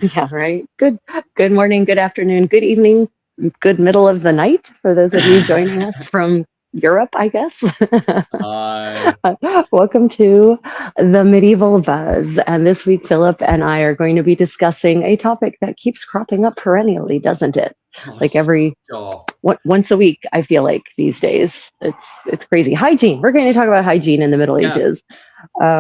Yeah, right. Good morning, good afternoon, good evening, good middle of the night for those of you joining us from Europe, I guess. I Welcome to the Medieval Buzz. And this week, Philip and I are going to be discussing a topic that keeps cropping up perennially, doesn't it? oh, Like every stop. once a week, I feel like these days. It's crazy. Hygiene. We're going to talk about hygiene in the Middle Yeah, Ages.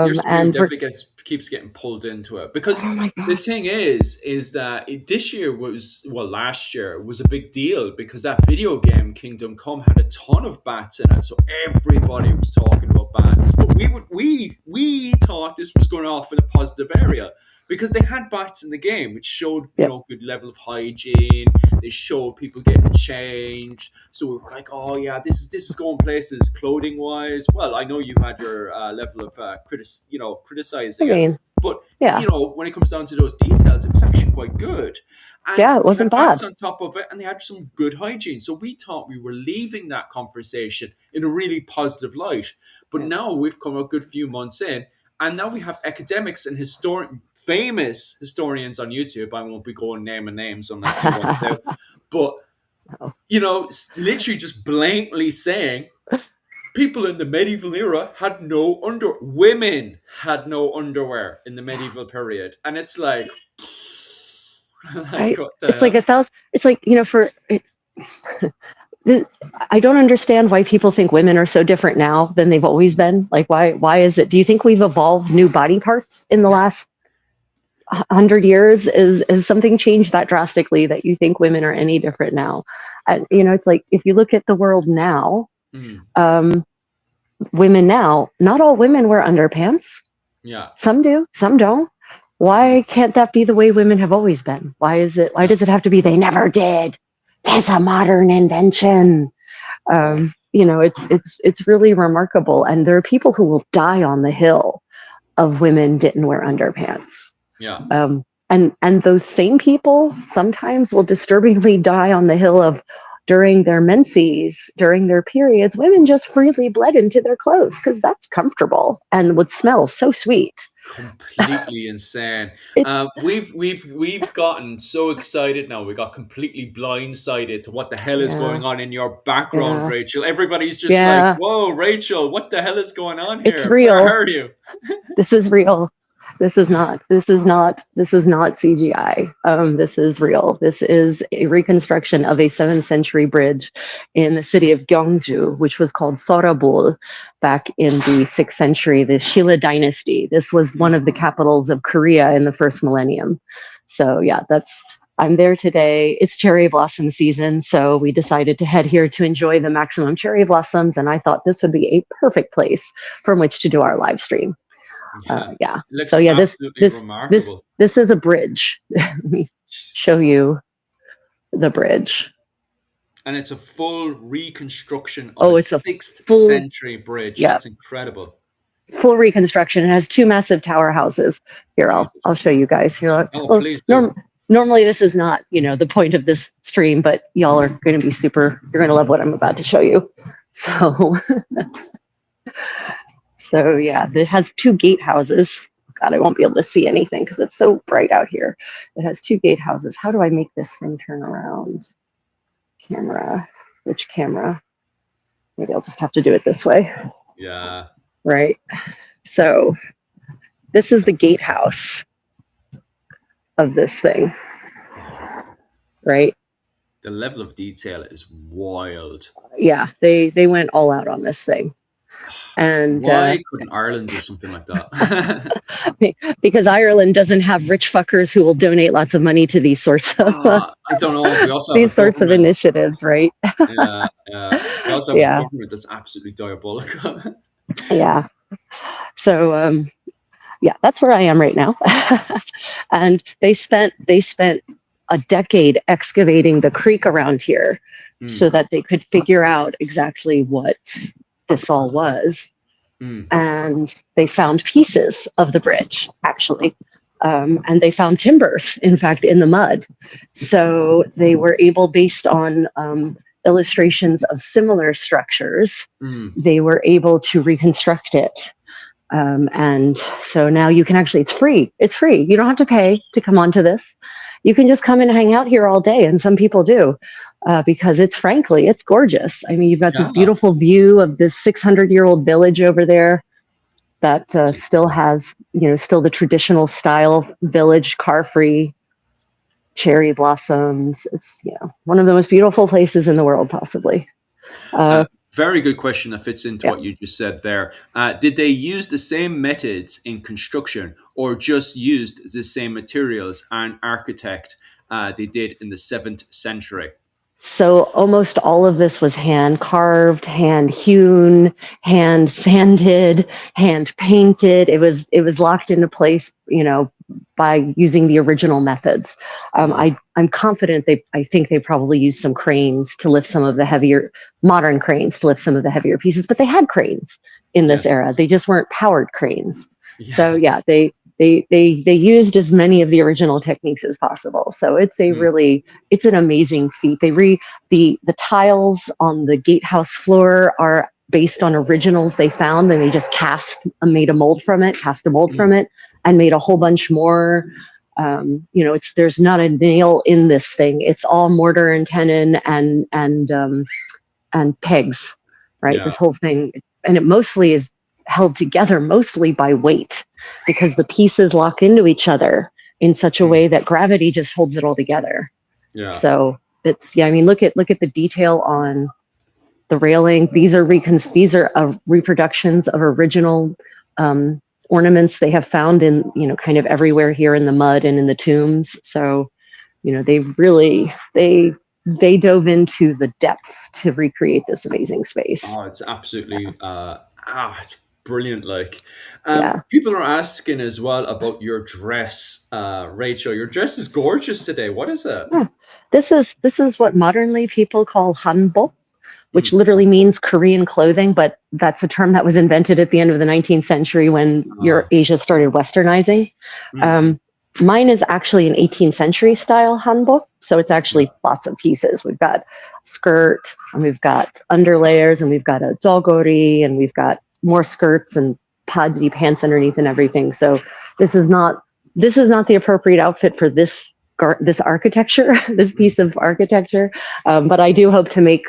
your story And we're definitely keeps getting pulled into it Oh because my the gosh. thing is that this year was last year was a big deal because that video game Kingdom Come had a ton of bats in it, so everybody was talking about bats. But we thought this was going off in a positive area because they had bats in the game, which showed Yep. good level of hygiene. They showed people getting changed, so we were like, oh yeah, this is going places clothing wise. Well, I know you had your level of I criticizing it, mean, but yeah. when it comes down to those details, it was actually quite good. And Yeah, it they had wasn't bats bad. on top of it, and they had some good hygiene. So we thought we were leaving that conversation in a really positive light. But Yeah. now we've come a good few months in, and now we have academics and famous historians on YouTube. I won't be going naming names unless you want to, but Oh, literally just blatantly saying people in the medieval era had no under women had no underwear in the medieval period, and it's like, like right. what the It's like hell? a thousand. It's like for it, I don't understand why people think women are so different now than they've always been. Like, why is it? Do you think we've evolved new body parts in the last 100 years? Is something changed that drastically that you think women are any different now? And it's like if you look at the world now, Mm, um, women now, not all women wear underpants. yeah, Some do, some don't. mm, Why can't that be the way women have always been? Why is it? Why yeah, does it have to be they never did? There's a modern invention. It's really remarkable, and there are people who will die on the hill of women didn't wear underpants. yeah. And those same people sometimes will disturbingly die on the hill of during their menses, during their periods, women just freely bled into their clothes because that's comfortable and would smell That's so sweet. completely insane. It, We've gotten so excited now. We got completely blindsided to what the hell is yeah, going on in your background, yeah, Rachel. Everybody's just like, yeah. "Whoa, Rachel, what the hell is going on It's here? Where real. are you?" This is real. This is not CGI. This is real. This is a reconstruction of a 7th century bridge in the city of Gyeongju, which was called Sorabul back in the 6th century, the Shilla dynasty. This was one of the capitals of Korea in the first millennium. So yeah, I'm there today. It's cherry blossom season, so we decided to head here to enjoy the maximum cherry blossoms, and I thought this would be a perfect place from which to do our live stream. Yeah, Yeah. it looks So yeah, this absolutely this this remarkable. this is a bridge. Let me show you the bridge. And it's a full reconstruction of a Oh, it's a 6th full century bridge. yeah That's incredible. full reconstruction. It has two massive tower houses. Here, I'll Jesus. I'll show you guys. Here, Oh, well, please do. normally this is not the point of this stream, but y'all are going to be super. You're going to love what I'm about to show you. So so yeah, it has two gatehouses. God, I won't be able to see anything because it's so bright out here. It has two gatehouses. How do I make this thing turn around? Camera. Which camera? Maybe I'll just have to do it this way, Yeah, right? So this is the that's gatehouse of this thing, right? the level of detail is wild. Yeah, they went all out on this thing, and Why couldn't Ireland do something like that? because Ireland doesn't have rich fuckers who will donate lots of money to these sorts of I don't know. We also have a these sorts of government. initiatives, right? Yeah, yeah. We also have a Yeah, government that's absolutely diabolical. yeah. So yeah, that's where I am right now. And they spent a decade excavating the creek around here so Mm, that they could figure out exactly what this all was. mm, And they found pieces of the bridge, actually. And they found timbers, in fact, in the mud. So they were able, based on illustrations of similar structures, mm. they were able to reconstruct it And so now you can actually, it's free. It's free. You don't have to pay to come onto this. You can just come and hang out here all day. And some people do, because it's gorgeous. I mean, you've got this Yeah. beautiful view of this 600-year-old village over there that still has, still the traditional style village, car free, cherry blossoms. It's, one of the most beautiful places in the world, possibly. Very good question that fits into Yeah. what you just said there. Did they use the same methods in construction or just used the same materials and architect they did in the 7th century? So almost all of this was hand carved, hand hewn, hand sanded, hand painted. It was locked into place, by using the original methods. I'm confident I think they probably used some cranes to lift some of the heavier, modern cranes to lift some of the heavier pieces, but they had cranes in this Yes. era. They just weren't powered cranes. So Yeah. yeah, they used as many of the original techniques as possible. So Mm, it's an amazing feat. The tiles on the gatehouse floor are based on originals they found, and they just made a mold from it, cast a mold from mm, it, and made a whole bunch more. There's not a nail in this thing. It's all mortar and tenon and pegs, right? yeah. This whole thing, and it mostly is held together mostly by weight, because the pieces lock into each other in such a Mm, way that gravity just holds it all together. yeah. So it's, yeah, I mean, look at the detail on the railing. These are reproductions of original ornaments they have found in, kind of everywhere here in the mud and in the tombs. So, they dove into the depths to recreate this amazing space. Oh, it's absolutely it's brilliant. Like, Yeah. people are asking as well about your dress, Rachel. Your dress is gorgeous today. What is it? Yeah. This is what modernly people call hanbok, which Mm, literally means Korean clothing, but that's a term that was invented at the end of the 19th century when uh, Asia started westernizing. mm, Um, Mine is actually an 18th century style hanbok, so it's yeah. actually lots of pieces. We've got skirt, and we've got underlayers, and we've got a jogori, and we've got more skirts and paji pants underneath and everything. So this is not this is not the appropriate outfit for this architecture, this Mm. piece of architecture. But I do hope to make,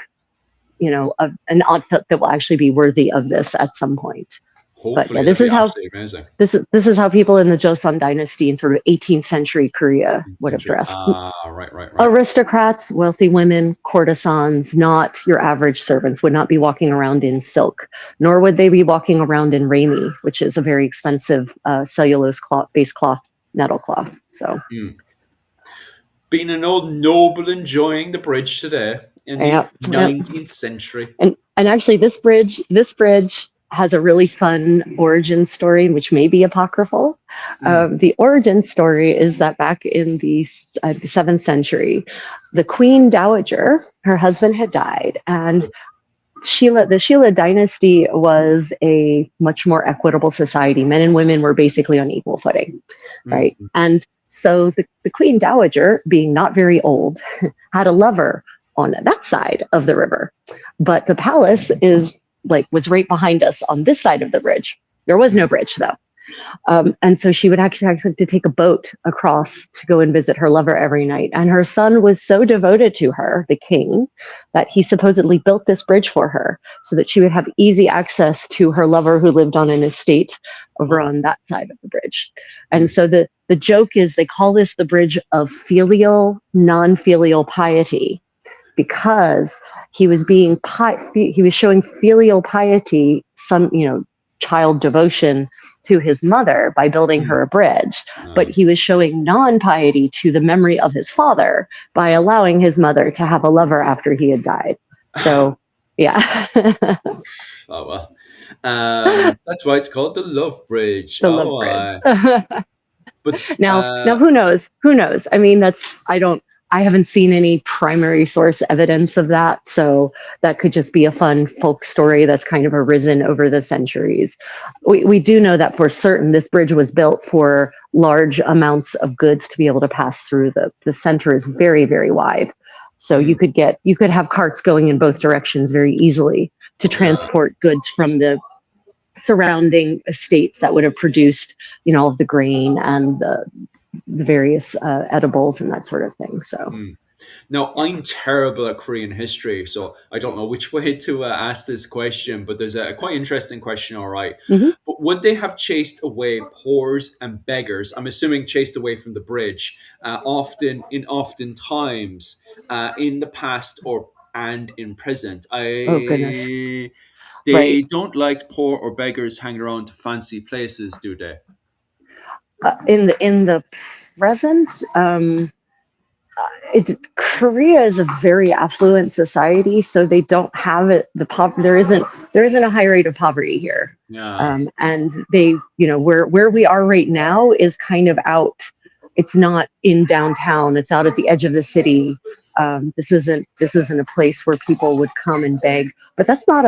an outfit that will actually be worthy of this at some point. But yeah, Hopefully, that'd be absolutely amazing. this is how people in the Joseon dynasty in sort of 18th century Korea would have Century. dressed. Right, right, right. Aristocrats, wealthy women, courtesans, not your average servants, would not be walking around in silk, nor would they be walking around in rami, which is a very expensive cellulose based cloth, metal cloth. So Mm. Being an old noble enjoying the bridge today in the yeah, yeah. 19th century. And actually, this bridge has a really fun origin story, which may be apocryphal. Mm, The origin story is that back in the 7th century, the Queen Dowager, her husband had died, and the Shilla dynasty was a much more equitable society. Men and women were basically on equal footing, mm, right? And so the Queen Dowager, being not very old, had a lover on that side of the river. But the palace was right behind us on this side of the bridge. There was no mm. bridge though. And so she would actually have to take a boat across to go and visit her lover every night. And her son was so devoted to her, the king, that he supposedly built this bridge for her so that she would have easy access to her lover who lived on an estate over Oh, on that side of the bridge. And mm, so the joke is they call this the bridge of filial, non-filial piety, because he was showing filial piety, child devotion to his mother by building mm. her a bridge, but Uh, he was showing non-piety to the memory of his father by allowing his mother to have a lover after he had died. So yeah. oh well. That's why it's called the Love Bridge. The love Oh, bridge. but Now, who knows? Who knows? I mean, I haven't seen any primary source evidence of that. So that could just be a fun folk story that's kind of arisen over the centuries. We do know that for certain this bridge was built for large amounts of goods to be able to pass through. The center is very, very wide. So mm, you could have carts going in both directions very easily to yeah. transport goods from the surrounding estates that would have produced, all of the grain and the various edibles and that sort of thing. So, Mm. Now, I'm terrible at Korean history, so I don't know which way to ask this question, but there's a quite interesting question, all right. mhm. But would they have chased away poors and beggars? I'm assuming chased away from the bridge, often times in the past or and in present. Oh goodness, They right. don't like poor or beggars hanging around to fancy places, do they? In the present, Korea is a very affluent society, so they don't have it. There isn't a high rate of poverty here, Yeah. and they, where we are right now is kind of out. It's not in downtown. It's out at the edge of the city. This isn't a place where people would come and beg. But that's not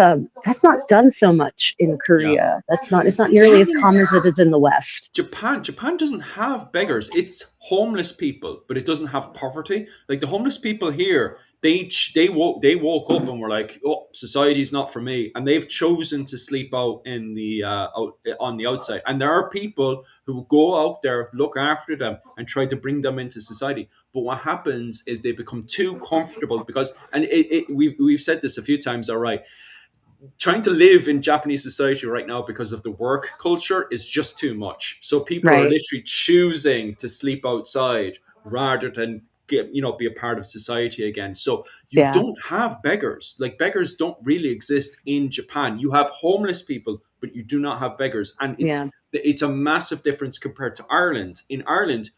done so much in Yeah. Korea. It's not nearly as Same. common as it is in the West. Japan doesn't have beggars. It's homeless people, but it doesn't have poverty. Like the homeless people here, they woke up and were like, "Oh, society's not for me," and they've chosen to sleep out in the on the outside. And there are people who go out there, look after them, and try to bring them into society. But what happens is they become too comfortable because, and we've said this a few times. All right, trying to live in Japanese society right now because of the work culture is just too much. So people are Right. literally choosing to sleep outside rather than be a part of society again. So you Yeah. don't have beggars. Like beggars don't really exist in Japan. You have homeless people, but you do not have beggars, and Yeah. it's a massive difference compared to Ireland. In Ireland,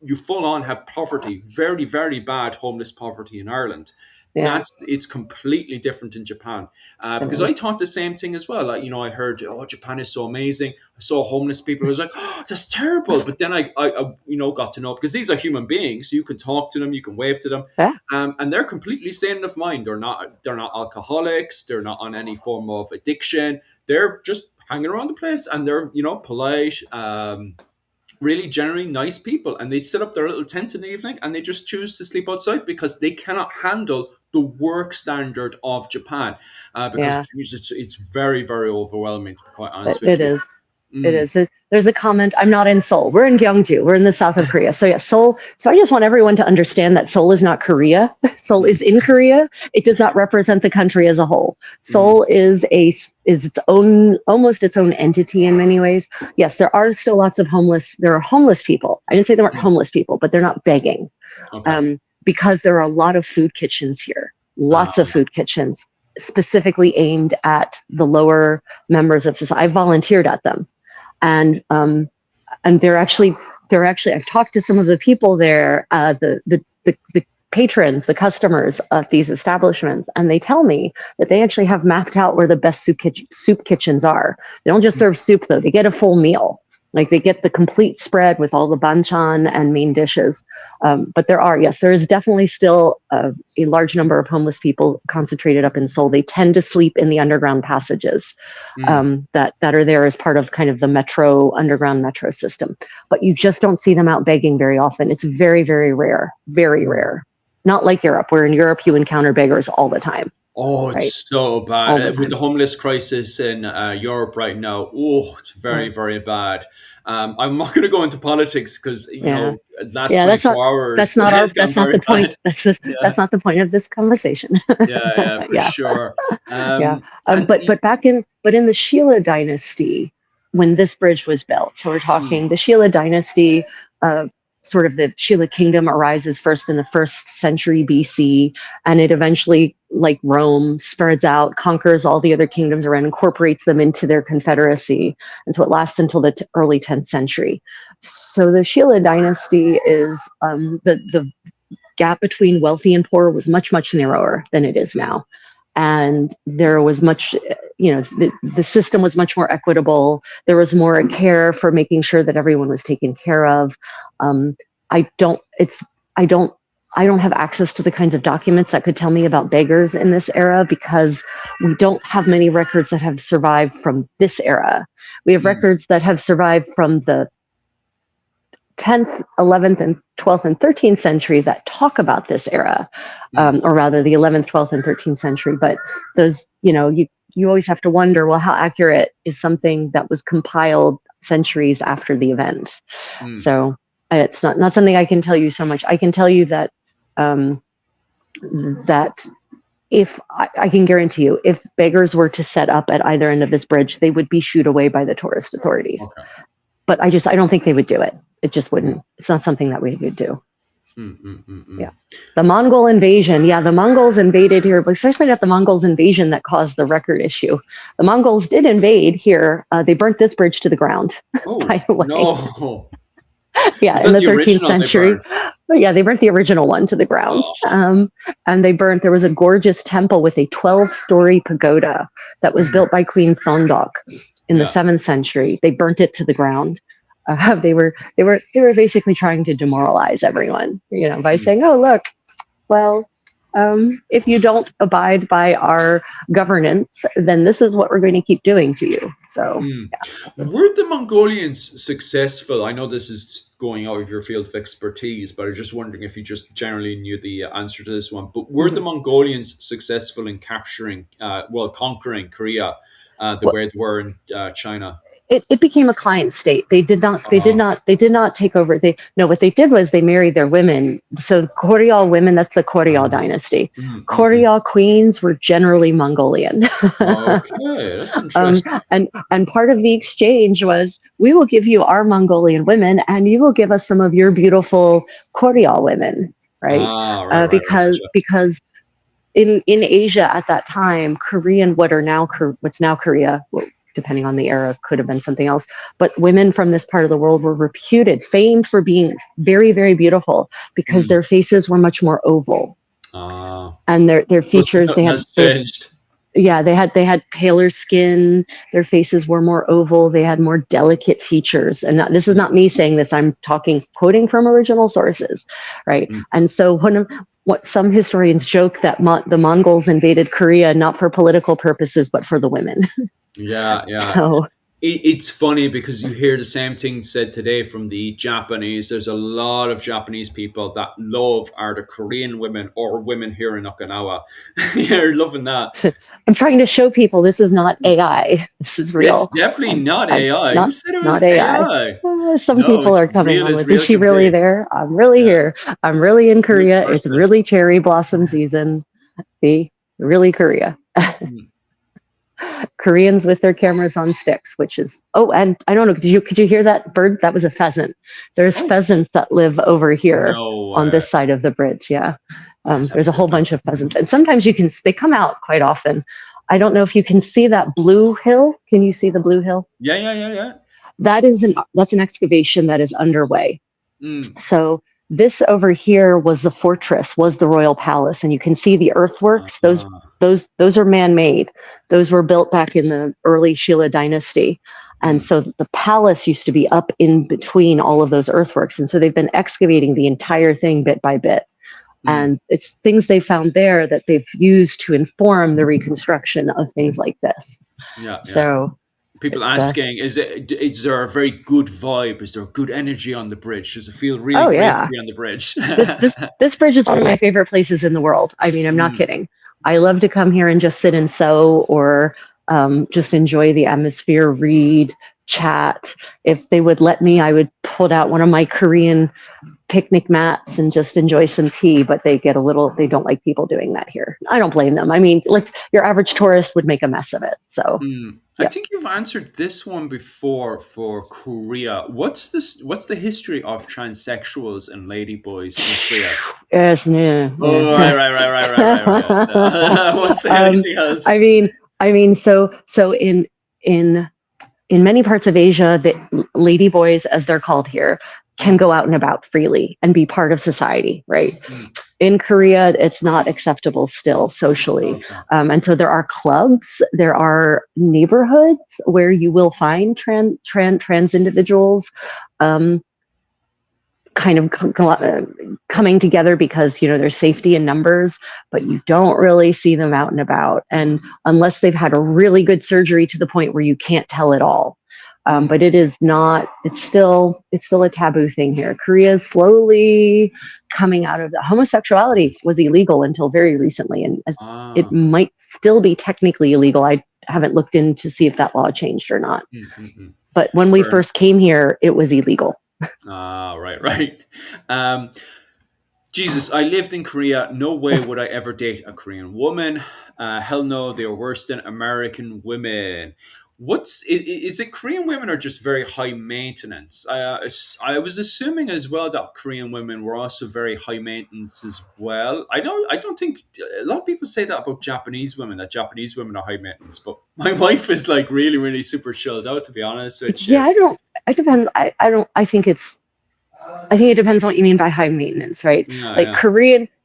you full on have poverty, very very bad homeless poverty in Ireland. Yeah. It's completely different in Japan, It because I is. thought the same thing as well. Like, I heard, oh, Japan is so amazing. I saw homeless people. I was like, oh, that's terrible. But then I got to know, because these are human beings. So you can talk to them, you can wave to them, Yeah. and they're completely sane of mind. They're not alcoholics. They're not on any form of addiction. They're just hanging around the place, and they're polite. Really generally nice people, and they set up their little tent in the evening and they just choose to sleep outside because they cannot handle the work standard of Japan, because Yeah. geez, it's very very overwhelming, to be quite honest It, with it you. is. It Mm, is. There's a comment. I'm not in Seoul. We're in Gyeongju. We're in the south of Korea. So yeah, Seoul. So I just want everyone to understand that Seoul is not Korea. Seoul mm, is in Korea. It does not represent the country as a whole. mm, Seoul is its own, almost its own entity in many ways. Yes, there are still lots of homeless. There are homeless people. I didn't say there weren't mm. homeless people, but they're not begging, Okay. because there are a lot of food kitchens here. uh, Lots of food kitchens specifically aimed at the lower members of society. I volunteered at them, and they're actually I've talked to some of the people there, the patrons, the customers of these establishments, and they tell me that they actually have mapped out where the best soup kitchens are. They don't just serve soup though; they get a full meal. Like they get the complete spread with all the banchan and main dishes. But there is definitely still a large number of homeless people concentrated up in Seoul. They tend to sleep in the underground passages, mm. that are there as part of kind of the underground metro system. But you just don't see them out begging very often. It's very, very rare, very Mm. rare. Not like Europe, where in Europe you encounter beggars all the time, Oh, right? it's so bad, All the with the time. homeless crisis in Europe right now. Oh, it's very, Yeah, very bad. I'm not going to go into politics because yeah, last yeah. That's not 24 hours that's not our has gotten that's not very the point. bad. That's Yeah, not the point of this conversation. yeah, for Yeah. sure. Yeah. And But in the Shilla dynasty, when this bridge was built, so we're mm, talking the Shilla dynasty, uh, sort of the Shilla kingdom arises first in the first century BC, and it eventually, like Rome, spreads out, conquers all the other kingdoms around, incorporates them into their confederacy, and so it lasts until the early 10th century. So the Shilla dynasty is, the gap between wealthy and poor was much, much narrower than it is mm, now. And there was much, the system was much more equitable. There was more care for making sure that everyone was taken care of. Um, I don't, it's, I don't have access to the kinds of documents that could tell me about beggars in this era, because we don't have many records that have survived from this era. We have mm, records that have survived from the 10th, 11th, and 12th and 13th century that talk about this era, mm, or rather the 11th, 12th, and 13th century. But those, you always have to wonder, well, how accurate is something that was compiled centuries after the event? Mm. So it's not something I can tell you so much. I can tell you that um, that if I can guarantee you, if beggars were to set up at either end of this bridge, they would be shooed away by the tourist authorities. Okay. But I don't think they would do it. It just wouldn't. Mm. It's not something that we would do. Mm. Yeah. The Mongol invasion. Yeah, the Mongols invaded here, but especially not the Mongols invasion that caused the record issue. The Mongols did invade here. They burnt this bridge to the ground, Oh, by the way. no. Yeah, Was in that the the 13th original they century. burned? But yeah, they burnt the original one to the ground. Oh. And they burnt, there was a gorgeous temple with a 12-story pagoda that was built by Queen Sondok in the Yeah. 7th century. They burnt it to the ground. They were basically trying to demoralize everyone, by saying, "Oh, look, well, if you don't abide by our governance, then this is what we're going to keep doing to you." So, yeah. Were the Mongolians successful? I know this is going out of your field of expertise, but I'm just wondering if you just generally knew the answer to this one. But were the Mongolians successful in conquering Korea the way they were in China? It became a client state. They did not take over. What they did was they married their women. So the Koryal women, that's the Koryal dynasty. Koryal queens were generally Mongolian. Okay, that's interesting. And part of the exchange was, we will give you our Mongolian women and you will give us some of your beautiful Koryal women, right? Right, Because in Asia at that time, Korean, what's now Korea, well, depending on the era, could have been something else. But women from this part of the world were famed for being very, very beautiful because their faces were much more oval. And their features, they had paler skin. Their faces were more oval. They had more delicate features. And this is not me saying this. I'm quoting from original sources, right? And so what some historians joke that the Mongols invaded Korea not for political purposes, but for the women. Yeah. So, it's funny because you hear the same thing said today from the Japanese. There's a lot of Japanese people that love are the Korean women or women here in Okinawa. You're loving that. I'm trying to show people this is not AI. This is real. It's definitely not AI. Who said it was not AI? AI? People are coming on with, is she really there? I'm really here. I'm really in Korea. It's really cherry blossom season. See, really Korea. Koreans with their cameras on sticks, which is, and I don't know, could you hear that bird? That was a pheasant. There's pheasants that live over here on this side of the bridge. Yeah. There's a whole bunch of pheasants, and sometimes they come out quite often. I don't know if you can see that blue hill. Can you see the blue hill? Yeah. That's an excavation that is underway. So this over here was the fortress, was the royal palace, and you can see the earthworks. Those are man-made. Those were built back in the early Shilla dynasty. And so the palace used to be up in between all of those earthworks. And so they've been excavating the entire thing bit by bit. And it's things they found there that they've used to inform the reconstruction of things like this. Yeah. So people asking, is there a very good vibe? Is there a good energy on the bridge? Does it feel really great to be on the bridge? This bridge is one of my favorite places in the world. I mean, I'm not kidding. I love to come here and just sit and sew or just enjoy the atmosphere, read, chat. If they would let me, I would pull out one of my Korean picnic mats and just enjoy some tea, but they don't like people doing that here. I don't blame them. I mean, your average tourist would make a mess of it. So I think you've answered this one before for Korea. What's the history of transsexuals and ladyboys in Korea? Yes, yeah. Oh, right. What's anything else? I mean, so in many parts of Asia, the ladyboys, as they're called here, can go out and about freely and be part of society, right? In Korea, it's not acceptable still socially. And so there are clubs, there are neighborhoods where you will find trans individuals kind of coming together because, there's safety in numbers, but you don't really see them out and about. And unless they've had a really good surgery to the point where you can't tell at all. But it's still a taboo thing here. Korea is slowly coming out of that. Homosexuality was illegal until very recently, and as it might still be technically illegal. I haven't looked in to see if that law changed or not. Mm-hmm. But when we first came here, it was illegal. Ah, right. Um, Jesus, I lived in Korea. No way would I ever date a Korean woman. Hell no, they are worse than American women. Is it Korean women are just very high maintenance? I was assuming as well that Korean women were also very high maintenance as well. I don't think a lot of people say that about Japanese women, that Japanese women are high maintenance, but my wife is like really, really super chilled out, to be honest with Yeah, you. it depends. I don't, I think it depends on what you mean by high maintenance, right? Yeah, Like yeah.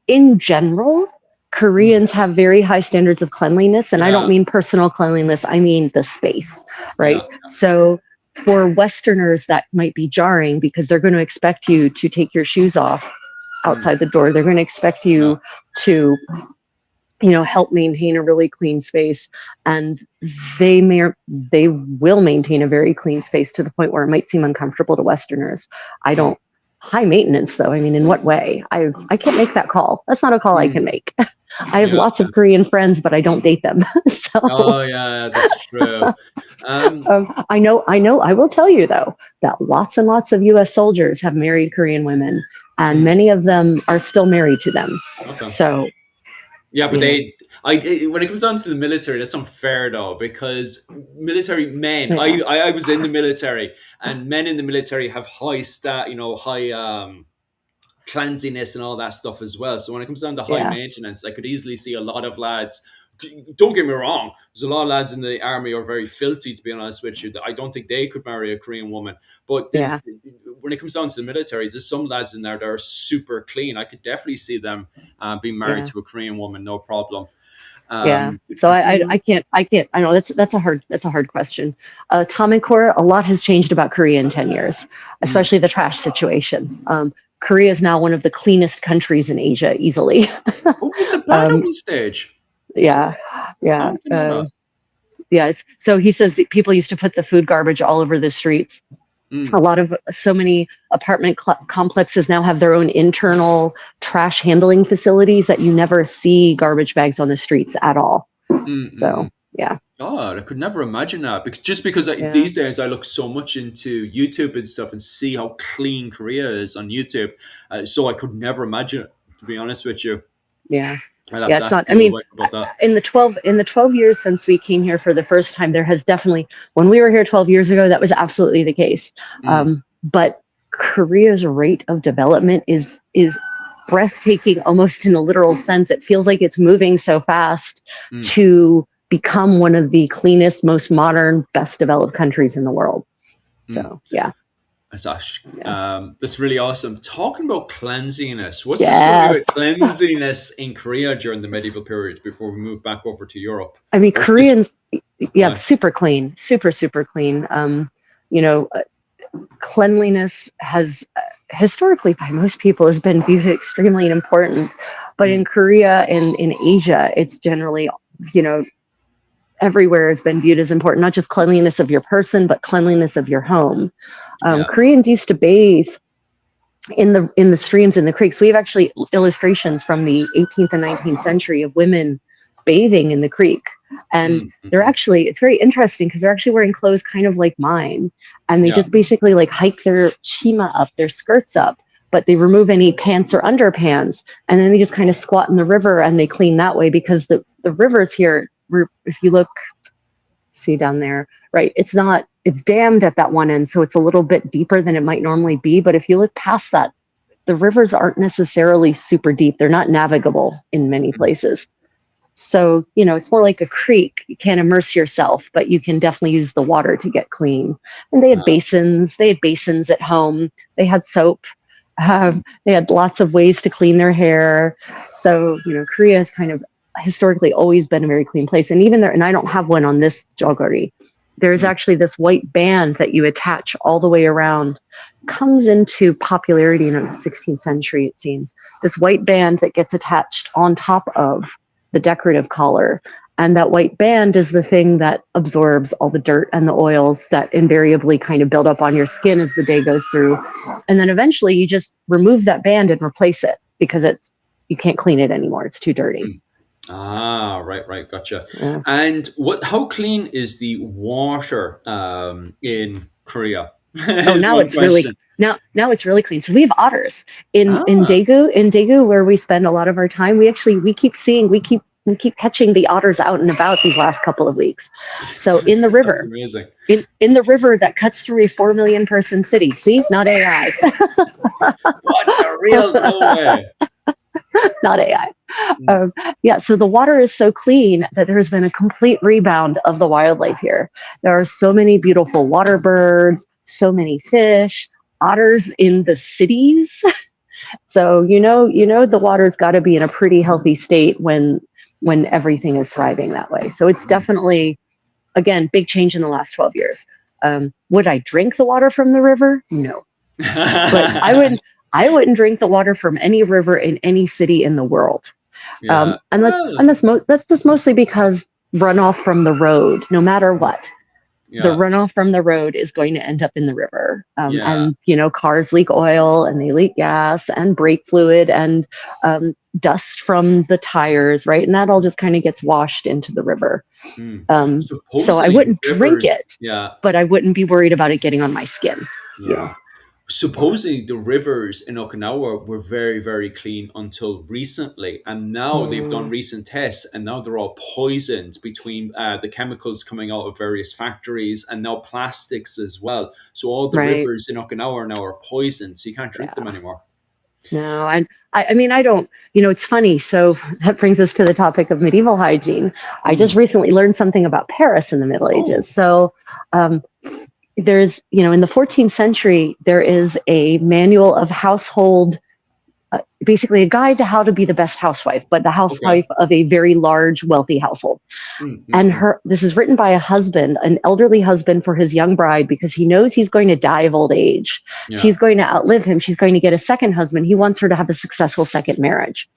In general, Mm. Koreans have very high standards of cleanliness. And I don't Yeah, mean personal cleanliness, I mean the space, right? yeah. So for Westerners, that might be jarring because they're going to expect you to take your shoes off Mm. outside the door. They're going to expect Yeah. you to, help maintain a really clean space. And they will maintain a very clean space to the point where it might seem uncomfortable to Westerners. I don't. High maintenance, though. I mean, in what way? I can't make that call. That's not a call I can Mm. make. I have Yeah. lots of Korean friends, but I don't date them. So Oh yeah, that's true. Um, I will tell you though that lots and lots of U.S. soldiers have married Korean women, and mm, many of them are still married to them. okay. So Yeah, but you know, when it comes down to the military, that's unfair though, because military men, yeah, I was in the military, and men in the military have high high cleanliness and all that stuff as well. So when it comes down to high yeah, maintenance, I could easily see a lot of lads. Don't get me wrong. There's a lot of lads in the army are very filthy. To be honest with you, I don't think they could marry a Korean woman. But yeah, when it comes down to the military, there's some lads in there that are super clean. I could definitely see them being married yeah. to a Korean woman, no problem. Yeah. Um, So I can't. I know that's a hard question. Atomic Core, a lot has changed about Korea in 10 years, mm. especially the trash situation. Korea is now one of the cleanest countries in Asia, easily. Oh, was it bad at um, one stage? yeah, yeah, Oh, I didn't know that. yeah. So he says that people used to put the food garbage all over the streets. Mm, So many apartment complexes now have their own internal trash handling facilities that you never see garbage bags on the streets at all. mm. So yeah, God, I could never imagine that because yeah, these days I look so much into YouTube and stuff and see how clean Korea is on YouTube. So I could never imagine it. To be honest with you, yeah. I'll have Yeah, to it's ask not. I your mean, wife about that. in the 12 years since we came here for the first time, there has definitely, when we were here 12 years ago, that was absolutely the case. Mm, But Korea's rate of development is breathtaking, almost in a literal sense. It feels like it's moving so fast mm, to become one of the cleanest, most modern, best developed countries in the world. mm. So yeah, yeah, That's really awesome. Talking about cleanliness, what's the story yes. about cleanliness in Korea during the medieval period before we move back over to Europe? I mean, What's this? Koreans, yeah, Uh, super clean, super clean. You know, cleanliness has historically by most people has been viewed extremely important, but in mm, Korea and in Asia it's generally, you know, everywhere has been viewed as important, not just cleanliness of your person but cleanliness of your home. yeah. Koreans used to bathe in the streams, in the creeks. We have actually illustrations from the 18th and 19th century of women bathing in the creek, and Mm, mhm. it's very interesting because they're actually wearing clothes kind of like mine, and they Yeah. just basically like hike their chima up, their skirts up, but they remove any pants or underpants, and then they just kind of squat in the river and they clean that way because the rivers here, if you look, see down there, right? It's dammed at that one end, so it's a little bit deeper than it might normally be. But if you look past that, the rivers aren't necessarily super deep. They're not navigable in many Mm, places. So, it's more like a creek. You can't immerse yourself, but you can definitely use the water to get clean. And they had uh, basins. They had basins at home. They had soap. They had lots of ways to clean their hair. So, Korea has kind of historically always been a very clean place. And even there, and I don't have one on this joggery, there's mm, actually this white band that you attach all the way around. Comes into popularity in the 16th century, it seems. This white band that gets attached on top of the decorative collar. And that white band is the thing that absorbs all the dirt and the oils that invariably kind of build up on your skin as the day goes through. And then eventually you just remove that band and replace it because you can't clean it anymore. It's too dirty. mm. Ah, right, right, gotcha. Yeah. And what? How clean is the water in Korea? Oh, Is now one it's really question. now it's really clean. So we have otters Ah, In Daegu, where we spend a lot of our time. We keep catching the otters out and about these last couple of weeks. So in the that sounds river, amazing. in the river that cuts through a 4 million person city. See, not AI. What the real? No way. Not AI. Mm, Yeah, so the water is so clean that there has been a complete rebound of the wildlife here. There are so many beautiful water birds, so many fish, otters in the cities. So the water's got to be in a pretty healthy state when everything is thriving that way. So it's mm. definitely, again, big change in the last 12 years. Would I drink the water from the river? No, but I wouldn't drink the water from any river in any city in the world. Yeah. And Well, that's just mostly because runoff from the road, no matter what, the yeah, runoff from the road is going to end up in the river. yeah. And cars leak oil and they leak gas and brake fluid and dust from the tires, right? And that all just kind of gets washed into the river. Mm. So I Supposedly wouldn't drink rivers. it, Yeah, but I wouldn't be worried about it getting on my skin. yeah. Supposedly the rivers in Okinawa were very, very clean until recently, and now they've done Mm, recent tests, and now they're all poisoned between the chemicals coming out of various factories, and now plastics as well. So all the right. rivers in Okinawa now are poisoned, so you can't drink them Yeah. anymore. No, and I mean, I don't, it's funny. So that brings us to the topic of medieval hygiene. I just Mm. recently learned something about Paris in the Middle Ages. Oh, So there's, in the 14th century, there is a manual of household, basically a guide to how to be the best housewife, but the okay. housewife of a very large, wealthy household. Mm, mm, And mm. this is written by a husband, an elderly husband for his young bride, because he knows he's going to die of old age. Yeah. She's going to outlive him. She's going to get a second husband. He wants her to have a successful second marriage.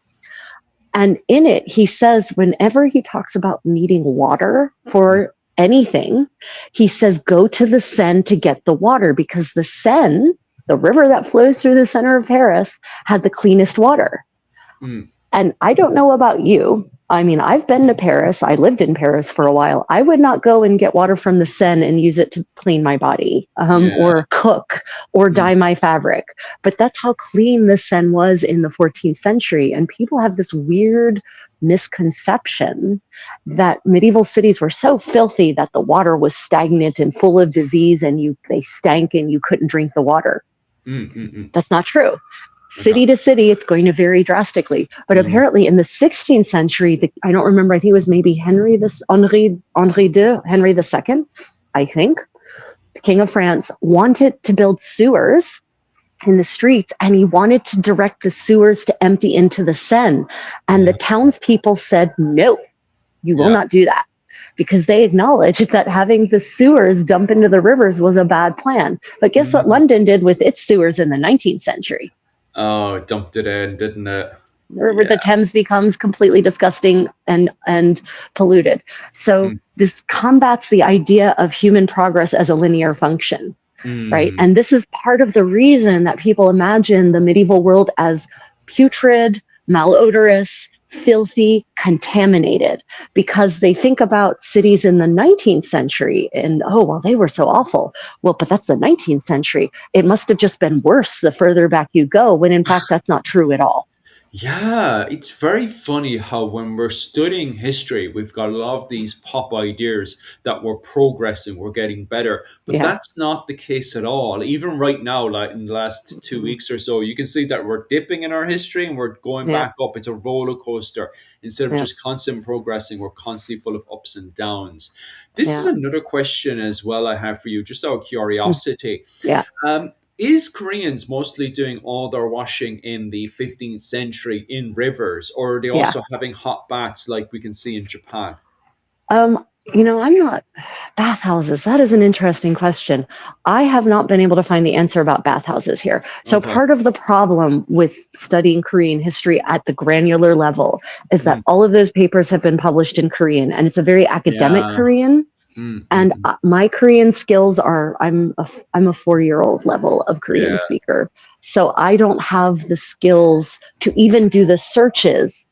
And in it, he says, whenever he talks about needing water Mm, for anything, he says, go to the Seine to get the water, because the Seine, the river that flows through the center of Paris, had the cleanest water. mm. And I don't know about you. I mean, I've been to Paris. I lived in Paris for a while. I would not go and get water from the Seine and use it to clean my body, Yeah. or cook or Mm. dye my fabric. But that's how clean the Seine was in the 14th century. And people have this weird misconception that medieval cities were so filthy that the water was stagnant and full of disease and they stank and you couldn't drink the water. Mm, mm, mm. That's not true. Okay. City to city, it's going to vary drastically. But Mm. apparently, in the 16th century, I don't remember. I think it was maybe Henry II. I think the King of France wanted to build sewers in the streets, and he wanted to direct the sewers to empty into the Seine. And the Yeah. townspeople said, "No, you will Yeah. not do that." Because they acknowledged that having the sewers dump into the rivers was a bad plan. But guess what Mm. London did with its sewers in the 19th century? Oh, it dumped it in, didn't it? The river, Yeah. the Thames becomes completely disgusting and polluted. So Mm. this combats the idea of human progress as a linear function, right? Mm. And this is part of the reason that people imagine the medieval world as putrid, malodorous, filthy, contaminated, because they think about cities in the 19th century and, oh, well, they were so awful. Well, but that's the 19th century. It must have just been worse the further back you go, when in fact, that's not true at all. Yeah, it's very funny how when we're studying history, we've got a lot of these pop ideas that we're progressing, we're getting better, but Yeah. that's not the case at all. Even right now, like in the last 2 weeks or so, you can see that we're dipping in our history and we're going Yeah. back up. It's a roller coaster. Instead of Yeah. just constant progressing, we're constantly full of ups and downs. This is Yeah. another question as well I have for you, just out of curiosity. Yeah. Is Koreans mostly doing all their washing in the 15th century in rivers, or are they Yeah. also having hot baths like we can see in Japan? Um, I'm not bathhouses. That is an interesting question. I have not been able to find the answer about bathhouses here. So Okay. part of the problem with studying Korean history at the granular level is that Mm. all of those papers have been published in Korean, and it's a very academic Yeah. Korean. Mm, mm, And mm. my Korean skills are, I'm a 4-year-old level of Korean Yeah. speaker. So I don't have the skills to even do the searches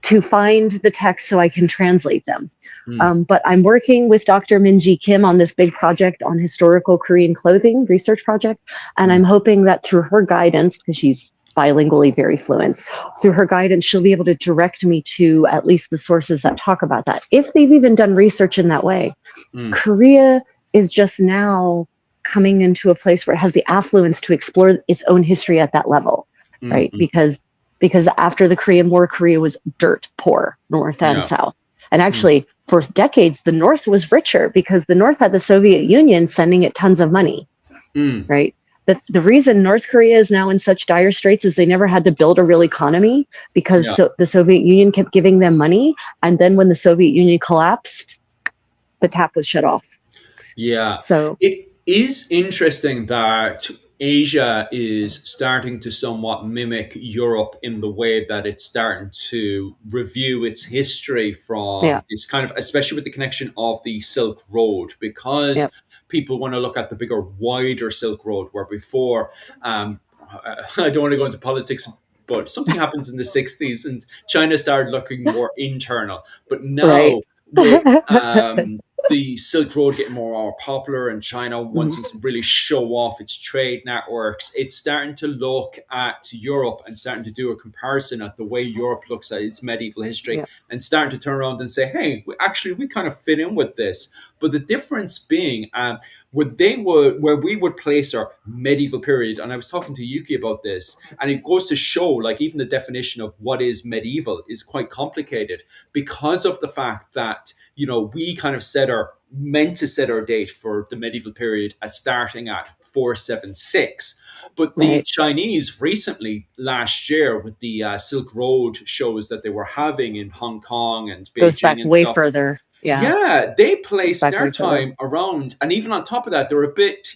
to find the text so I can translate them. Mm, But I'm working with Dr. Minji Kim on this big project on historical Korean clothing research project, and I'm mm, hoping that through her guidance, because she's bilingually very fluent, through her guidance, she'll be able to direct me to at least the sources that talk about that, if they've even done research in that way. mm, Korea is just now coming into a place where it has the affluence to explore its own history at that level, mm, right? mm. Because after the Korean War, Korea was dirt poor, North and Yeah. South. And Mm, actually, for decades, the North was richer because the North had the Soviet Union sending it tons of money, mm. right? The reason North Korea is now in such dire straits is they never had to build a real economy because Yeah. the Soviet Union kept giving them money. And then when the Soviet Union collapsed, the tap was shut off. Yeah. So, It is interesting that Asia is starting to somewhat mimic Europe in the way that it's starting to review its history yeah, from this kind of, especially with the connection of the Silk Road, yeah, because people want to look at the bigger, wider Silk Road, where before, I don't want to go into politics, but something happens in the 60s and China started looking more internal. But right. now, with the Silk Road getting more popular and China Mhm. wanting to really show off its trade networks, it's starting to look at Europe and starting to do a comparison at the way Europe looks at its medieval history Yeah, and starting to turn around and say, hey, we kind of fit in with this. But the difference being, where we would place our medieval period, and I was talking to Yuki about this, and it goes to show, like, even the definition of what is medieval is quite complicated because of the fact that we kind of meant to set our date for the medieval period as starting at 476. But the right. Chinese recently, last year, with the Silk Road shows that they were having in Hong Kong and Goes back Beijing and way stuff, further. Yeah, yeah, they goes place back their way further. time around, and even on top of that, they're a bit,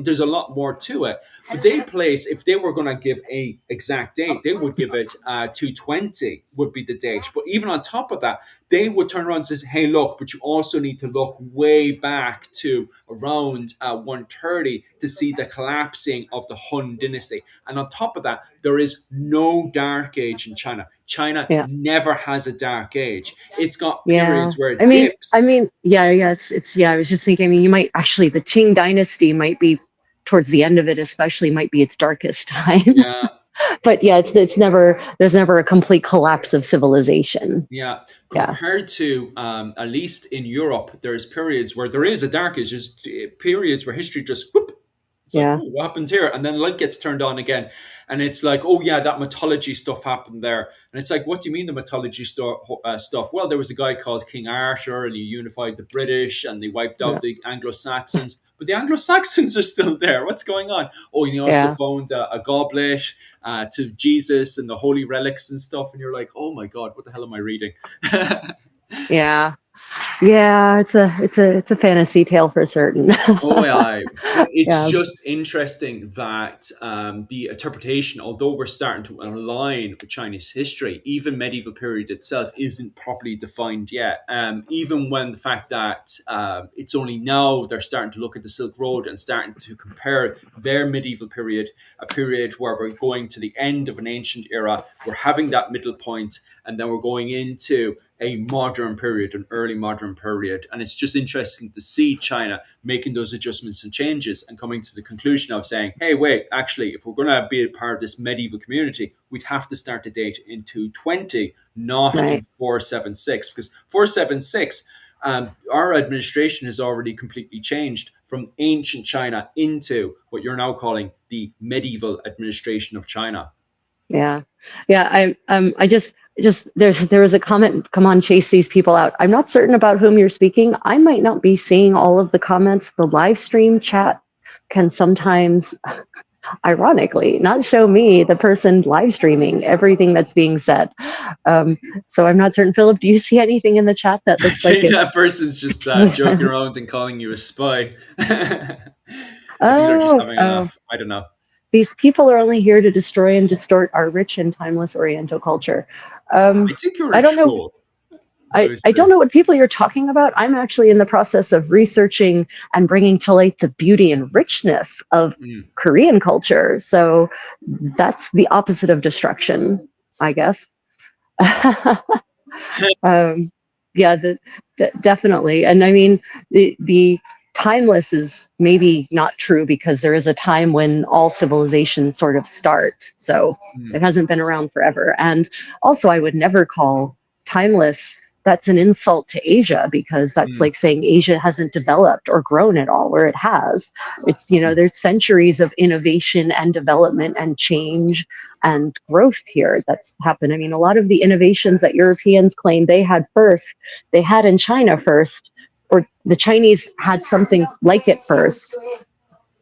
there's a lot more to it. But they place, if they were going to give a exact date, they would give it 220 would be the date. But even on top of that, they would turn around and say, "Hey, look, but you also need to look way back to around 130 to see the collapsing of the Han dynasty." And on top of that, there is no dark age in China. China Yeah. never has a dark age. It's got Yeah. periods where I it mean, I dips. mean, yeah, yes, it's yeah, I was just thinking, I mean, you might actually the Qing dynasty might be towards the end of it, especially might be its darkest time. Yeah, But yeah, it's never there's never a complete collapse of civilization. yeah. Yeah. Compared to, at least in Europe, there's periods where there is a dark age. There's periods where history just whoop. It's like, Yeah. oh, what happened here? And then light gets turned on again, and it's like, oh yeah, that mythology stuff happened there. And it's like, what do you mean the mythology stuff? Well, there was a guy called King Arthur, and he unified the British, and they wiped Yeah. out the Anglo Saxons. But the Anglo Saxons are still there. What's going on? Oh, you also Yeah. found a goblet to Jesus and the holy relics and stuff, and you're like, oh my god, what the hell am I reading? Yeah. Yeah, it's a fantasy tale for certain. Oh, yeah, but it's Yeah. just interesting that the interpretation, although we're starting to align with Chinese history, even medieval period itself isn't properly defined yet. Even when the fact that it's only now they're starting to look at the Silk Road and starting to compare their medieval period, a period where we're going to the end of an ancient era, we're having that middle point, and then we're going into a modern period, an early modern period. And it's just interesting to see China making those adjustments and changes and coming to the conclusion of saying, hey, wait, actually, if we're going to be a part of this medieval community, we'd have to start the date in 220, not Right. in 476, because 476, our administration has already completely changed from ancient China into what you're now calling the medieval administration of China. Yeah. Yeah. I just there was a comment, come on, chase these people out. I'm not certain about whom you're speaking. I might not be seeing all of the comments. The live stream chat can sometimes, ironically, not show me the person live streaming everything that's being said. Um, so I'm not certain. Philip, do you see anything in the chat that I looks like think that it's person's just joking around and calling you a spy. I think they're just oh, having a oh, laugh. I don't know. these people are only here to destroy and distort our rich and timeless Oriental culture. Um, I think you're a I don't know. troll. I I, would I say. don't know what people you're talking about. I'm actually in the process of researching and bringing to light the beauty and richness of Mm. Korean culture. So that's the opposite of destruction, I guess. um, yeah, definitely. And I mean, the timeless is maybe not true because there is a time when all civilizations sort of start. So it Mm, hasn't been around forever. And also, I would never call timeless. That's an insult to Asia because that's mm, like saying Asia hasn't developed or grown at all, where it has. It's, mm, there's centuries of innovation and development and change and growth here that's happened. I mean, a lot of the innovations that Europeans claim they had first, they had in China first, or the Chinese had something like it first,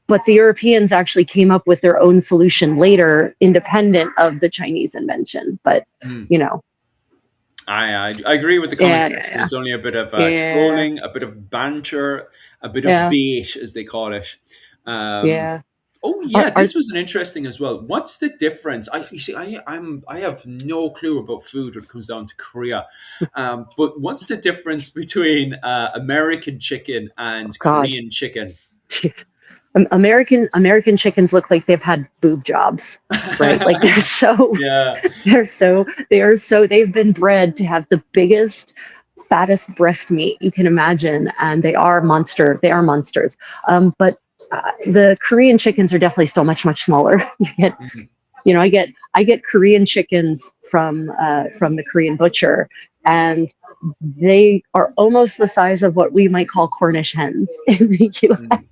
but the Europeans actually came up with their own solution later, independent of the Chinese invention. But, mm. you know, I agree with the comment yeah, section. yeah, There's only a bit of yeah, trolling, a bit of banter, a bit of yeah, bait, as they call it. Um, yeah. oh Are, yeah, are this was an interesting as well. What's the difference? You see, I have no clue about food when it comes down to Korea. But what's the difference between American chicken and God, Korean chicken? American chickens look like they've had boob jobs, right? Like they're so Yeah. they've been bred to have the biggest, fattest breast meat you can imagine, and they are monsters. But the Korean chickens are definitely still much smaller. You get, Mm, I get Korean chickens from the Korean butcher, and they are almost the size of what we might call Cornish hens in the US. mm.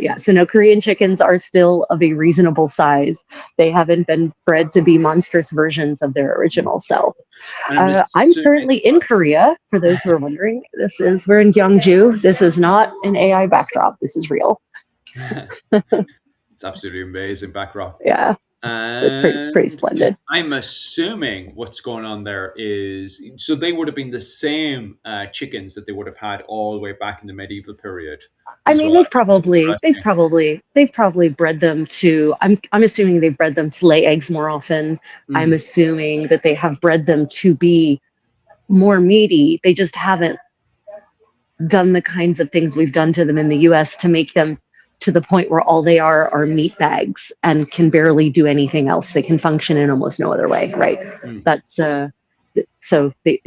Yeah, so no, Korean chickens are still of a reasonable size. They haven't been bred to be monstrous versions of their Mm. original self. And I'm I'm assuming. currently in Korea, for those who are wondering. We're in Gyeongju. This is not an AI backdrop. This is real. It's absolutely amazing backdrop. Yeah, it's pretty And splendid. I'm assuming what's going on there is so they would have been the same chickens that they would have had all the way back in the medieval period I as mean, well. Is what we're asking. they've probably bred them to. I'm assuming they've bred them to lay eggs more often. I'm Mm, assuming that they have bred them to be more meaty. They just haven't done the kinds of things we've done to them in the US to make them to the point where all they are meat bags and can barely do anything else. They can function in almost no other way, right? mm. That's so they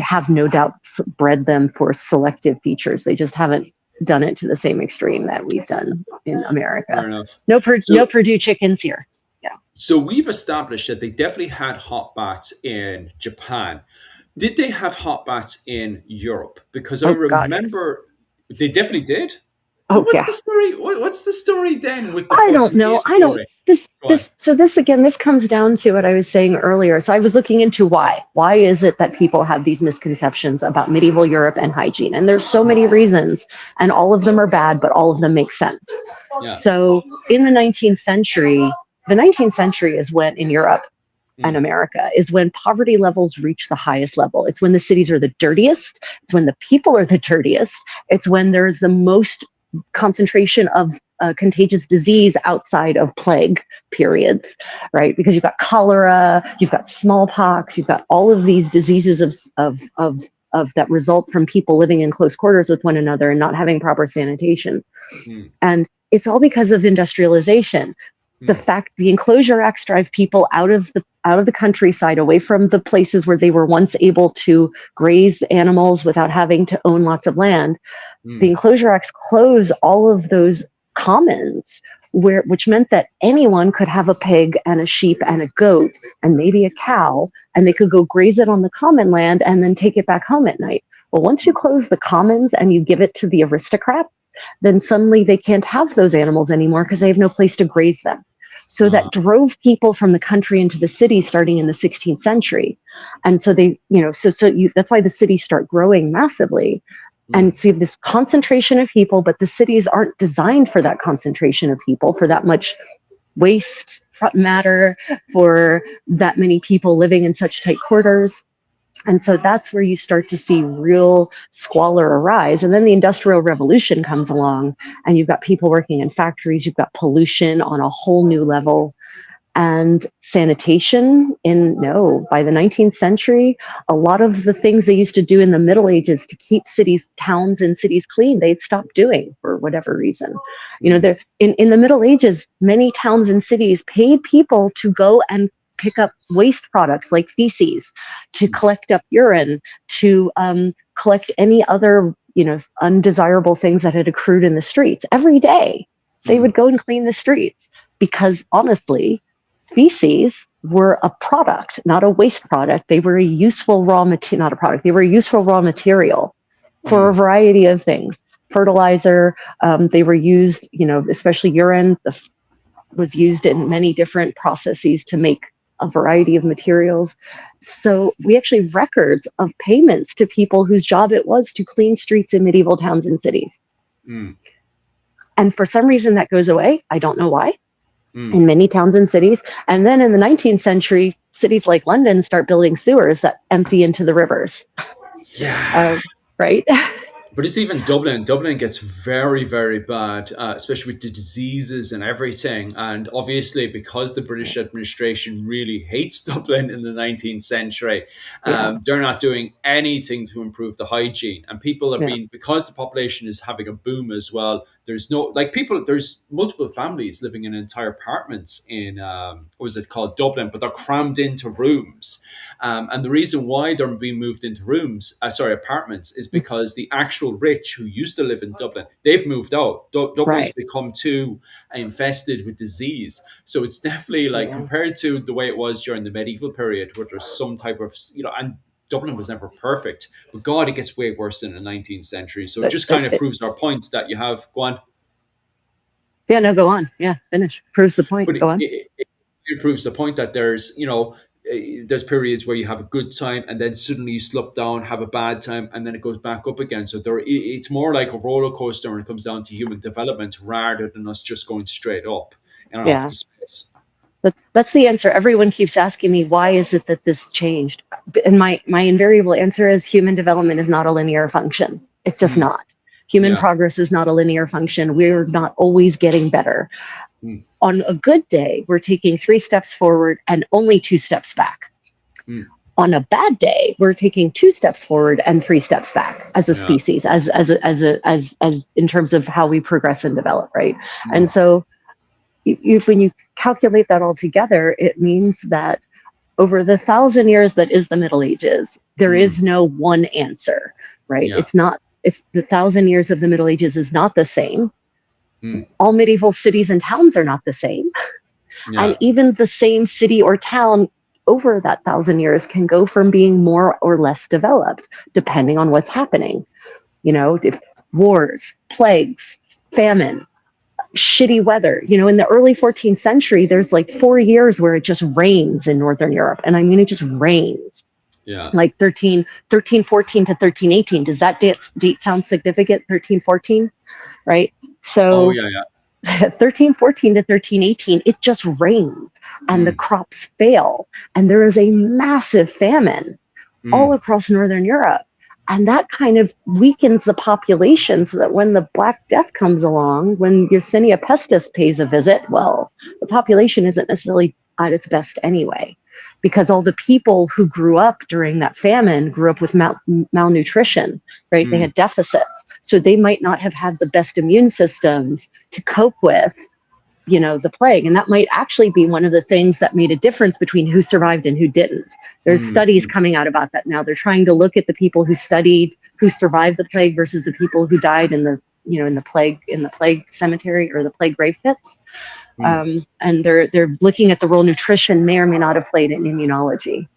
have no doubt bred them for selective features. They just haven't done it to the same extreme that we've done in Fair America. enough. No So Purdue chickens here. Yeah. so we've established that they definitely had hot baths in Japan. Did they have hot baths in Europe? Because I Oh God, yes. remember they definitely did. But Oh what's the yeah. story? What's the story then with the I don't Portuguese know. I don't story? this Go on. this so this again this comes down to what I was saying earlier. So I was looking into why. Why is it that people have these misconceptions about medieval Europe and hygiene? And there's so many reasons, and all of them are bad, but all of them make sense. Yeah. So in the 19th century is when in Europe and Mm, America is when poverty levels reach the highest level. It's when the cities are the dirtiest. It's when the people are the dirtiest. It's when there's the most concentration of contagious disease outside of plague periods, right? Because you've got cholera, you've got smallpox, you've got all of these diseases of that result from people living in close quarters with one another and not having proper sanitation. mm, And it's all because of industrialization. mm, The enclosure acts drive people out of the countryside, away from the places where they were once able to graze animals without having to own lots of land. The mm, enclosure acts close all of those commons, which meant that anyone could have a pig and a sheep and a goat and maybe a cow, and they could go graze it on the common land and then take it back home at night. Well, once you close the commons and you give it to the aristocrats, then suddenly they can't have those animals anymore because they have no place to graze them. So uh, that drove people from the country into the cities starting in the 16th century. And so that's why the cities start growing massively. mm, And so you have this concentration of people, but the cities aren't designed for that concentration of people, for that much waste matter, for that many people living in such tight quarters. And so that's where you start to see real squalor arise. And then the Industrial Revolution comes along, and you've got people working in factories, you've got pollution on a whole new level. And sanitation by the 19th century, a lot of the things they used to do in the Middle Ages to keep towns and cities clean, they'd stopped doing for whatever reason. mm, In the Middle Ages, many towns and cities paid people to go and pick up waste products like feces, to collect up urine, to collect any other, undesirable things that had accrued in the streets. Every day, they would go and clean the streets because, honestly, feces were a product, not a waste product. They were a useful raw material, not a product. They were a useful raw material for a variety of things. Fertilizer, they were used, especially urine was used in many different processes to make a variety of materials. So we actually have records of payments to people whose job it was to clean streets in medieval towns and cities. And for some reason that goes away. I don't know why. In many towns and cities. And then in the 19th century, cities like London start building sewers that empty into the rivers. Yeah. Right? But it's even Dublin. Dublin gets very, very bad, especially with the diseases and everything. And obviously, because the British administration really hates Dublin in the 19th century, they're not doing anything to improve the hygiene. And people have been, because the population is having a boom as well, there's multiple families living in entire apartments in, what was it called, Dublin, but they're crammed into rooms. And the reason why they're being moved into apartments, is because the actual rich who used to live in Dublin, they've moved out. Dublin's become too infested with disease. So it's definitely compared to the way it was during the medieval period, where there's some type of, and Dublin was never perfect, but God, it gets way worse in the 19th century. So it just kind of proves our point that you have, go on. Yeah, no, go on. Yeah, finish. Proves the point. But Go on. It proves the point that there's periods where you have a good time and then suddenly you slip down, have a bad time, and then it goes back up again. So it's more like a roller coaster when it comes down to human development rather than us just going straight up and off to space. That's the answer. Everyone keeps asking me, why is it that this changed? And my invariable answer is human development is not a linear function. It's just not. Human progress is not a linear function. We're not always getting better. On a good day, we're taking 3 steps forward and only 2 steps back. On a bad day, we're taking 2 steps forward and 3 steps back as a species, as in terms of how we progress and develop, right? And so when you calculate that all together, it means that over the 1,000 years that is the Middle Ages, there is no one answer, right? It's the 1,000 years of the Middle Ages is not the same. All medieval cities and towns are not the same. And even the same city or town over that 1,000 years can go from being more or less developed, depending on what's happening. If wars, plagues, famine, shitty weather. In the early 14th century, there's like 4 years where it just rains in Northern Europe. And I mean, it just rains. Like 1314 to 1318. Does that date sound significant? 1314, right? So 1314 to 1318, it just rains and the crops fail. And there is a massive famine all across Northern Europe. And that kind of weakens the population so that when the Black Death comes along, when Yersinia pestis pays a visit, well, the population isn't necessarily at its best anyway, because all the people who grew up during that famine grew up with malnutrition, right? They had deficits. So they might not have had the best immune systems to cope with, the plague. And that might actually be one of the things that made a difference between who survived and who didn't. There's studies coming out about that now. They're trying to look at the people who survived the plague versus the people who died in the plague cemetery or the plague grave pits. And they're looking at the role nutrition may or may not have played in immunity.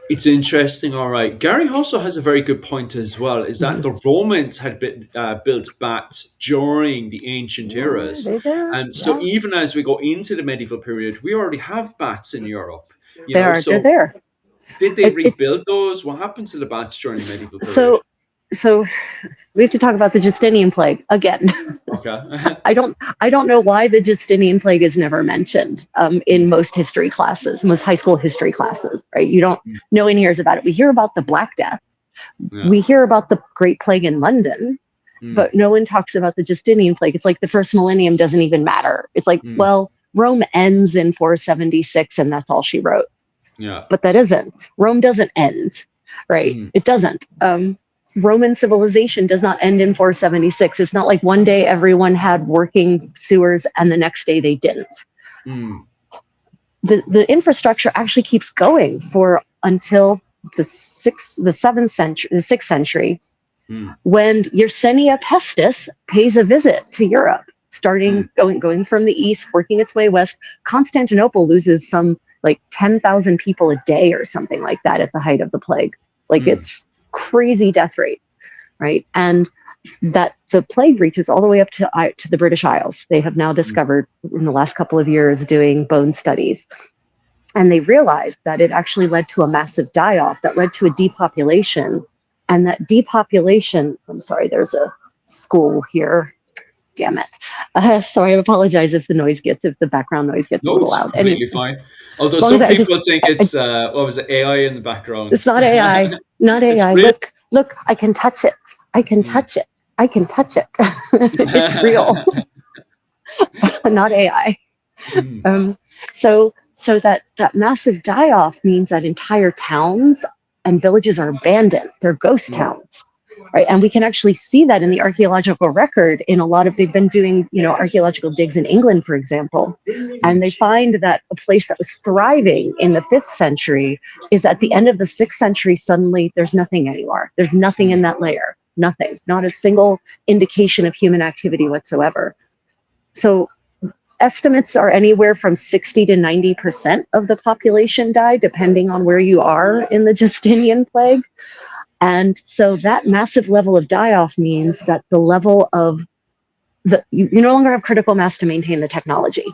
It's interesting. All right. Gary also has a very good point as well, is that the Romans had built bats during the ancient eras. And so even as we go into the medieval period, we already have bats in Europe. They're there. Did they rebuild those? What happened to the bats during the medieval period? So we have to talk about the Justinian plague again. Okay. I don't know why the Justinian plague is never mentioned in most history classes, most high school history classes, right? No one hears about it. We hear about the Black Death. We hear about the Great Plague in London, but no one talks about the Justinian plague. It's like the first millennium doesn't even matter. It's like, well, Rome ends in 476 and that's all she wrote. But that isn't. Rome doesn't end, right? It doesn't. Roman civilization does not end in 476. It's not like one day everyone had working sewers and the next day they didn't. the infrastructure actually keeps going for until the sixth century, when Yersinia Pestis pays a visit to Europe, going from the east, working its way west. Constantinople loses some like 10,000 people a day or something like that at the height of the plague. Like it's crazy death rates, right? And that the plague reaches all the way up to the British Isles. They have now discovered in the last couple of years doing bone studies. And they realized that it actually led to a massive die-off that led to a depopulation. And that depopulation, I'm sorry, there's a school here. Damn it. Sorry, I apologize if the background noise gets a No, little it's loud. completely fine. Although long some as people think it's what was it, AI in the background. It's not AI. Not It's AI. real. Look, I can touch it. I can touch it. I can touch it. It's real. Not AI. So that massive die-off means that entire towns and villages are abandoned. They're ghost towns, right? And we can actually see that in the archaeological record in a lot of, they've been doing, archaeological digs in England, for example, and they find that a place that was thriving in the 5th century is at the end of the 6th century, suddenly there's nothing anymore. There's nothing in that layer, nothing, not a single indication of human activity whatsoever. So estimates are anywhere from 60 to 90% of the population die, depending on where you are in the Justinian plague. And so that massive level of die-off means that the level of you no longer have critical mass to maintain the technology,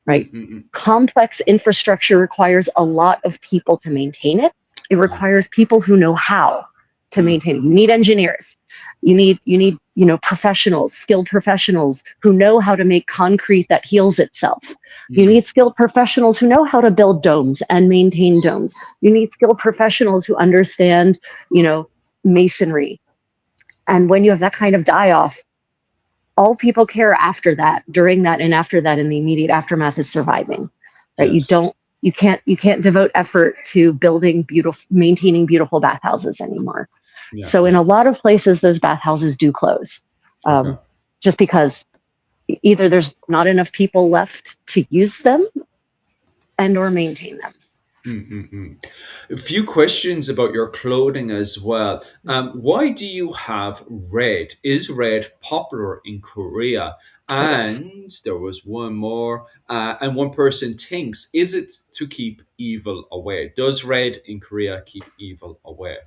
right? Complex infrastructure requires a lot of people to maintain it. It requires people who know how to maintain it. You need engineers. You need professionals, skilled professionals who know how to make concrete that heals itself. You need skilled professionals who know how to build domes and maintain domes. You need skilled professionals who understand, masonry. And when you have that kind of die-off, all people care after that, during that, and after that, in the immediate aftermath is surviving, right? Yes. You can't devote effort to maintaining beautiful bathhouses anymore. Yeah. So in a lot of places, those bathhouses do close, just because either there's not enough people left to use them and or maintain them. A few questions about your clothing as well. Why do you have red? Is red popular in Korea? And there was one more, and one person thinks, is it to keep evil away? Does red in Korea keep evil away?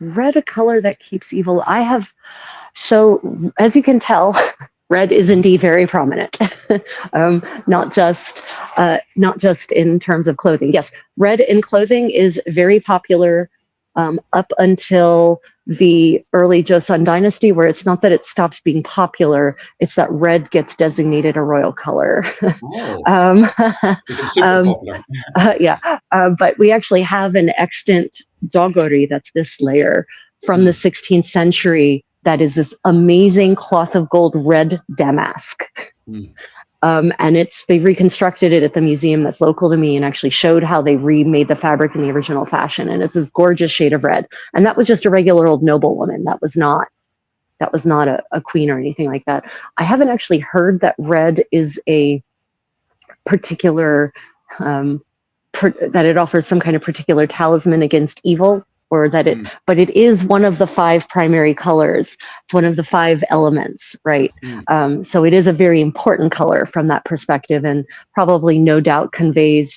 Red, a color that keeps evil. So as you can tell, red is indeed very prominent, not just in terms of clothing. Yes, red in clothing is very popular up until the early Joseon dynasty, where it's not that it stops being popular, it's that red gets designated a royal color. Super popular. But we actually have an extant dogori, that's this layer, from the 16th century, that is this amazing cloth of gold red damask. And they reconstructed it at the museum that's local to me and actually showed how they remade the fabric in the original fashion. And it's this gorgeous shade of red. And that was just a regular old noblewoman. That was not a queen or anything like that. I haven't actually heard that red is a particular, that it offers some kind of particular talisman against evil, or that but it is one of the 5 primary colors. It's one of the 5 elements, right? So it is a very important color from that perspective, and probably no doubt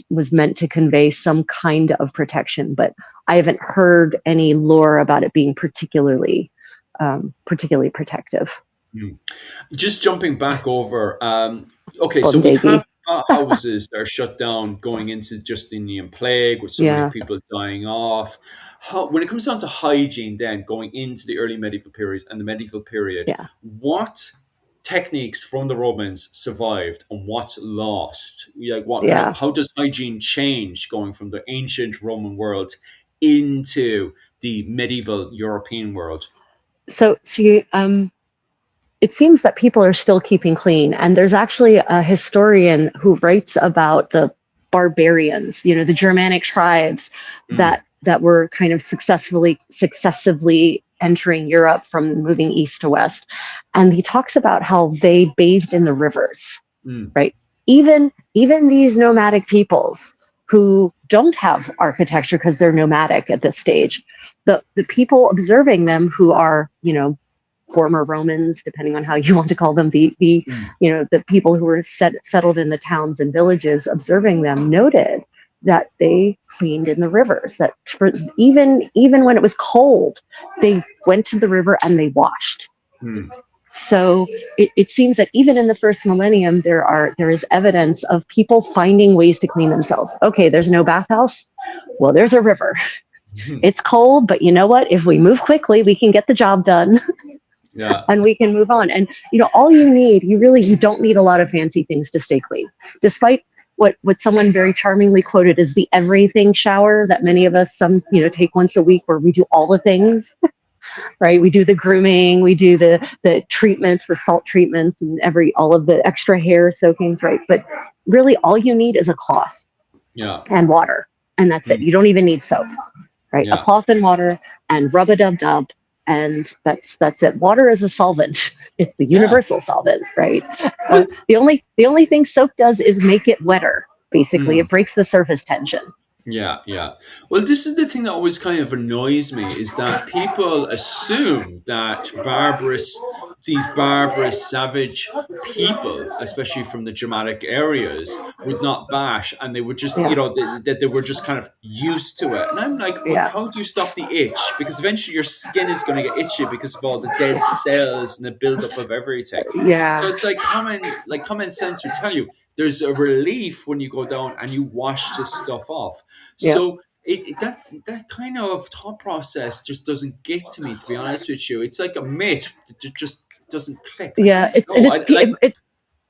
was meant to convey some kind of protection, but I haven't heard any lore about it being particularly protective. Just jumping back over, so we have houses that are shut down going into Justinian plague, with so many people dying off. When it comes down to hygiene, then going into the early medieval period and the medieval period, what techniques from the Romans survived and what's lost? How does hygiene change going from the ancient Roman world into the medieval European world? So it seems that people are still keeping clean. And there's actually a historian who writes about the barbarians, the Germanic tribes that were kind of successively entering Europe from moving east to west. And he talks about how they bathed in the rivers, right? even these nomadic peoples who don't have architecture because they're nomadic at this stage, the people observing them who are, former Romans, depending on how you want to call them, the Mm. the people who were settled in the towns and villages, observing them, noted that they cleaned in the rivers. That for even when it was cold, they went to the river and they washed. Mm. So it seems that even in the first millennium, there is evidence of people finding ways to clean themselves. Okay, there's no bathhouse. Well, there's a river. It's cold, but you know what? If we move quickly, we can get the job done. Yeah. And we can move on. And all you need, you don't need a lot of fancy things to stay clean. Despite what someone very charmingly quoted as the everything shower that many of us take once a week, where we do all the things, right? We do the grooming, we do the treatments, the salt treatments, and all of the extra hair soakings, right? But really all you need is a cloth Yeah. and water. And that's it. Mm. You don't even need soap, right? A Yeah. cloth and water and rub-a-dub-dub. And that's it. Water is a solvent. It's the Yeah. universal solvent, right? Well, The only thing soap does is make it wetter. Basically, mm. it breaks the surface tension. Yeah, yeah. Well, this is the thing that always kind of annoys me is that people assume that these barbarous, savage people, especially from the Germanic areas, would not bash, and they would just, Yeah, that they were just kind of used to it. And I'm like, but yeah, how do you stop the itch? Because eventually your skin is going to get itchy because of all the dead cells and the buildup of everything. So yeah, it's like common sense would tell you there's a relief when you go down and you wash this stuff off. yeah. So that kind of thought process just doesn't get to me, to be honest with you. It's like a myth that just doesn't click. I Yeah, don't know. I like,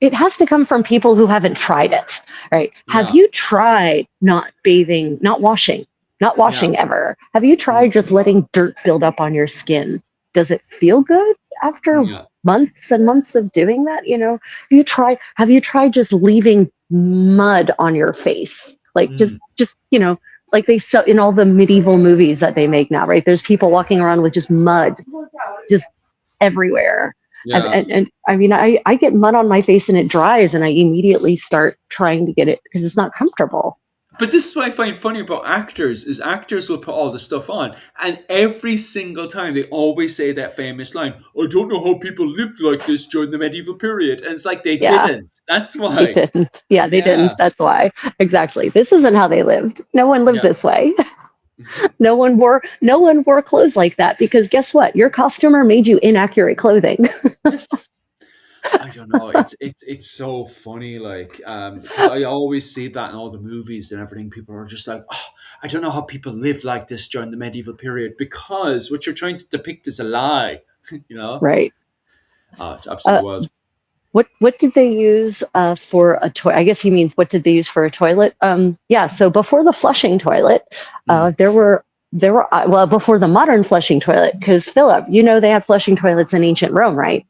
it has to come from people who haven't tried it, right? Have yeah, you tried not bathing, not yeah, washing ever? Have you mm, tried just letting dirt build up on your skin? Does it feel good after yeah, months and months of doing that? Have you tried just leaving mud on your face? Like mm, just like they sell in all the medieval movies that they make now, right? There's people walking around with just mud just everywhere. yeah. And I mean, I get mud on my face and it dries, and I immediately start trying to get it because it's not comfortable. But this is what I find funny about actors is actors will put all this stuff on, and every single time they always say that famous line, "I don't know how people lived like this during the medieval period," and it's like they Yeah, didn't. That's they why. didn't. Yeah, they Yeah, didn't. That's why. Exactly. This isn't how they lived. No one lived yeah. this way. No one wore clothes like that because guess what? Your costumer made you inaccurate clothing. Yes. I don't know. It's so funny, like because I always see that in all the movies and everything. People are just like, oh, I don't know how people lived like this during the medieval period because what you're trying to depict is a lie. you know, Right. it's Uh, absolutely wild. what did they use for a toilet? I guess he means what did they use for a toilet? Yeah. So before the flushing toilet, Mm. well, before the modern flushing toilet, because Philip, they had flushing toilets in ancient Rome, right?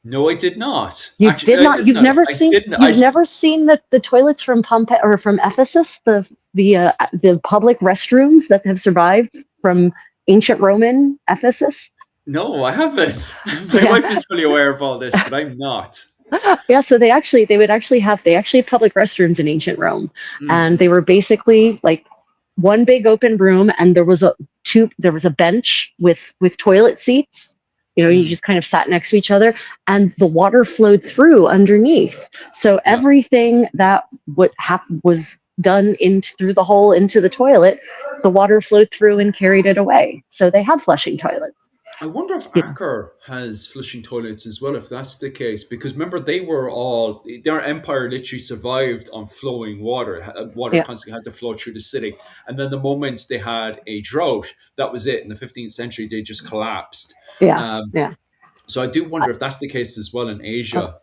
No, I did not. You Actually, did no, I not. did not. I didn't. You've never seen the toilets from Pompeii or from Ephesus, the public restrooms that have survived from ancient Roman Ephesus. No, I haven't. My Yeah, wife is fully aware of all this, but I'm not. yeah. So they actually had public restrooms in ancient Rome, and they Mm-hmm. were basically like one big open room, and there was a bench with toilet seats. You Mm. just kind of sat next to each other, and the water flowed through underneath. So Yeah. everything that was done through the hole into the toilet, the water flowed through and carried it away. So they had flushing toilets. I wonder if Yeah, Acker has flushing toilets as well, if that's the case. Because remember, their empire literally survived on flowing water. Water yeah, constantly had to flow through the city. And then the moment they had a drought, that was it. In the 15th century, they just collapsed. yeah, Um, yeah. so I do wonder if that's the case as well in Uh, Asia.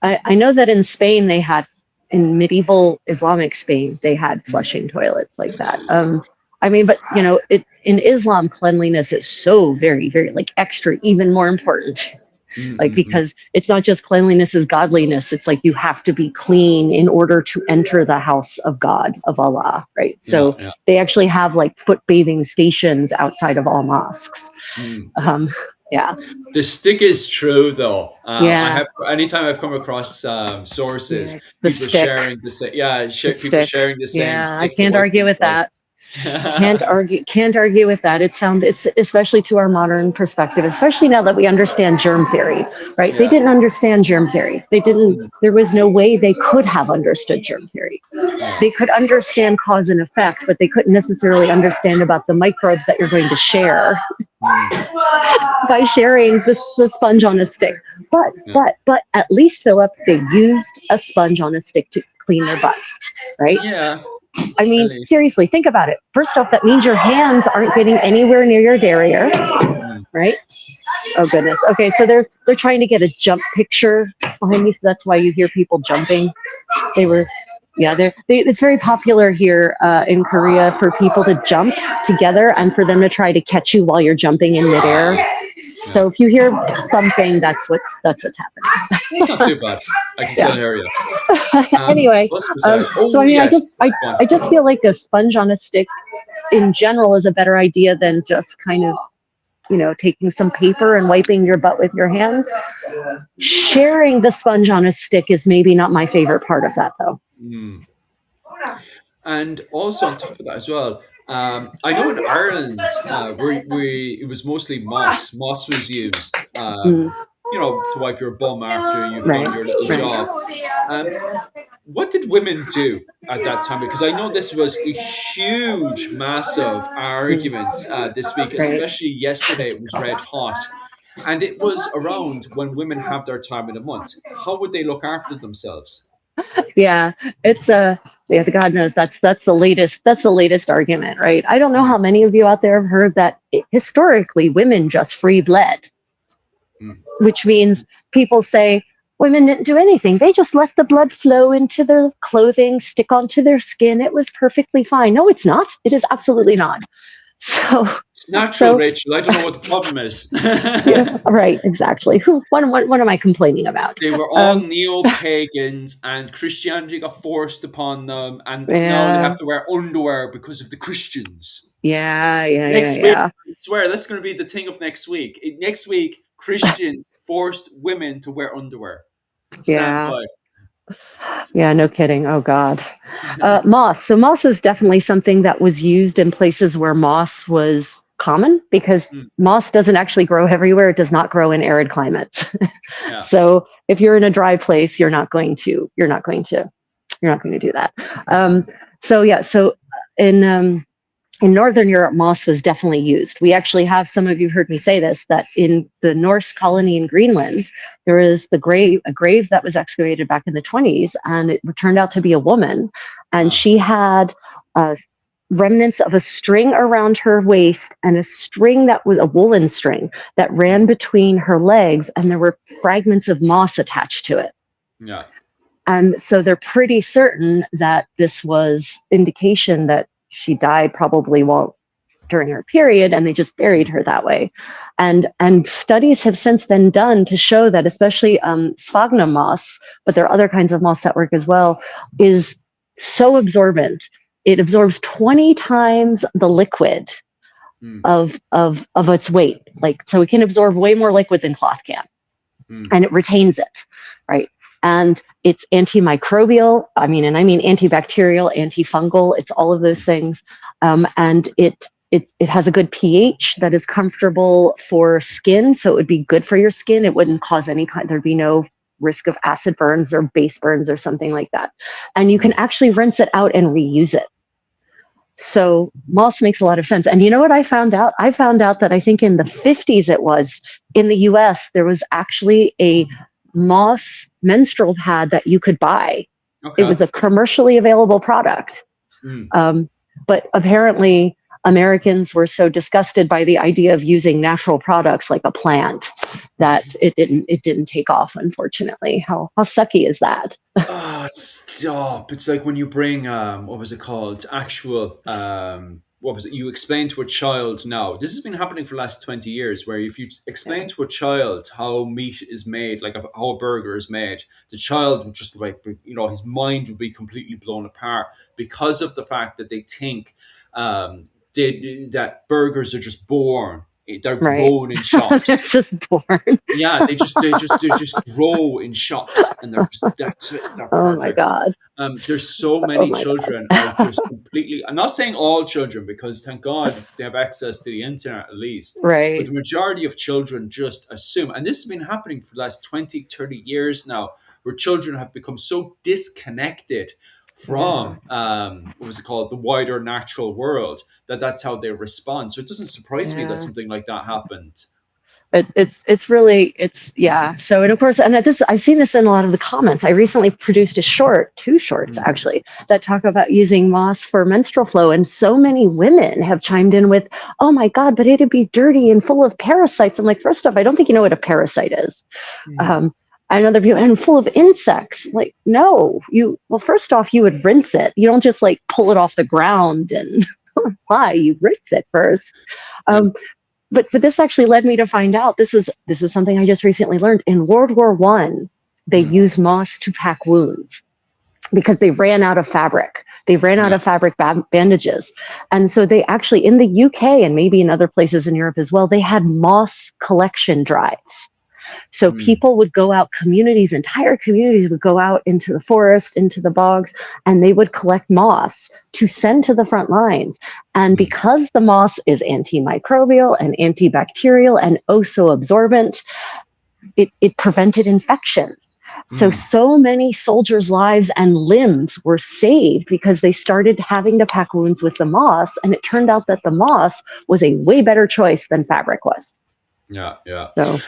I know that in Spain in medieval Islamic Spain, they had Mm, flushing toilets like that. I mean, but in Islam, cleanliness is so very, very like extra, even more important. mm, Like mm, mm. because it's not just cleanliness is godliness. It's like you have to be clean in order to enter the house of God, of Allah, right? Yeah, So yeah. they actually have like foot bathing stations outside of all mosques. Mm. Um, Yeah. The stick is true, though. I Yeah. have anytime I've come across sources, Yeah. The people stick. sharing the same, yeah, The people stick. sharing the same Yeah. I stick to can't wipe argue with themselves. that. Can't argue with that. It's especially to our modern perspective, especially now that we understand germ theory, right? They Yeah. didn't understand germ theory. Mm, There was no way they could have understood germ theory. yeah. They could understand cause and effect, but they couldn't necessarily understand about the microbes that you're going to share Mm, by sharing the sponge on a stick. But yeah. but but at least Philip, they used a sponge on a stick to clean their butts, right? Yeah. I At mean, least. seriously, think about it. First off, that means your hands aren't getting anywhere near your derriere, Mm, right? Oh goodness. Okay, so they're trying to get a jump picture behind me, so that's why you hear people jumping. They were, oh, yeah, it's very popular here in Korea for people to jump together yeah. and for them to try to catch you while you're jumping in midair. Yeah. So if you hear thumping, that's what's That's not too bad. I can still happening. hear you. Yeah. Anyway, What's beside? so Oh, I mean, I just yes. I, Go on. I just feel like a sponge on a stick in general is a better idea than just kind of taking some paper and wiping your butt with your hands. Sharing the sponge on a stick is maybe not my favorite part of that, though. Mm. And also on top of that as well, I know in Ireland, it was mostly moss. Moss was used, Mm, to wipe your bum after you've right, done your little job. Um, what did women do at that time? Because I know this was a huge, massive mm, argument this week, right. especially yesterday. It was red hot, and it was around when women have their time of the month. How would they look after themselves? Yeah, it's yeah, God knows that's the latest argument, right? I don't know Mm, how many of you out there have heard that historically women just free bled, mm. which means people say women didn't do anything. They just let the blood flow into their clothing, stick onto their skin. It was perfectly fine. No, it's not. It is absolutely not. So, It's natural, so Rachel. I don't know what the problem is. yeah, right, exactly. Who? What am I complaining about? They were all Um, neo-pagans, and Christianity got forced upon them, and now they have yeah, to wear underwear because of the Christians. yeah, yeah, yeah, Next week, yeah, I swear, that's going to be the thing of next week. Next week, Christians forced women to wear underwear. Stand yeah. by. Yeah, no kidding. Oh God. Moss. So moss is definitely something that was used in places where moss was common because Mm, moss doesn't actually grow everywhere. It does not grow in arid climates. yeah. So if you're in a dry place, you're not going to do that. So yeah, so in in Northern Europe, moss was definitely used. We actually have, some of you heard me say this, that in the Norse colony in Greenland, there is a grave that was excavated back in the 20s, and it turned out to be a woman. And Ah, she had uh, remnants of a string around her waist and a string that was a woolen string that mm, ran between her legs, and there were fragments of moss attached to it. yeah. And so they're pretty certain that this was indication that she died probably while during her period, and they just buried Mm, her that way. And studies have since been done to show that especially sphagnum moss, but there are other kinds of moss that work as well, is so absorbent. It absorbs 20 times the liquid mm, of its weight. Like, so it can absorb way more liquid than cloth can, mm. and it retains it, right? And it's antimicrobial. I mean antibacterial, antifungal. It's all of those things, and it has a good pH that is comfortable for skin, so it would be good for your skin. It wouldn't cause any kind. There'd be no risk of acid burns or base burns or something like that. And you can Mm. actually rinse it out and reuse it. So moss makes a lot of sense. And you know what I found out? I found out that I think in the 50s it was in the US, there was actually a moss menstrual pad that you could buy. It Okay. was a commercially available product. Mm. Um, but apparently, Americans were so disgusted by the idea of using natural products like a plant that it didn't take off. Unfortunately, how sucky is that? Ah, stop. It's like when you bring what was it called? Actual what was it? You explain to a child now. This has been happening for the last 20 years where if you explain Yeah. to a child how meat is made, like how a burger is made, the child would just like his mind would be completely blown apart because of the fact that they think that burgers are just born. They're Right. grown in They're shops. just born. Yeah, they just grow in shops, and that's it. They're Oh my perfect. God. There's so Oh many my children are God. just completely. I'm not saying all children, because thank God they have access to the internet at least. But Right. the majority of children just assume, and this has been happening for the last 20, 30 years now, where children have become so disconnected Yeah. from what was it called, the wider natural world, that's how they respond. So it doesn't surprise me that Yeah. something like that happened. It's really it's yeah. So and of course, and this I've seen this in a lot of the comments. I recently produced a short, two shorts Mm, actually, that talk about using moss for menstrual flow, and so many women have chimed in with, "Oh my God, but it'd be dirty and full of parasites." I'm like, first off, I don't think you know what a parasite is. mhm, Um, and other people, and full of insects. Like, no, you. Well, first off, you would rinse it. You don't just like pull it off the ground and apply. You rinse it first. yeah. Um, but this actually led me to find out this was something I just recently learned. In World War I, they Mm, used moss to pack wounds because they ran out of fabric. They ran out yeah. of fabric bandages. And so they actually, in the UK and maybe in other places in Europe as well, they had moss collection drives. So Mm, people would go out, entire communities would go out into the forest, into the bogs, and they would collect moss to send to the front lines. And mm, because the moss is antimicrobial and antibacterial and oh so absorbent, it prevented infection. mm. So many soldiers' lives and limbs were saved because they started having to pack wounds with the moss. And it turned out that the moss was a way better choice than fabric was. Yeah, yeah. So,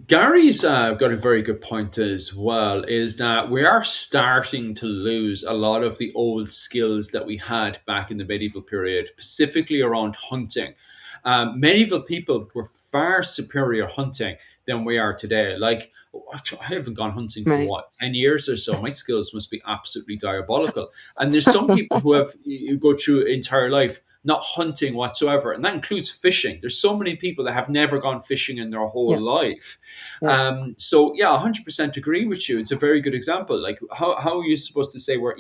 Gary's got a very good point as well, is that we are starting to lose a lot of the old skills that we had back in the medieval period, specifically around hunting. Medieval people were far superior hunting than we are today. Like, I haven't gone hunting for right. what, 10 years or so. My skills must be absolutely diabolical. And there's some people who have, you go through entire life not hunting whatsoever, and that includes fishing. There's so many people that have never gone fishing in their whole Yeah. life. Yeah. So yeah, 100% agree with you. It's a very good example. Like, how are you supposed to say we're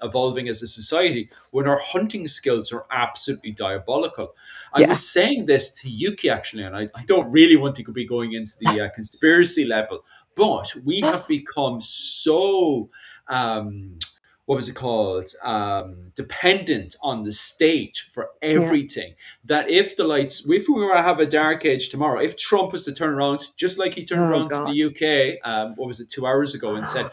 evolving as a society when our hunting skills are absolutely diabolical? I Yeah. was saying this to Yuki actually, and I don't really want to be going into the conspiracy level, but we have become so what was it called, dependent on the state for Yeah. everything, that if we were to have a dark age tomorrow, if Trump was to turn around, just like he turned Oh around to the God. UK, what was it, 2 hours ago, and said,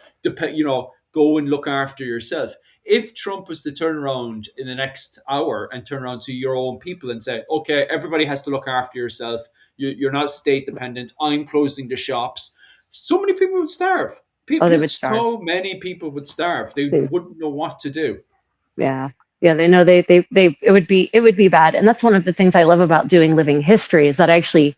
go and look after yourself. If Trump was to turn around in the next hour and turn around to your own people and say, okay, everybody has to look after yourself, you're not state dependent, I'm closing the shops, so many people would starve. Oh, they would starve. So many people would starve. They They, wouldn't know what to do. yeah. Yeah, they know they it would be bad. And that's one of the things I love about doing living history is that actually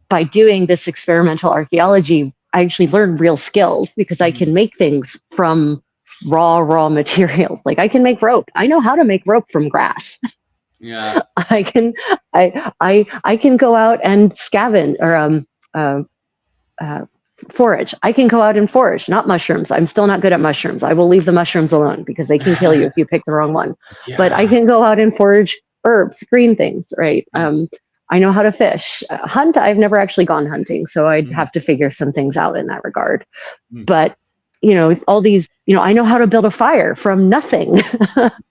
by doing this experimental archaeology, I actually learn real skills because I Mhm. can make things from raw materials. Like I can make rope. I know how to make rope from grass. Yeah. I can I can go out and scavenge or uh, uh, forage. I can go out and forage, not mushrooms. I'm still not good at mushrooms. I will leave the mushrooms alone because they can kill you if you pick the wrong one. But I Yeah. can go out and forage herbs, green things, right? Mm, I know how to fish. Hunt, I've never actually gone hunting, so I'd mm, have to figure some things out in that regard. mm. But all these, I know how to build a fire from nothing,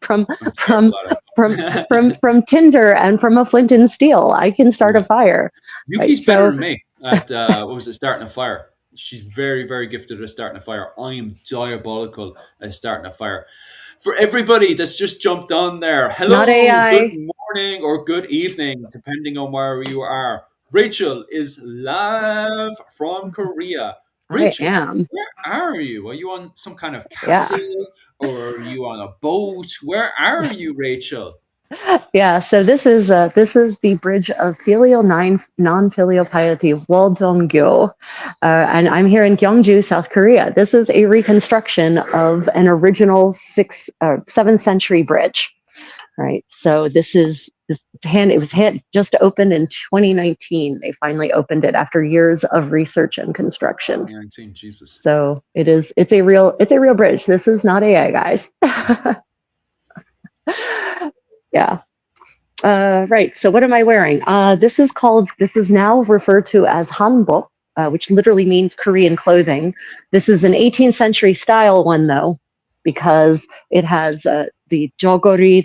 from I'm from terrible at from it. from tinder and from a flint and steel. I can start a Yeah. fire, right? Yuki's better So than me at what was it, starting a fire. She's very, very gifted at starting a fire. I am diabolical at starting a fire. For everybody that's just jumped on there, not hello, good AI. morning, or good evening, depending on where you are. Rachel is live from Korea. I Rachel, am. where are you? Are you on some kind of Yeah. castle, or are you on a boat? Where are you, Rachel? Yeah, so this is the bridge of filial nine non-filial piety Waldongyo, and I'm here in Gyeongju, South Korea. This is a reconstruction of an original 7th century bridge, right? So it was just opened in 2019. They finally opened it after years of research and construction. 19, Jesus. So it's a real bridge. This is not AI, guys. Yeah. Right. So what am I wearing? This is now referred to as hanbok, which literally means Korean clothing. This is an 18th century style one, though, because it has the jogori,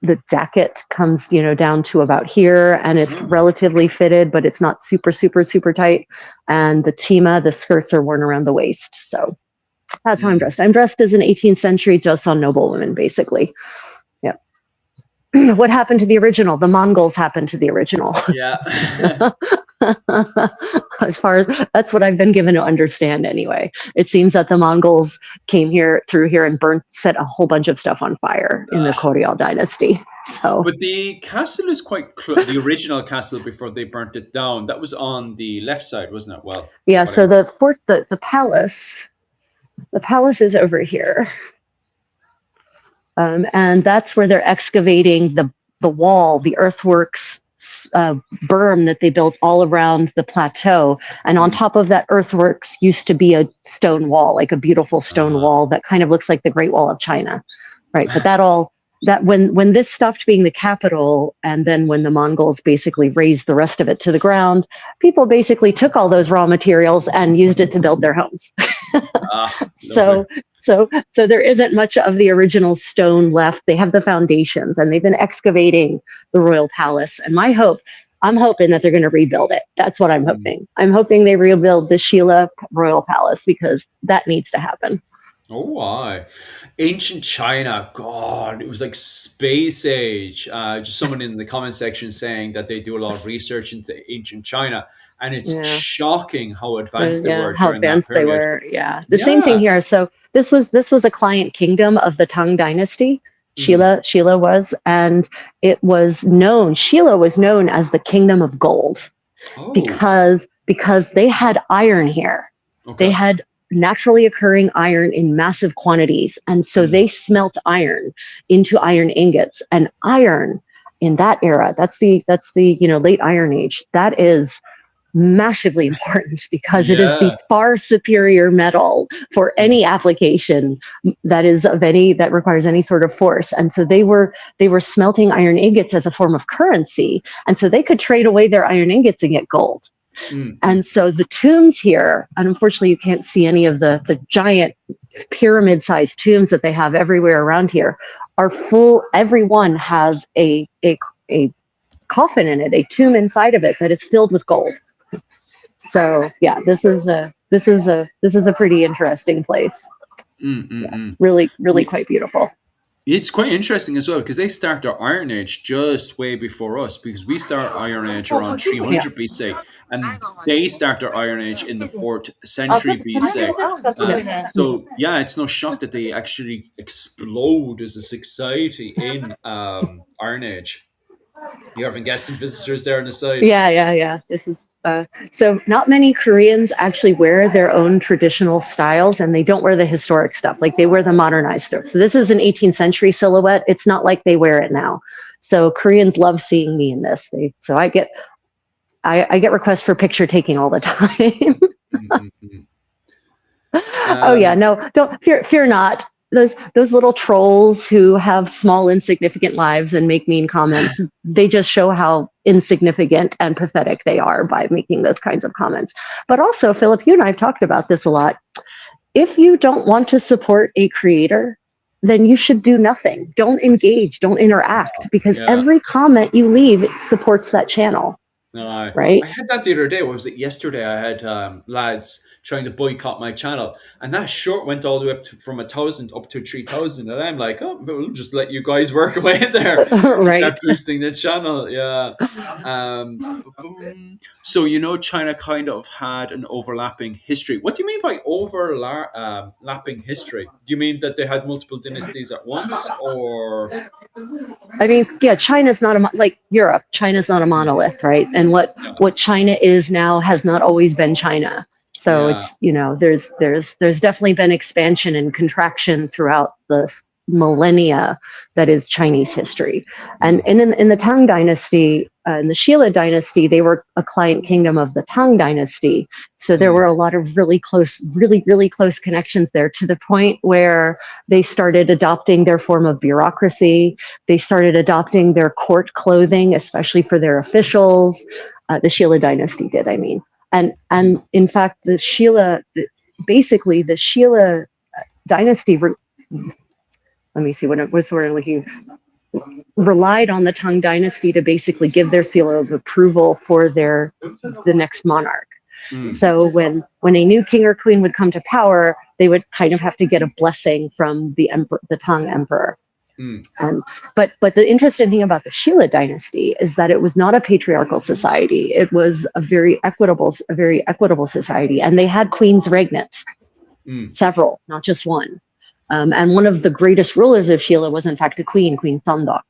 the jacket comes, down to about here, and it's relatively fitted, but it's not super, super, super tight. And the chima, the skirts are worn around the waist. So that's how I'm dressed. I'm dressed as an 18th century Joseon noblewoman, basically. Yep. What happened to the original? The Mongols happened to the original. Yeah. As far as that's what I've been given to understand anyway. It seems that the Mongols came through here and set a whole bunch of stuff on fire in the Goryeo dynasty. So, But the castle is quite the original castle before they burnt it down. That was on the left side, wasn't it? Well, yeah. So the palace is over here, and that's where they're excavating the wall, the earthworks berm that they built all around the plateau. And on top of that earthworks used to be a stone wall, like a beautiful stone wall that kind of looks like the Great Wall of China, right? But that when this stopped being the capital, and then when the Mongols basically razed the rest of it to the ground, people basically took all those raw materials and used it to build their homes. So there isn't much of the original stone left. They have the foundations, and they've been excavating the royal palace. And I'm hoping that they're going to rebuild it. That's what I'm hoping. I'm hoping they rebuild the Shilla royal palace, because that needs to happen. Oh, why? Ancient China, God, it was like space age. Just someone in the comment section saying that they do a lot of research into ancient China, and it's Yeah. shocking how advanced they were How during that advanced they period. were. Yeah. The same thing here. So this was a client kingdom of the Tang dynasty. Shilla was, and Shilla was known as the kingdom of gold, because they had iron here. Okay. They had naturally occurring iron in massive quantities, and so they smelt iron into iron ingots. And iron in that era, that's the late Iron Age, that is massively important, because it is the far superior metal for any application that requires any sort of force. And so they were smelting iron ingots as a form of currency, and so they could trade away their iron ingots and get gold. And so the tombs here, and unfortunately you can't see any of the giant pyramid-sized tombs that they have everywhere around here, are full. Every one has a coffin in it, a tomb inside of it that is filled with gold. So yeah, this is a pretty interesting place. Yeah, really quite beautiful. It's quite interesting as well, because they start their Iron Age just way before us, because we start Iron Age around 300 BC, and they start their Iron Age in the 4th century BC. So yeah, it's no shock that they actually explode as a society in Iron Age. You're having guests and visitors there on the side. Yeah. This is so not many Koreans actually wear their own traditional styles, and they don't wear the historic stuff. Like, they wear the modernized stuff. So this is an 18th century silhouette. It's not like they wear it now. So Koreans love seeing me in this. So I get requests for picture taking all the time. Oh yeah, no, don't fear not. Those little trolls who have small, insignificant lives and make mean comments, they just show how insignificant and pathetic they are by making those kinds of comments. But also, Philip, you and I have talked about this a lot. If you don't want to support a creator, then you should do nothing. Don't engage, don't interact, because every comment you leave supports that channel. Right? I had that the other day. What was it? Yesterday, I had lads trying to boycott my channel, and that short went all the way up from 1,000 up to 3,000, and I'm like, oh, we'll just let you guys work away there. Right. Start boosting the channel. Yeah. So China kind of had an overlapping history. What do you mean by overlapping history? Do you mean that they had multiple dynasties at once, or? I mean, yeah, China's not like Europe. China's not a monolith, right? And what China is now has not always been China. So it's, there's definitely been expansion and contraction throughout the millennia that is Chinese history. And in the Tang Dynasty, in the Shilla dynasty, they were a client kingdom of the Tang dynasty. So there were a lot of really close, really close connections there, to the point where they started adopting their form of bureaucracy. They started adopting their court clothing, especially for their officials. The Shilla dynasty did, I mean. And in fact, basically the Shilla dynasty, let me see what's word I'm looking, relied on the Tang dynasty to basically give their seal of approval for the next monarch. So when a new king or queen would come to power, they would kind of have to get a blessing from the emperor, the Tang emperor. But the interesting thing about the Shilla dynasty is that it was not a patriarchal society. It was a very equitable society, and they had queens regnant, several, not just one. And one of the greatest rulers of Shilla was in fact a queen, Queen Sandok.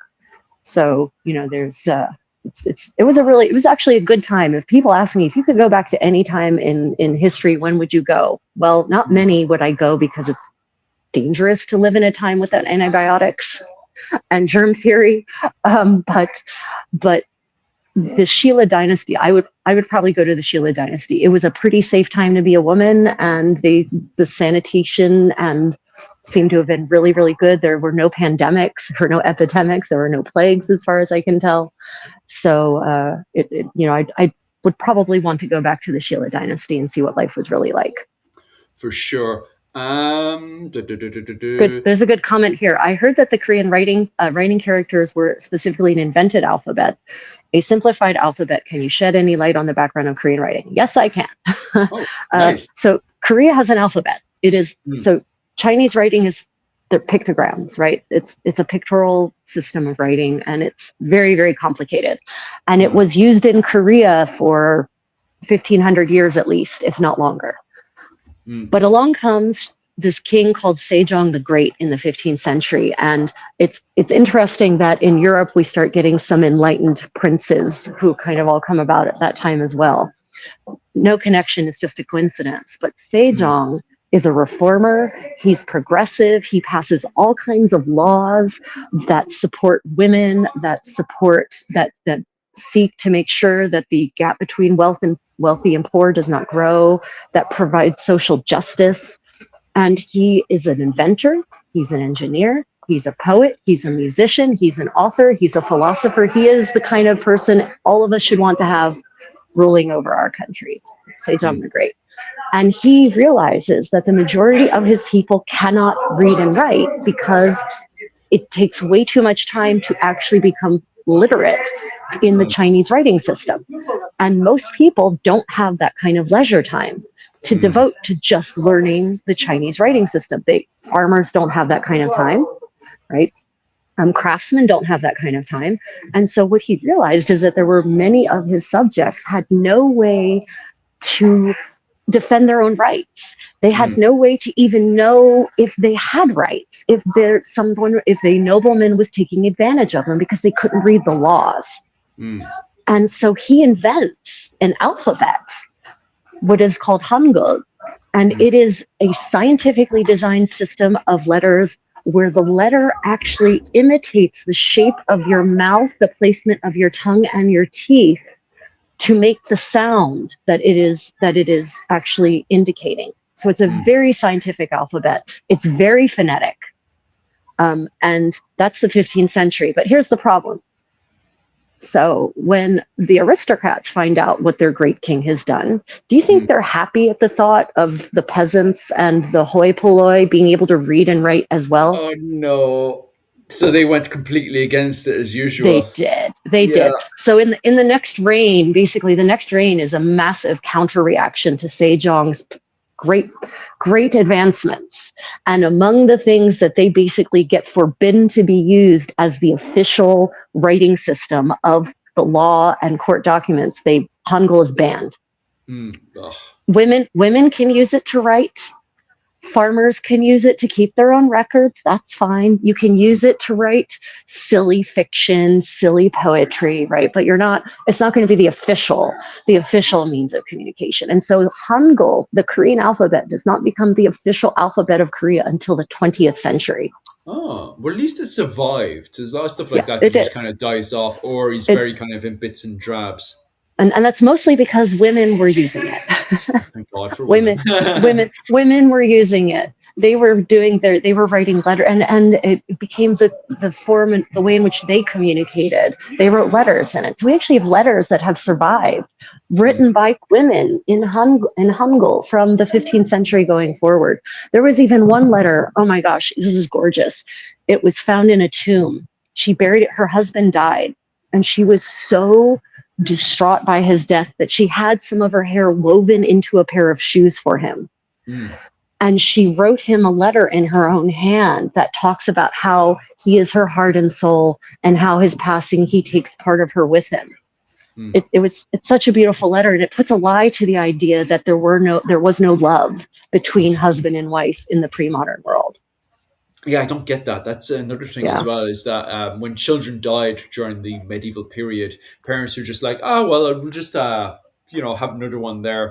So, you know, there's it was actually a good time. If people ask me if you could go back to any time in history, when would you go? Well, not many would I go, because it's dangerous to live in a time without antibiotics and germ theory. But the Shilla dynasty, I would probably go to the Shilla dynasty. It was a pretty safe time to be a woman, and the sanitation and seemed to have been really good. There were no pandemics, there were no epidemics, there were no plagues, as far as I can tell. So I would probably want to go back to the Shilla dynasty and see what life was really like. For sure. Good. There's a good comment here. I heard that the Korean writing characters were specifically an invented alphabet, a simplified alphabet. Can you shed any light on the background of Korean writing? Yes, I can. Oh, nice. So Korea has an alphabet. It is so Chinese writing is the pictograms, right? It's a pictorial system of writing, and it's very complicated. And it was used in Korea for 1,500 years at least, if not longer. But along comes this king called Sejong the Great in the 15th century. And it's interesting that in Europe, we start getting some enlightened princes who kind of all come about at that time as well. No connection, it's just a coincidence. But Sejong is a reformer. He's progressive. He passes all kinds of laws that support women, that seek to make sure that the gap between wealthy and poor does not grow, that provides social justice. And he is an inventor, he's an engineer, he's a poet, he's a musician, he's an author, he's a philosopher. He is the kind of person all of us should want to have ruling over our countries. Sejong the Great. And he realizes that the majority of his people cannot read and write because it takes way too much time to actually become literate in the Chinese writing system. And most people don't have that kind of leisure time to devote to just learning the Chinese writing system. Farmers don't have that kind of time, right? Craftsmen don't have that kind of time. And so what he realized is that there were many of his subjects had no way to defend their own rights. They had no way to even know if they had rights, if a nobleman was taking advantage of them because they couldn't read the laws. And so he invents an alphabet, what is called Hangul. And it is a scientifically designed system of letters where the letter actually imitates the shape of your mouth, the placement of your tongue and your teeth, to make the sound that it is actually indicating. So it's a very scientific alphabet. It's very phonetic. And that's the 15th century. But here's the problem. So when the aristocrats find out what their great king has done, do you think they're happy at the thought of the peasants and the hoi polloi being able to read and write as well? Oh, no. So they went completely against it as usual. They did. So in the next reign, basically the next reign is a massive counter reaction to Sejong's great advancements. And among the things that they basically get forbidden to be used as the official writing system of the law and court documents, Hangul is banned. Women can use it to write. Farmers can use it to keep their own records. That's fine. You can use it to write silly fiction, silly poetry, right? But it's not going to be the official means of communication. And so Hangul, the Korean alphabet, does not become the official alphabet of Korea until the 20th century. Oh, well, at least it survived. There's a lot of stuff like Yeah, that it that did. just kind of dies off, or he's It very kind of in bits and drabs. and that's mostly because women were using it. Thank God for women. Women were using it. They were writing letter, and it became the form and the way in which they communicated. They wrote letters in it. So we actually have letters that have survived, Mm, written by women in Hangul from the 15th century going forward. There was even one letter. Oh my gosh, this is gorgeous. It was found in a tomb. She buried it. Her husband died, and she was so distraught by his death that she had some of her hair woven into a pair of shoes for him. mm, And she wrote him a letter in her own hand that talks about how he is her heart and soul, and how his passing, he takes part of her with him. mm. It's such a beautiful letter, and it puts a lie to the idea that there was no love between husband and wife in the pre-modern world. Yeah, I don't get that. That's another thing as Yeah, well, is that when children died during the medieval period, parents were just like, "Oh well, we'll just have another one there."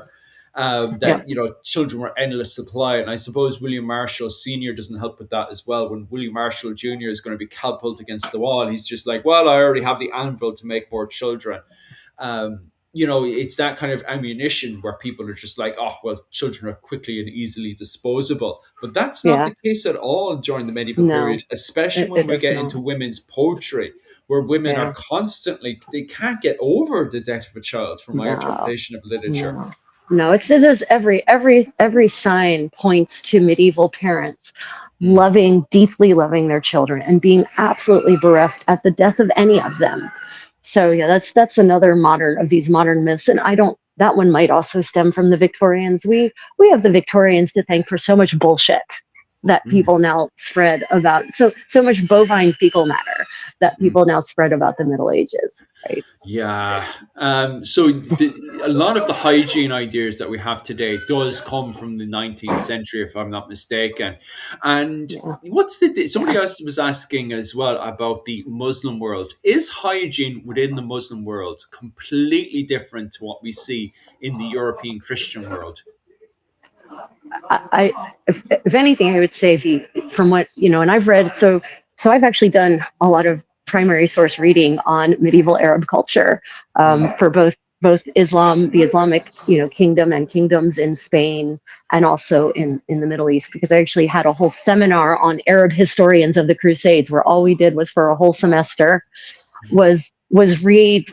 yeah, That children were endless supply, and I suppose William Marshall Senior doesn't help with that as well. When William Marshall Junior is going to be catapulted against the wall, he's just like, "Well, I already have the anvil to make more children." It's that kind of ammunition where people are just like, oh, well, children are quickly and easily disposable. But that's not yeah. the case at all during the medieval No, period, especially when it we is get into not. women's poetry, where women are Yeah, constantly, they can't get over the death of a child, from my no. interpretation of literature. No, no, there's every sign points to medieval parents Mm, deeply loving their children and being absolutely bereft at the death of any of them. So yeah, that's another modern of these modern myths. And I don't that one might also stem from the Victorians. We have the Victorians to thank for so much bullshit that mm. people now spread about, so much bovine fecal matter that Mm. people now spread about the Middle Ages, right? Yeah. A lot of the hygiene ideas that we have today does come from the 19th century, if I'm not mistaken. And Yeah. somebody else was asking as well about the Muslim world. Is hygiene within the Muslim world completely different to what we see in the European Christian world? If anything, I would say from what and I've read, so I've actually done a lot of primary source reading on medieval Arab culture, Mm, for both Islam, the Islamic kingdom and kingdoms in Spain, and also in the Middle East, because I actually had a whole seminar on Arab historians of the Crusades, where all we did was for a whole semester was read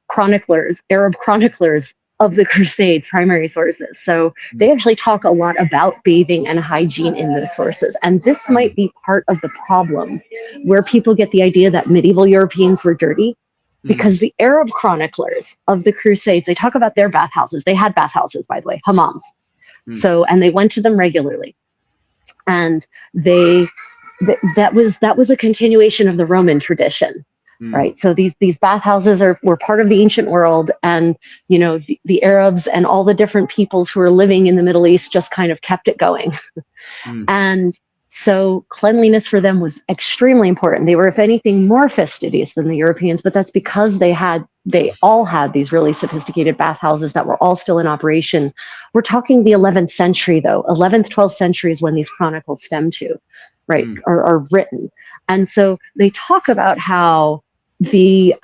chroniclers, Arab chroniclers of the Crusades, primary sources. So mm, they actually talk a lot about bathing and hygiene in those sources. And this might mm, be part of the problem, where people get the idea that medieval Europeans were dirty, mm, because the Arab chroniclers of the Crusades, they talk about their bathhouses. They had bathhouses, by the way, hammams. mm, So, and they went to them regularly. And they that was a continuation of the Roman tradition, mm. right? So these bathhouses were part of the ancient world, and the Arabs and all the different peoples who were living in the Middle East just kind of kept it going. Mm. And so cleanliness for them was extremely important. They were, if anything, more fastidious than the Europeans, but that's because they all had these really sophisticated bathhouses that were all still in operation. We're talking the 11th century, though. 11th, 12th century is when these chronicles stem to, right, Mm. are written. And so they talk about how the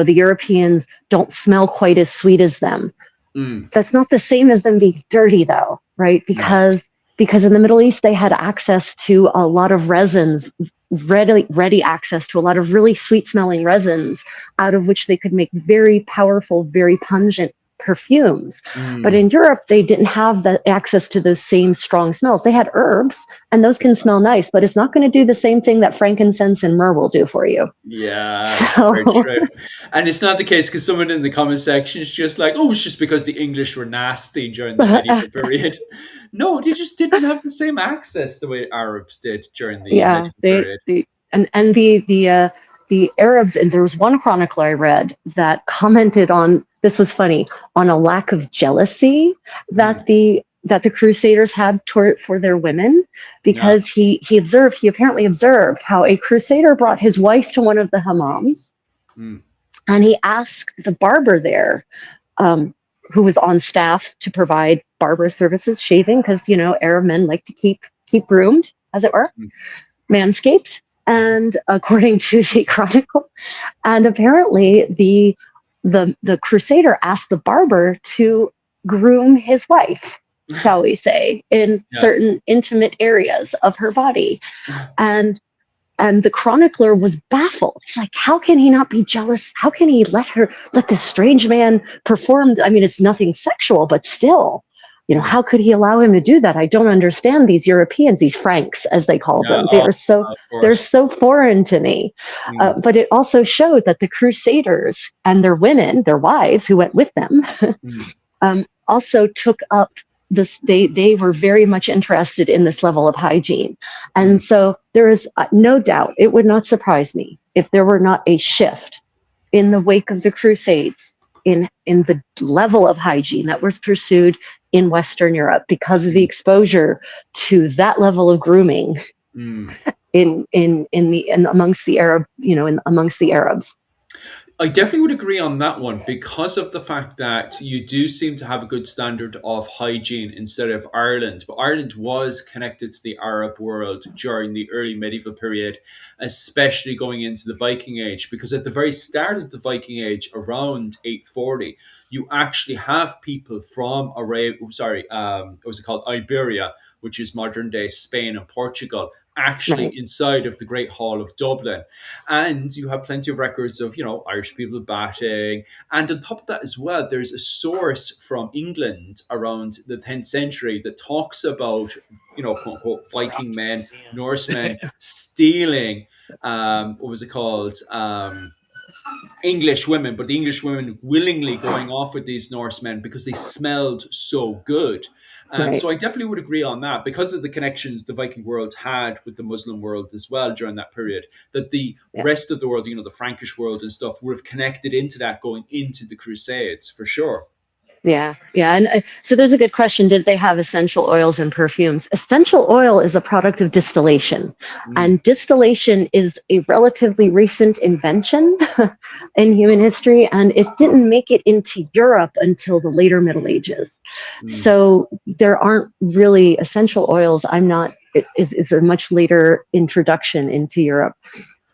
Europeans don't smell quite as sweet as them. Mm. That's not the same as them being dirty, though, right? No. Because in the Middle East they had access to a lot of resins, ready access to a lot of really sweet smelling resins, out of which they could make very powerful, very pungent perfumes. But Mm. in Europe they didn't have the access to those same strong smells. They had herbs, and those can smell nice, but it's not going to do the same thing that frankincense and myrrh will do for you. Yeah, very So true. And it's not the case, because someone in the comment section is just like, oh, it's just because the English were nasty during the medieval period. No, they just didn't have the same access the way Arabs did during the yeah, medieval period. and the Arabs, and there was one chronicler I read that commented on, this was funny, on a lack of jealousy Mm. that the Crusaders had for their women, Yeah. because he apparently observed how a Crusader brought his wife to one of the hammams, Mm. and he asked the barber there, um, who was on staff to provide barber services, shaving, because Arab men like to keep groomed as it were, Mm. manscaped. And according to the chronicle, and apparently the crusader asked the barber to groom his wife, shall we say, in Yeah. certain intimate areas of her body. And the chronicler was baffled. He's like, how can he not be jealous? How can he let this strange man perform? I mean, it's nothing sexual, but still, Mm. how could he allow him to do that? I don't understand these Europeans, these Franks, as they call Yeah. them. Oh, of They're course. so foreign to me. Mm. But it also showed that the Crusaders and their women, their wives who went with them, Mm. also took up this. They were very much interested in this level of hygiene, Mm. and so there is no doubt. It would not surprise me if there were not a shift in the wake of the Crusades in the level of hygiene that was pursued in Western Europe because of the Mm. exposure to that level of grooming Mm. in amongst the Arab, amongst the Arabs. I definitely would agree on that one because of the fact that you do seem to have a good standard of hygiene instead of Ireland. But Ireland was connected to the Arab world during the early medieval period, especially going into the Viking Age. Because at the very start of the Viking Age, around 840, you actually have people from what was it called? Iberia, which is modern day Spain and Portugal, actually Right. inside of the Great Hall of Dublin. And you have plenty of records of, Irish people batting. And on top of that as well, there's a source from England around the 10th century that talks about, quote unquote, Viking men, Norsemen stealing, what was it called? English women, but the English women willingly going off with these Norsemen because they smelled so good. Right. So I definitely would agree on that because of the connections the Viking world had with the Muslim world as well during that period. That the Yeah. rest of the world, the Frankish world and stuff, would have connected into that going into the Crusades for sure. Yeah, yeah. And so there's a good question. Did they have essential oils and perfumes? Essential oil is a product of distillation, Mm, and distillation is a relatively recent invention in human history, and it didn't make it into Europe until the later Middle Ages. mm. So there aren't really essential oils. I'm not, it is a much later introduction into Europe.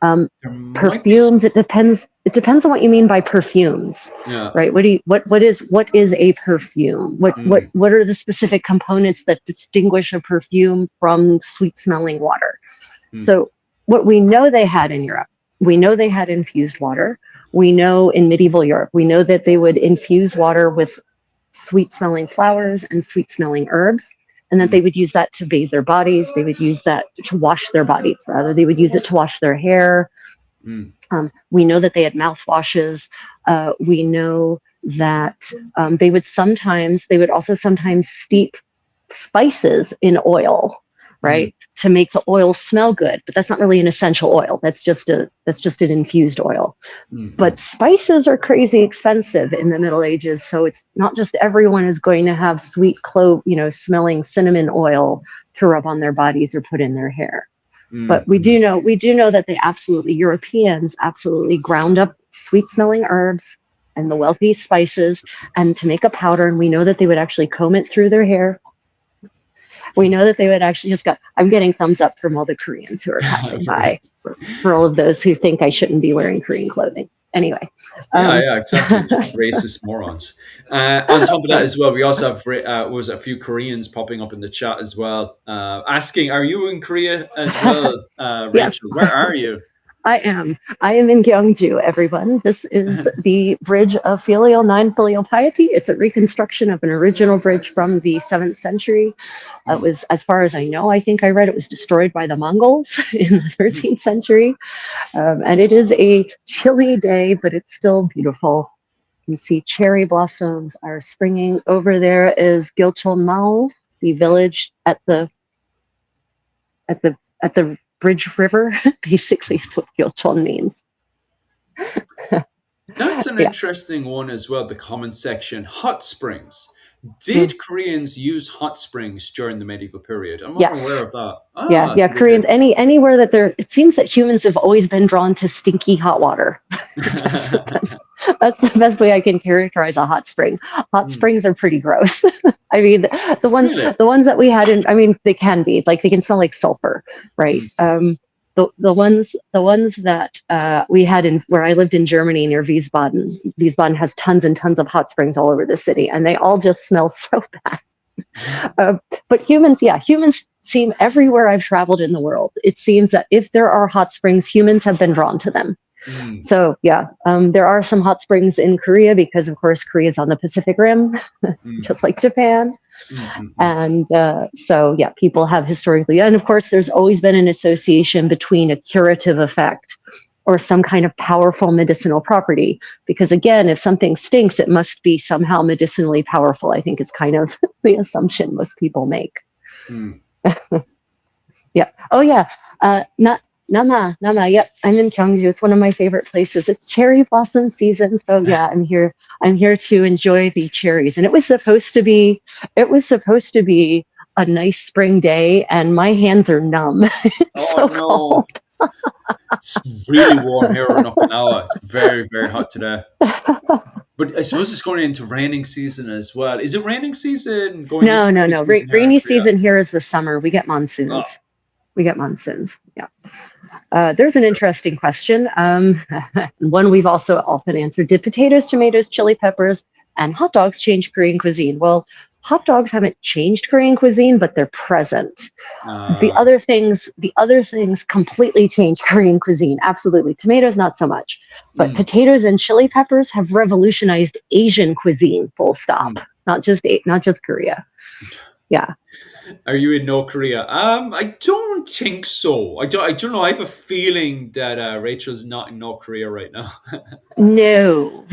Um, There might be, Perfumes, it depends. It depends on what you mean by perfumes, yeah. right? What is a perfume? Mm, What are the specific components that distinguish a perfume from sweet smelling water? mm, So what we know they had in Europe, we know they had infused water. We know in medieval Europe, we know that they would infuse water with sweet smelling flowers and sweet smelling herbs, and that mm, they would use that to bathe their bodies. They would use that to wash their bodies, rather. They would use it to wash their hair. mm, We know that they had mouthwashes. We know that they would also sometimes steep spices in oil, mm, right, to make the oil smell good. But that's not really an essential oil. That's just an infused oil. mm, But mm, spices are crazy expensive in the Middle Ages, so it's not just everyone is going to have sweet clove, smelling cinnamon oil to rub on their bodies or put in their hair. mm, But we mm, do know that Europeans absolutely ground up sweet smelling herbs and the wealthy spices and to make a powder. And we know that they would actually comb it through their hair. We know that they would actually I'm getting thumbs up from all the Koreans who are passing by, for all of those who think I shouldn't be wearing Korean clothing. Anyway, Yeah, um, yeah, exactly. Just racist morons. On top of that, as well, we also have was a few Koreans popping up in the chat as well, asking, "Are you in Korea as well, yes, Rachel? Where are you?" I am. I am in Gyeongju, everyone. This is the bridge of nine filial piety. It's a reconstruction of an original bridge from the 7th century. It Mm. was, as far as I know, I think I read it was destroyed by the Mongols in the 13th century. And it is a chilly day, but it's still beautiful. You can see cherry blossoms are springing. Over there is Gyeongju, the village at the Bridge River. Basically, is what Gyeongju means. That's an Yeah. interesting one as well. The comment section, hot springs. Mm. Did Koreans use hot springs during the medieval period? I'm unaware Yes. of that. Yeah, Ah, yeah. that's Koreans, anywhere that they're, it seems that humans have always been drawn to stinky hot water. that's, the best, that's the best way I can characterize a hot spring. Hot Mm, springs are pretty gross. I mean, really? the ones that we had in, I mean, they can be like, they can smell like sulfur, right? Mm, The ones that we had in where I lived in Germany near Wiesbaden. Wiesbaden has tons and tons of hot springs all over the city, and they all just smell so bad. Uh, but humans, yeah, humans seem everywhere I've traveled in the world. It seems that if there are hot springs, humans have been drawn to them. mm, So yeah, there are some hot springs in Korea because, of course, Korea is on the Pacific Rim, mm, just like Japan. mm, mm, mm. And so yeah, people have historically, and of course, there's always been an association between a curative effect or some kind of powerful medicinal property. Because again, if something stinks, it must be somehow medicinally powerful. I think it's kind of the assumption most people make. Mm. Yeah. Oh yeah. Not Nama. Yep. I'm in Gyeongju. It's one of my favorite places. It's cherry blossom season. So yeah, I'm here. I'm here to enjoy the cherries. And it was supposed to be. It was supposed to be a nice spring day, and my hands are numb. It's Oh so no, cold. it's really warm here in Okinawa. It's very, very hot today. But I suppose it's going into raining season as well. Is it raining season going into No, no, raining no. season here in Rainy Korea? season here is the summer. We get Oh, monsoons. We get monsoons. Yeah. There's an interesting question. One we've also often answered. Did potatoes, tomatoes, chili peppers, and hot dogs change Korean cuisine? Well, hot dogs haven't changed Korean cuisine, but they're present. uh, The other things completely change Korean cuisine. Absolutely. Tomatoes, not so much. But mm, potatoes and chili peppers have revolutionized Asian cuisine, full stop. mm. Not just Korea. Yeah. Are you in North Korea? I don't think so. I don't know. I have a feeling that Rachel's not in North Korea right now. No,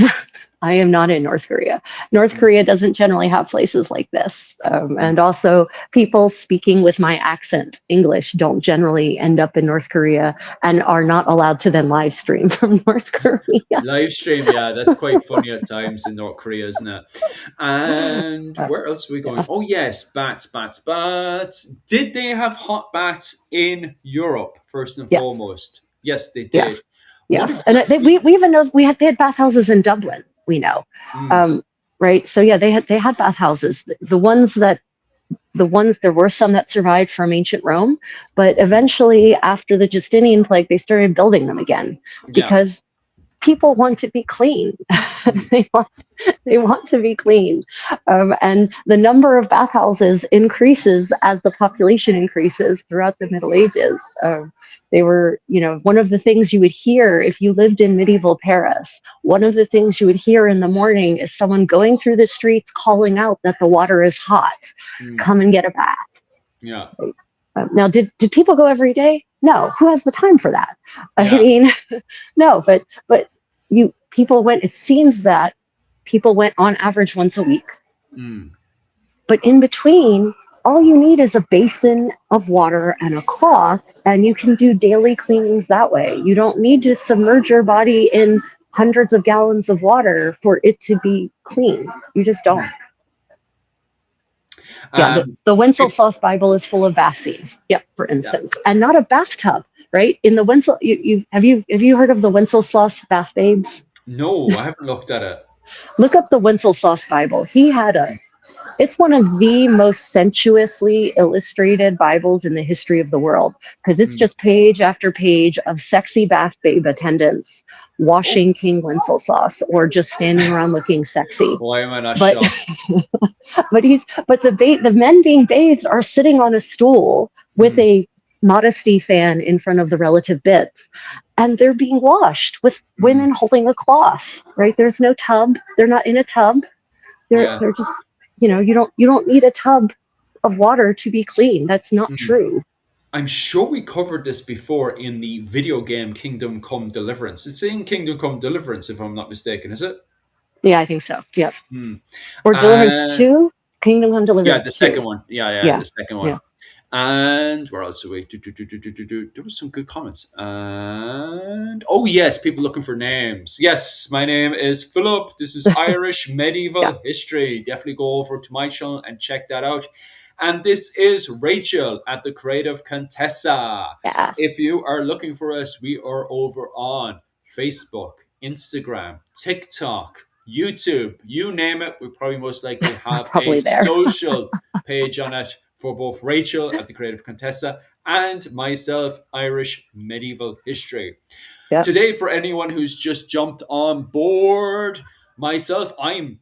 I am not in North Korea. North Korea doesn't generally have places like this. Mm. And also, people speaking with my accent, English, don't generally end up in North Korea and are not allowed to then live stream from North Korea. Live stream, yeah, that's quite funny at times in North Korea, isn't it? And where else are we going? Yeah. Oh yes, bats. Did they have hot bats in Europe first and Yes. foremost? Yes, they did. Yes. What Yes. And exactly? we even know they had bathhouses in Dublin. We know, Mm, um, right? So yeah, they had bathhouses. The ones there were some that survived from ancient Rome, but eventually after the Justinian plague, they started building them again yeah. because people want to be clean. Mm, they want they want to be clean, and the number of bathhouses increases as the population increases throughout the Middle Ages. They were, one of the things you would hear if you lived in medieval Paris. One of the things you would hear in the morning is someone going through the streets calling out that the water is hot. mm, Come and get a bath. yeah. Now, did people go every day? No. Who has the time for that? I Yeah. mean, no. But you people went. It seems that people went on average once a week. Mm, But in between, all you need is a basin of water and a cloth, and you can do daily cleanings that way. You don't need to submerge your body in hundreds of gallons of water for it to be clean. You just don't. mm. Yeah, Um, the it, Wenceslas Bible is full of bath scenes. Yep, for yeah. instance, and not a bathtub, right? In the have you heard of the Wenceslas bath babes? No, I haven't looked at it. Look up the Wenceslas Bible. It's one of the most sensuously illustrated Bibles in the history of the world because it's Mm. just page after page of sexy bath babe attendants Oh, washing King Wenceslas or just standing around looking sexy. why am I not But shocked? the men being bathed are sitting on a stool with Mm, a modesty fan in front of the relative bits, and they're being washed with mm, women holding a cloth. Right? There's no tub. They're not in a tub. yeah. They're just, you don't need a tub of water to be clean. That's not Mm. true. I'm sure we covered this before in the video game Kingdom Come Deliverance. It's in Kingdom Come Deliverance, if I'm not mistaken, is it? Yeah, I think so. Yep. Hmm. Or Deliverance Uh, 2, Kingdom Come yeah, the Deliverance second 2. one. Yeah, Yeah, the second one. yeah. And where else are we? There was some good comments. And oh yes, people looking for names. Yes, my name is Philip. This is Irish Yeah, medieval history. Definitely go over to my channel and check that out. And this is Rachel at the Creative Contessa. yeah, If you are looking for us, we are over on Facebook, Instagram, TikTok, YouTube, you name it. We probably most likely we're have a probably there. social page on it for both Rachel at the Creative Contessa and myself, Irish Medieval History. Yep. Today, for anyone who's just jumped on board, myself, I'm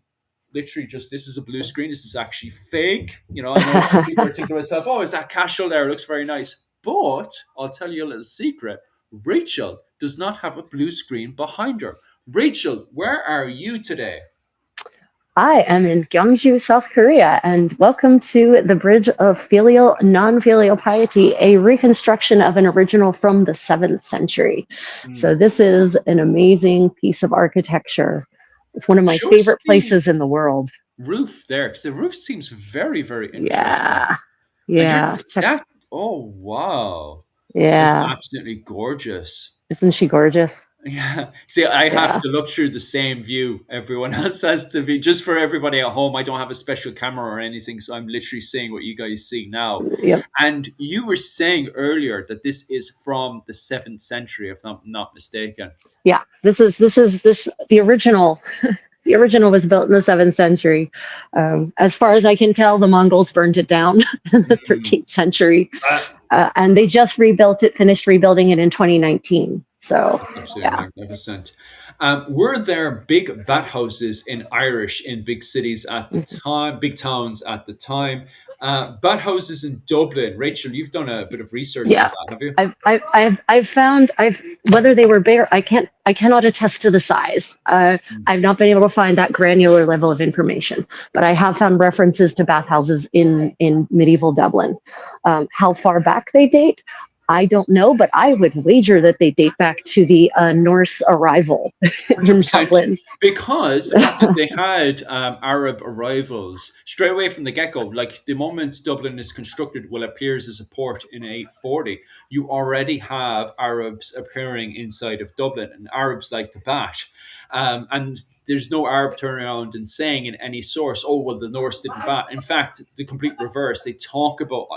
literally just, this is a blue screen. This is actually fake. You know, I know some people are thinking to themselves, oh, is that casual there? It looks very nice. But I'll tell you a little secret. Rachel does not have a blue screen behind her. Rachel, where are you today? I am in Gyeongju, South Korea, and welcome to the Bridge of Filial Non-Filial Piety, a reconstruction of an original from the 7th century. So Hmm. this is an amazing piece of architecture. It's one of my Show us favorite the places in the world. roof there, because the roof seems very, very interesting. Yeah, And yeah, check. that, oh, wow. That is Yeah, absolutely gorgeous. isn't she gorgeous? Yeah. See, I have Yeah, to look through the same view everyone else has the view. Just for everybody at home, I don't have a special camera or anything, so I'm literally seeing what you guys see now. yep, And you were saying earlier that this is from the 7th century, if I'm not mistaken. yeah. This the original. The original was built in the 7th century. As far as I can tell, the Mongols burned it down in the Mm. 13th century. Uh, And they just rebuilt it, finished rebuilding it in 2019. So, That's absolutely yeah, magnificent. Were there big bathhouses in Irish in big cities at the time, big towns at the time? Bathhouses in Dublin. Rachel, you've done a bit of research on yeah. that, have you? I've found whether they were bigger. I cannot attest to the size. Mm. I've not been able to find that granular level of information, but I have found references to bathhouses in medieval Dublin. How far back they date, I don't know, but I would wager that they date back to the Norse arrival in 100%. Dublin. Because the fact that they had Arab arrivals straight away from the get go, like the moment Dublin is constructed, well, appears as a port in 840, you already have Arabs appearing inside of Dublin, and Arabs like to bat. And there's no Arab turning around and saying in any source, oh, well, the Norse didn't bat. In fact, the complete reverse. They talk about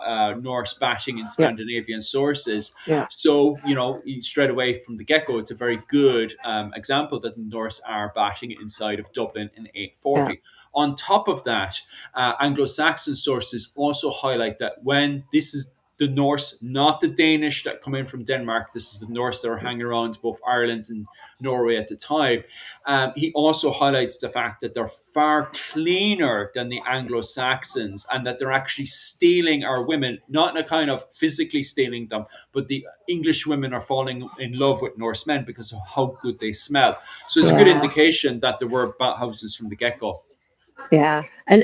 Norse batting in Yeah, Scandinavian sources. yeah, So, you know, straight away from the get go, it's a very good example that the Norse are batting inside of Dublin in yeah, 840. On top of that, Anglo Saxon sources also highlight that when this is the Norse, not the Danish that come in from Denmark, this is the Norse that are hanging around both Ireland and Norway at the time. He also highlights the fact that they're far cleaner than the Anglo Saxons and that they're actually stealing our women, not in a kind of physically stealing them, but the English women are falling in love with Norse men because of how good they smell. So it's a good yeah, indication that there were bathhouses from the get go. yeah. And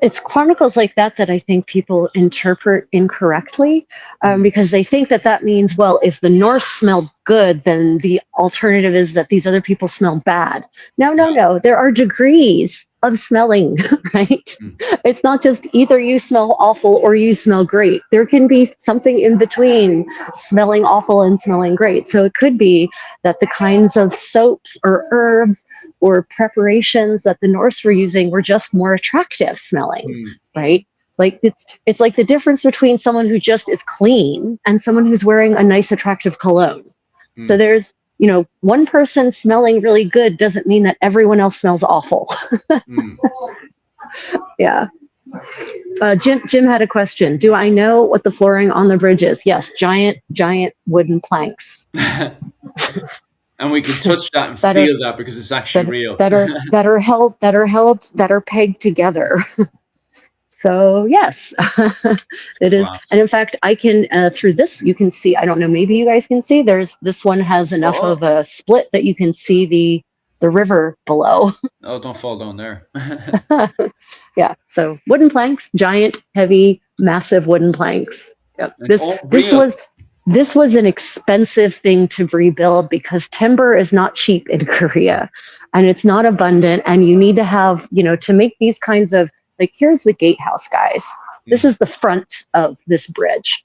it's chronicles like that that I think people interpret incorrectly, Mm. because they think that that means, well, if the Norse smelled good, then the alternative is that these other people smell bad. No, no, Yeah. no. There are degrees of smelling, right? Mm. It's not just either you smell awful or you smell great. There can be something in between smelling awful and smelling great. So it could be that the kinds of soaps or herbs or preparations that the Norse were using were just more attractive smelling, Mm. right? Like it's like the difference between someone who just is clean and someone who's wearing a nice attractive cologne. So Mm. there's, one person smelling really good doesn't mean that everyone else smells awful. Mm. Yeah. Jim had a question. Do I know what the flooring on the bridge is? Yes, giant wooden planks And we can touch that and that are feel that because it's actually real. that are pegged together. So yes, It's it is. And class. in fact, I can through this you can see. I don't know. Maybe you guys can see. There's this one has enough Oh, of a split that you can see the river below. oh, don't fall down there. Yeah. So wooden planks, giant, heavy, massive wooden planks. Yep. And This all this real. was this was an expensive thing to rebuild because timber is not cheap in Korea, and it's not abundant. And you need to have, to make these kinds of, like, here's the gatehouse, guys. This is the front of this bridge,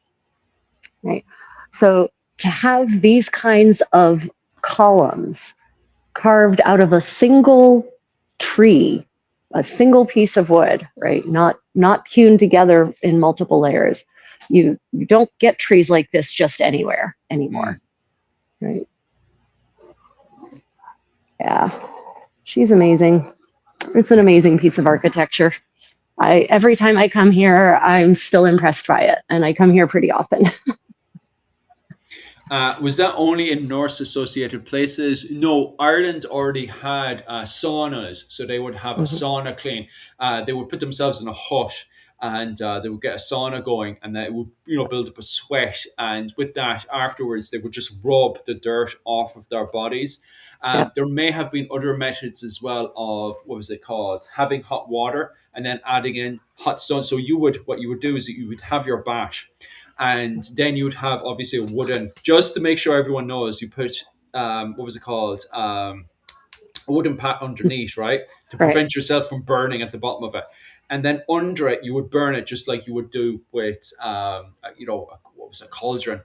right? So to have these kinds of columns carved out of a single tree, a single piece of wood, right? Not hewn together in multiple layers. You don't get trees like this just anywhere anymore, right? Yeah, she's amazing. It's an amazing piece of architecture. Every time I come here, I'm still impressed by it, and I come here pretty often. Was that only in Norse associated places? No, Ireland already had saunas, so they would have a Mhm. sauna clean. They would put themselves in a hut and they would get a sauna going, and that would build up a sweat. And with that, afterwards, they would just rub the dirt off of their bodies. Yeah, There may have been other methods as well of what was it called, having hot water and then adding in hot stone. So what you would do is that you would have your bath, and then you would have obviously a wooden, just to make sure everyone knows, you put what was it called, a wooden pat underneath, right, to right. prevent yourself from burning at the bottom of it. And then under it, you would burn it just like you would do with, what was a cauldron.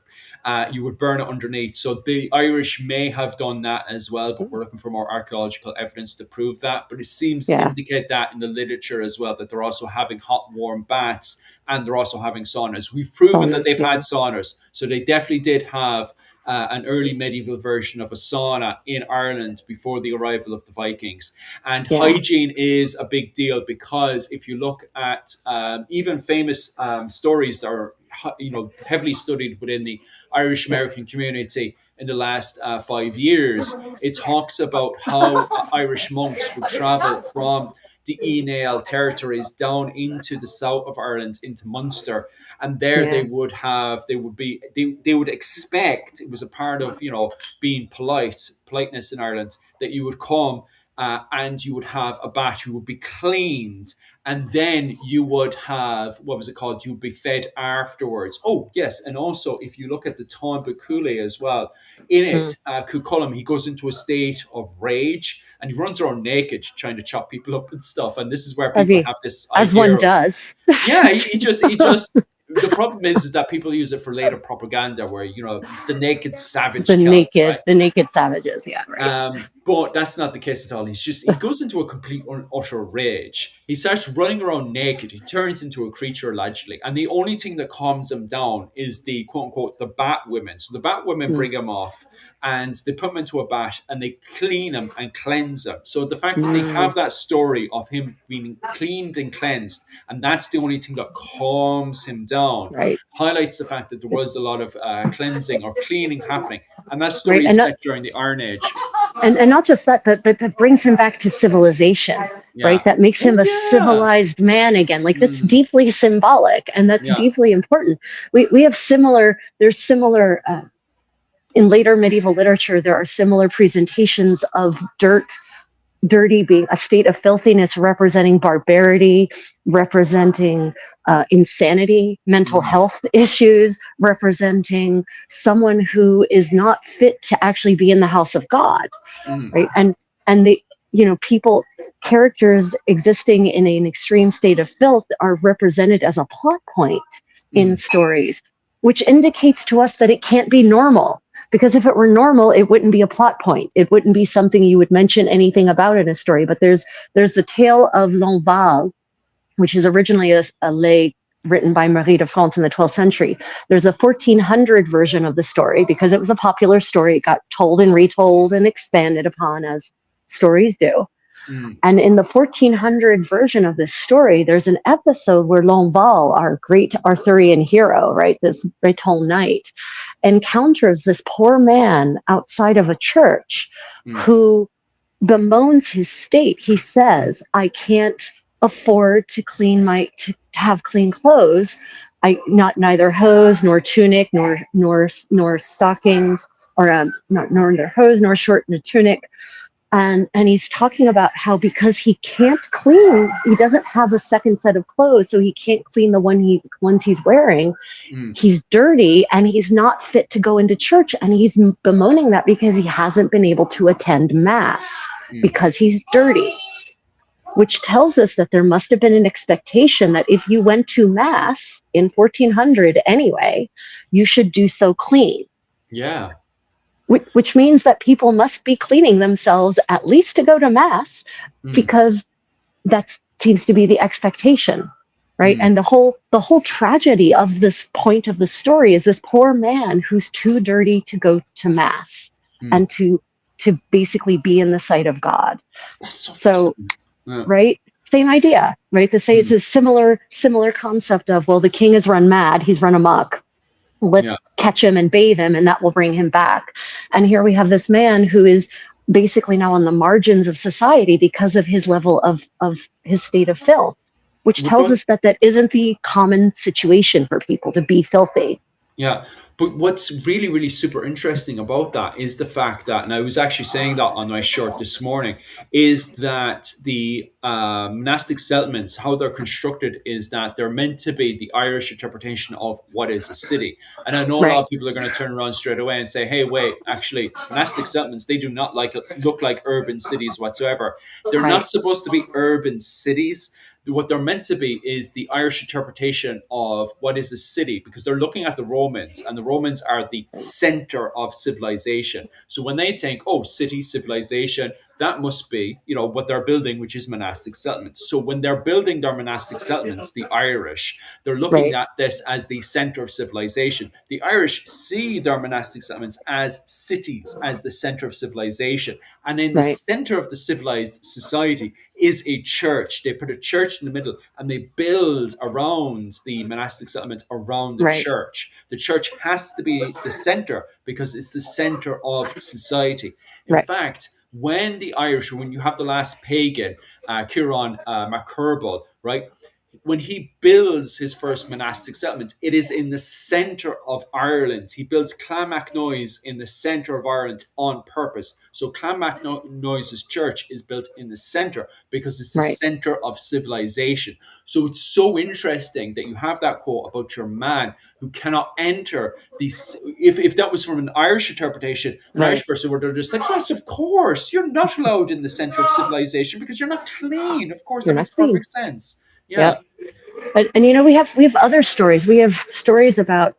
You would burn it underneath. So the Irish may have done that as well, but we're looking for more archaeological evidence to prove that. But it seems to Yeah, indicate that in the literature as well, that they're also having hot, warm baths and they're also having saunas. We've proven that saunas. they've had Yeah, saunas. So they definitely did have an early medieval version of a sauna in Ireland before the arrival of the Vikings. And yeah, hygiene is a big deal because if you look at even famous stories that are heavily studied within the Irish yeah, American community in the last 5 years, it talks about how Irish monks would travel from the Enale territories down into the south of Ireland, into Munster, and there yeah. they would expect, it was a part of being politeness in Ireland, that you would come and you would have a bath, you would be cleaned, and then you would have, what was it called, you would be fed afterwards. Oh yes, and also if you look at the Táin Bó Cúailnge as well, in it, Mm. Cuchulainn, he goes into a state of rage and he runs around naked trying to chop people up and stuff. And this is where I people mean, have this as idea one of, does. yeah, he just, the problem is that people use it for later propaganda where, the naked savage count, right? The naked savages. Yeah, right. But that's not the case at all. He goes into a complete utter rage. He starts running around naked. He turns into a creature allegedly. And the only thing that calms him down is the quote unquote, the bat women. So the bat women Mm. bring him off and they put him into a bat and they clean him and cleanse him. So the fact that they Mm. have that story of him being cleaned and cleansed, and that's the only thing that calms him down, Right, highlights the fact that there was a lot of cleansing or cleaning happening. And that right, story is set during the Iron Age. and not just that, but that brings him back to civilization, right? Yeah. That makes Oh him a yeah. civilized man again. Like that's Mhm. deeply symbolic, and that's Yeah. deeply important. We have similar. There's similar. In later medieval literature, there are similar presentations of dirty being a state of filthiness, representing barbarity, representing insanity, mental Mhm. health issues, representing someone who is not fit to actually be in the house of God, Mhm. right? And the people, characters existing in an extreme state of filth are represented as a plot point in Mhm. stories, which indicates to us that it can't be normal, because if it were normal, it wouldn't be a plot point, it wouldn't be something you would mention anything about in a story. But there's the tale of L'Enval, which is originally a lay written by Marie de France in the 12th century. There's a 1400 version of the story because it was a popular story. It got told and retold and expanded upon as stories do. Mhm. And in the 1400 version of this story, there's an episode where L'Enval, our great Arthurian hero, right, this Breton knight, encounters this poor man outside of a church Mhm. who bemoans his state. He says, I can't afford to to have clean clothes. I not neither hose nor tunic nor stockings, or not nor their hose nor short nor tunic. And he's talking about how, because he can't clean, he doesn't have a second set of clothes, so he can't clean the ones he's wearing. Mhm. He's dirty and he's not fit to go into church, and he's bemoaning that because he hasn't been able to attend mass Mhm. because he's dirty. which tells us that there must have been an expectation that if you went to mass in 1400 anyway, you should do so clean. Yeah. Which means that people must be cleaning themselves at least to go to mass, Mm. because that seems to be the expectation, right? Mm. And the whole tragedy of this point of the story is this poor man who's too dirty to go to mass Mm. and to basically be in the sight of God. That's so So, fascinating. Yeah. right, same idea, right? To say it's Mm. a similar concept of, well, the king has run mad, he's run amok, Yeah. let's catch him and bathe him and that will bring him back. And here we have this man who is basically now on the margins of society because of his level of his state of filth, which We're tells going. us that that isn't the common situation for people to be filthy. Yeah. But what's really, really super interesting about that is the fact that, and I was actually saying that on my shirt this morning, is that the monastic settlements, how they're constructed, is that they're meant to be the Irish interpretation of what is a city. And I know a lot Right, of people are going to turn around straight away and say, hey, wait, actually, monastic settlements, they do not look like urban cities whatsoever. They're right, not supposed to be urban cities. What they're meant to be is the Irish interpretation of what is a city, because they're looking at the Romans, and the Romans are the center of civilization. So when they think, oh, city, civilization, that must be, what they're building, which is monastic settlements. So when they're building their monastic settlements, the Irish, they're looking right, at this as the center of civilization. The Irish see their monastic settlements as cities, as the center of civilization. And in the right, center of the civilized society is a church. They put a church in the middle and they build around the monastic settlements around the right, church. The church has to be the center because it's the center of society. In right, fact, when the Irish, when you have the last pagan, Ciaran MacCurbal, right? When he builds his first monastic settlement, it is in the center of Ireland. He builds Clonmacnoise in the center of Ireland on purpose. So Clonmacnoise's church is built in the center because it's the right, center of civilization. So it's so interesting that you have that quote about your man who cannot enter these. If that was from an Irish interpretation, an right. Irish person would have just like, yes, of course, you're not allowed in the center of civilization because you're not clean. Of course, You're that not makes clean. perfect sense. Yeah. Yep. And we have other stories. We have stories about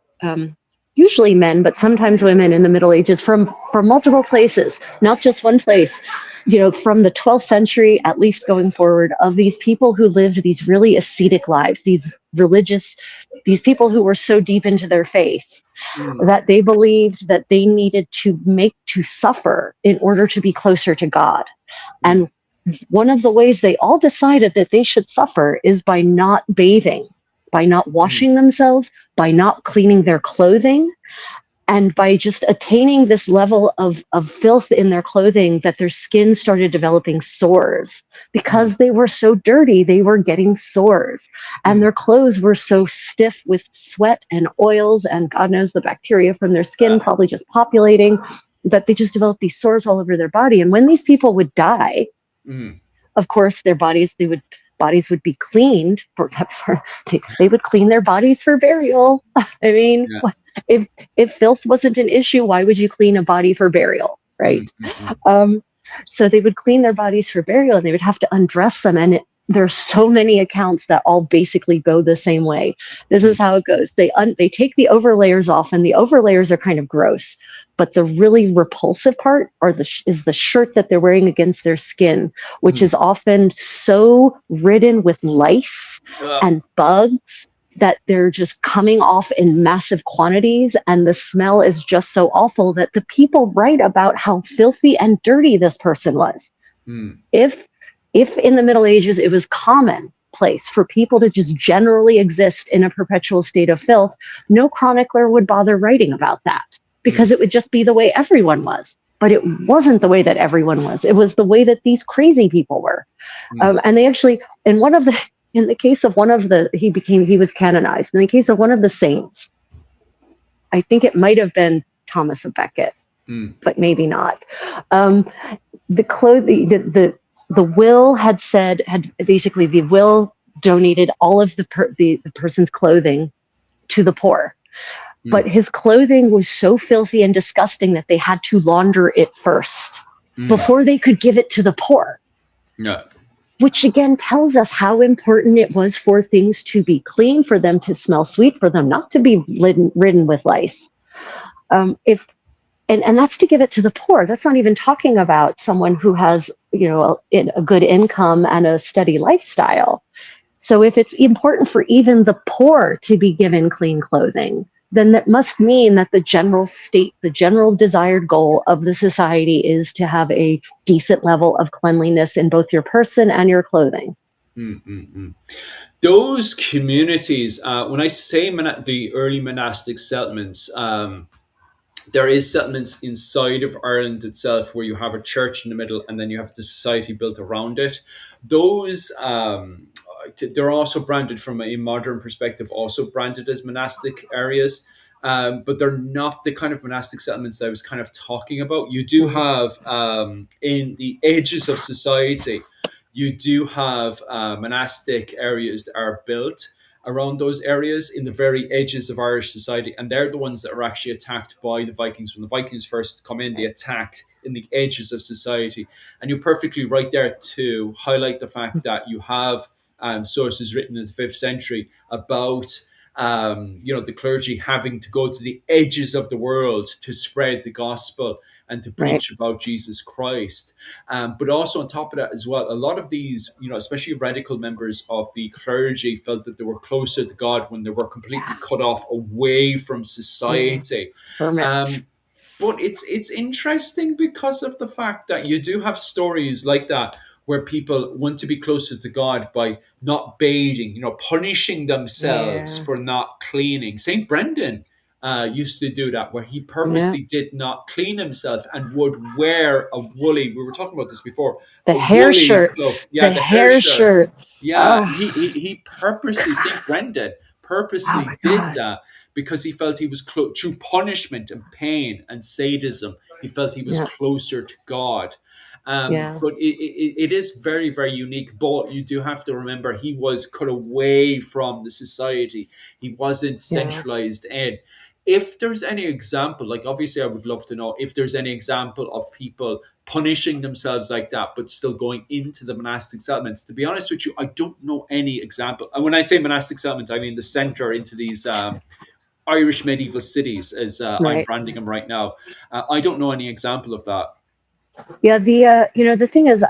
usually men, but sometimes women in the Middle Ages from multiple places, not just one place. From the 12th century, at least going forward, of these people who lived these really ascetic lives, these people who were so deep into their faith Mm, that they believed that they needed to suffer in order to be closer to God. mm, And one of the ways they all decided that they should suffer is by not bathing, by not mm, washing themselves, by not cleaning their clothing, and by just attaining this level of filth in their clothing that their skin started developing sores. mm, Because they were so dirty, they were getting sores. And mm. their clothes were so stiff with sweat and oils, and God knows the bacteria from their skin probably just populating, that they just developed these sores all over their body. And when these people would die, Mm. of course their bodies would be cleaned for they would clean their bodies for burial. I mean, Yeah. if filth wasn't an issue, why would you clean a body for burial, Mm, right? mm, mm, So they would clean their bodies for burial, and they would have to undress them. And there's so many accounts that all basically go the same way. This mm, is how it goes. They take the overlayers off, and the overlayers are kind of gross. But the really repulsive part is the shirt that they're wearing against their skin, which mm. is often so ridden with lice Ugh. and bugs that they're just coming off in massive quantities, and the smell is just so awful that the people write about how filthy and dirty this person was. Mm, If in the Middle Ages it was commonplace for people to just generally exist in a perpetual state of filth, no chronicler would bother writing about that, mm, because it would just be the way everyone was. But it wasn't the way that everyone was. It was the way that these crazy people were. mm. And they actually, in the case of one of the, he was canonized. In the case of one of the saints, I think it might have been Thomas of Becket, Mm. but maybe not. Um, the will had basically, the will donated all of the person's clothing to the poor. But Mm. his clothing was so filthy and disgusting that they had to launder it first Mm. before they could give it to the poor. Yeah. which again tells us how important it was for things to be clean, for them to smell sweet, for them not to be ridden with lice. If and that's to give it to the poor. That's not even talking about someone who has, a good income and a steady lifestyle. So if it's important for even the poor to be given clean clothing, then that must mean that the general state, the general desired goal of the society is to have a decent level of cleanliness in both your person and your clothing. Mm-mm-mm. Those communities, when I say the early monastic settlements, there is settlements inside of Ireland itself where you have a church in the middle and then you have the society built around it. Those they're also branded from a modern perspective, also branded as monastic areas. But they're not the kind of monastic settlements that I was kind of talking about. You do have in the edges of society, you do have monastic areas that are built around those areas in the very edges of Irish society. And they're the ones that are actually attacked by the Vikings. When the Vikings first come in, they attacked in the edges of society. And you're perfectly right there to highlight the fact that you have sources written in the 5th century about the clergy having to go to the edges of the world to spread the gospel and to Right. preach about Jesus Christ. But also on top of that as well, a lot of these, especially radical members of the clergy felt that they were closer to God when they were completely Yeah. cut off away from society. Hermits. Um, but it's interesting because of the fact that you do have stories like that where people want to be closer to God by not bathing, punishing themselves Yeah. for not cleaning. Saint Brendan used to do that, where he Yeah. purposely did not clean himself and would wear a woolly. We were talking about this before. The A hair woolly cloak, shirts. yeah, The the hair hair shirt. shirts. Yeah, Oh, he purposely Saint Brendan oh purposely my did God. that because he felt he was through punishment and pain and sadism. He felt he was Yeah. closer to God. Yeah. But it is very, very unique. But you do have to remember he was cut away from the society. He wasn't Yeah. centralized in. If there's any example, like obviously I would love to know if there's any example of people punishing themselves like that, but still going into the monastic settlements. To be honest with you, I don't know any example. And when I say monastic settlement, I mean the center into these Irish medieval cities, as I'm Right. branding them right now. I don't know any example of that. Yeah, the thing is,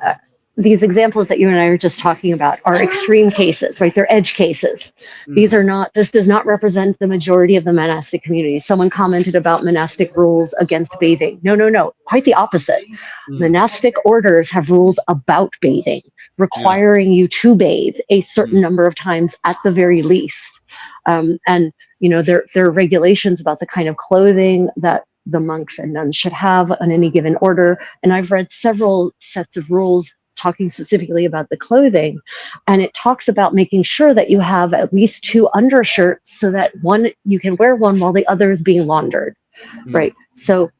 these examples that you and I are just talking about are extreme cases, right? They're edge cases. These Mm, are not. This does not represent the majority of the monastic community. Someone commented about monastic rules against bathing. No, no, no. Quite the opposite. mm, Monastic orders have rules about bathing, yeah. requiring you to bathe a certain Mm, number of times at the very least. And there are regulations about the kind of clothing that the monks and nuns should have on any given order. And I've read several sets of rules talking specifically about the clothing. And it talks about making sure that you have at least two undershirts so that one, you can wear one while the other is being laundered, mm, right? So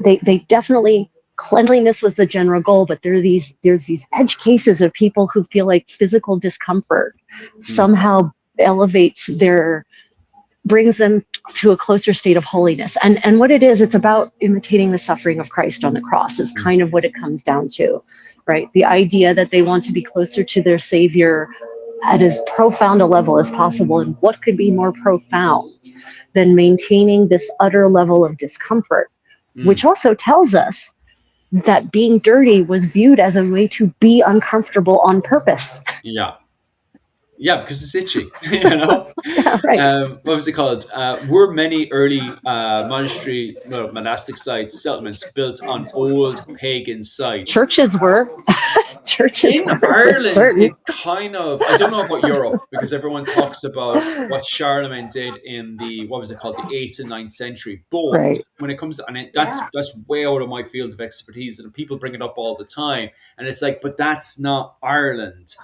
they definitely, cleanliness was the general goal, but there's these edge cases of people who feel like physical discomfort mm, somehow elevates their brings them to a closer state of holiness. And what it is, it's about imitating the suffering of Christ on the cross is mm, kind of what it comes down to, right? The idea that they want to be closer to their Savior at as profound a level as possible. And what could be more profound than maintaining this utter level of discomfort, which mm. also tells us that being dirty was viewed as a way to be uncomfortable on purpose. Yeah. Yeah, because it's itchy, you know. Yeah, right. What was it called? Were many early monastic sites, settlements built on old pagan sites? Churches were. Churches In were for Ireland, certain. it's kind of, I don't know about Europe because everyone talks about what Charlemagne did in the, what was it called, the 8th and 9th century. But Right. when it comes to, and that's way out of my field of expertise, and people bring it up all the time. And it's like, but that's not Ireland.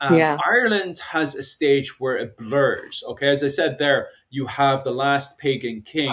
Yeah. Ireland has a stage where it blurs. Okay, as I said there, you have the last pagan king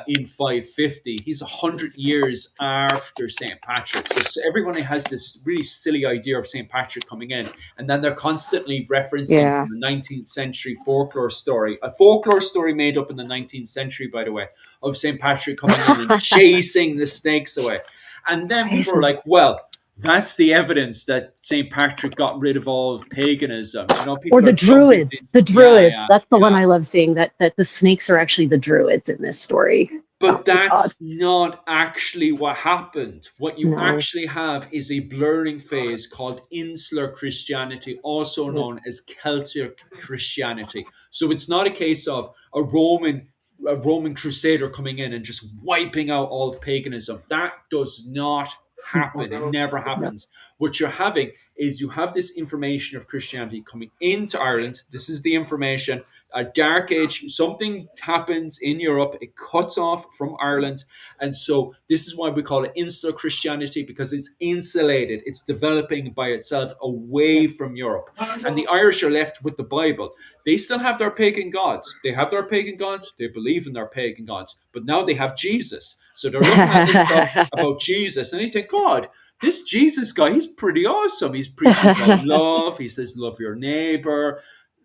in 550. He's 100 years after St. Patrick. So everyone has this really silly idea of St. Patrick coming in, and then they're constantly referencing Yeah. from the 19th century folklore story, a folklore story made up in the 19th century, by the way, of St. Patrick coming in and chasing the snakes away. And then people are Crazy. like, well, That's the evidence that St. Patrick got rid of all of paganism. Do you know, Or people the are jumping druids. these. The Yeah, druids. yeah, That's the one yeah. I love seeing, that the snakes are actually the druids in this story, But not the that's gods. not actually what happened. What you No. actually have is a blurring phase called insular Christianity, also Yeah. known as Celtic Christianity. So it's not a case of a Roman crusader coming in and just wiping out all of paganism. That does not happen. It never No. happens. What you're having is you have this information of Christianity coming into Ireland. This is the information. A dark age, something happens in Europe, it cuts off from Ireland. And so this is why we call it insular Christianity, because it's insulated, it's developing by itself Yeah. away from Europe. And the Irish are left with the Bible. They still have their pagan gods. They have their pagan gods, they believe in their pagan gods, but now they have Jesus. So they're looking at this stuff about Jesus and they think, God, this Jesus guy, he's pretty awesome. He's preaching about love. He says, love your neighbor.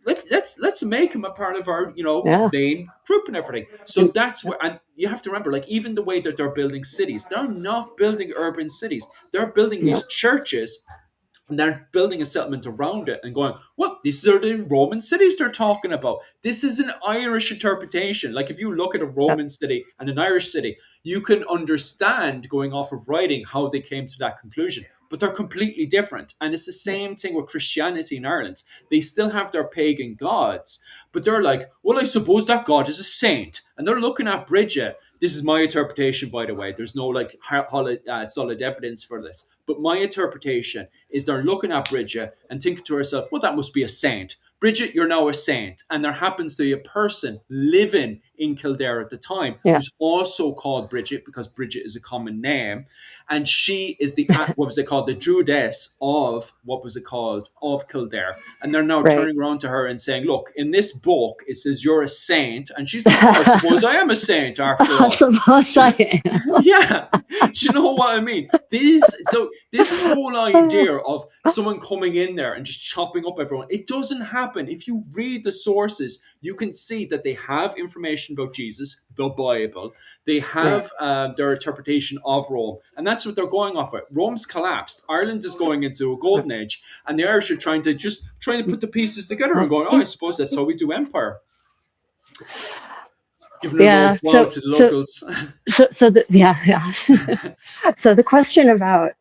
Let's make him a part of our Yeah. main group and everything. So that's where, and you have to remember, like, even the way that they're building cities, they're not building urban cities. They're building No. these churches, and they're building a settlement around it and going, what? These are the Roman cities they're talking about. This is an Irish interpretation. Like, if you look at a Yep. Roman city and an Irish city, you can understand, going off of writing, how they came to that conclusion. But they're completely different. And it's the same thing with Christianity in Ireland. They still have their pagan gods, but they're like, well, I suppose that God is a saint. And they're looking at Bridget. This is my interpretation, by the way. There's no like solid evidence for this. But my interpretation is they're looking at Bridget and thinking to herself, well, that must be a saint. Bridget, you're now a saint. And there happens to be a person living in Kildare at the time Yeah. who's also called Bridget, because Bridget is a common name. And she is the, what was it called? The Druidess of, what was it called? Of Kildare. And they're now Right. turning around to her and saying, look, in this book, it says you're a saint. And she's like, well, I suppose I am a saint after I all. suppose I am. Yeah, do you know what I mean? This whole idea of someone coming in there and just chopping up everyone, it doesn't happen. If you read the sources, you can see that they have information about Jesus, the Bible. They Right. have their interpretation of Rome, and that's what they're going off of. Rome's collapsed. Ireland is going into a golden age, and the Irish are trying to put the pieces together and going, oh, I suppose that's how we do empire. Giving a little Yeah. wow So to the so locals. yeah. So the question about,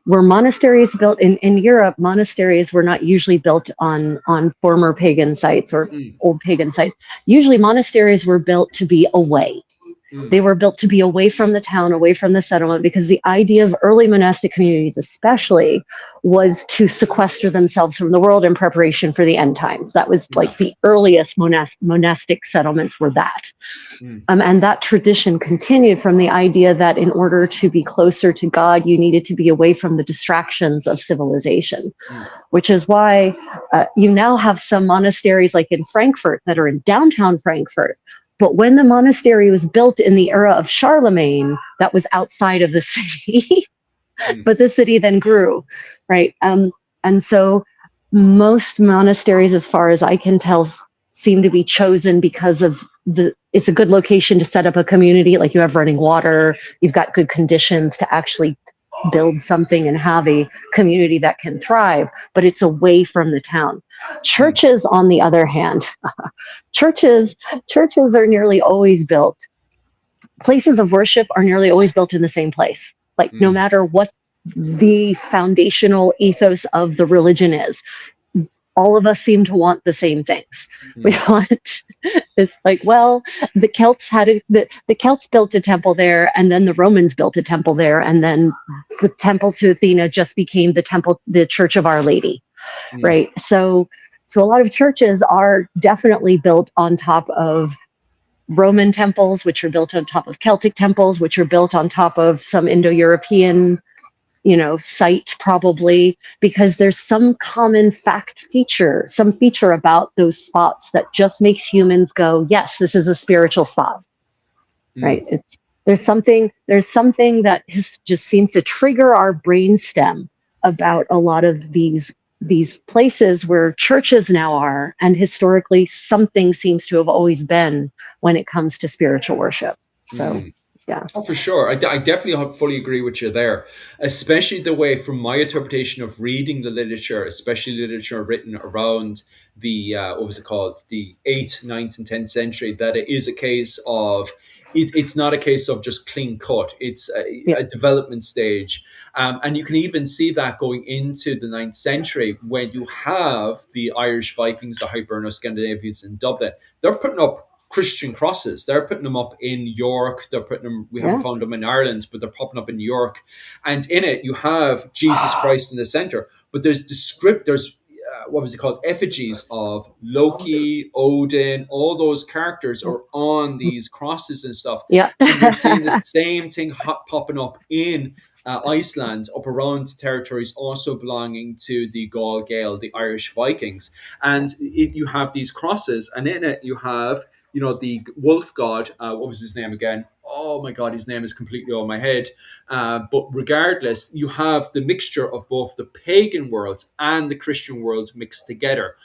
were monasteries built in Europe? Monasteries were not usually built on former pagan sites or Mm, old pagan sites. Usually monasteries were built to be away. mm, They were built to be away from the town, away from the settlement, because the idea of early monastic communities, especially, was to sequester themselves from the world in preparation for the end times. That was yeah. like the earliest monastic settlements were that. Mm, And that tradition continued from the idea that in order to be closer to God, you needed to be away from the distractions of civilization, mm, which is why you now have some monasteries like in Frankfurt that are in downtown Frankfurt. But when the monastery was built in the era of Charlemagne, that was outside of the city. mm, But the city then grew, right? And so most monasteries, as far as I can tell, seem to be chosen because of it's a good location to set up a community. Like, you have running water, you've got good conditions to actually build something and have a community that can thrive, but it's away from the town. mm, Churches, on the other hand, churches are nearly always built. Places of worship are nearly always built in the same place. Like, no mm, matter what the foundational ethos of the religion is, all of us seem to want the same things. We mm, want, it's like, well, the Celts the Celts built a temple there, and then the Romans built a temple there, and then the temple to Athena just became the Church of Our Lady, mm, right? So a lot of churches are definitely built on top of Roman temples, which are built on top of Celtic temples, which are built on top of some Indo-European, site, probably, because there's some common some feature about those spots that just makes humans go, yes, this is a spiritual spot, mm, right? There's something that just seems to trigger our brainstem about a lot of these places where churches now are, and historically something seems to have always been when it comes to spiritual worship. So mm. Yeah. Oh, for sure. I definitely fully agree with you there, especially the way, from my interpretation of reading the literature, especially literature written around the, what was it called, the 8th, ninth, and 10th century, that it is a case of, it's not a case of just clean cut. It's Yeah. a development stage. And you can even see that going into the ninth century when you have the Irish Vikings, the Hiberno Scandinavians in Dublin. They're putting up Christian crosses. They're putting them up in York. They're putting them. We haven't Yeah. found them in Ireland, but they're popping up in York. And in it, you have Jesus Christ in the center. But there's the script. There's what was it called? Effigies of Loki, Odin. All those characters are on these crosses and stuff. Yeah. And you're seeing the same thing popping up in Iceland, up around territories also belonging to the Gaul Gael, the Irish Vikings. And you have these crosses, and in it you have, the wolf god. What was his name again? Oh my god, his name is completely on my head. But regardless, you have the mixture of both the pagan worlds and the Christian world mixed together.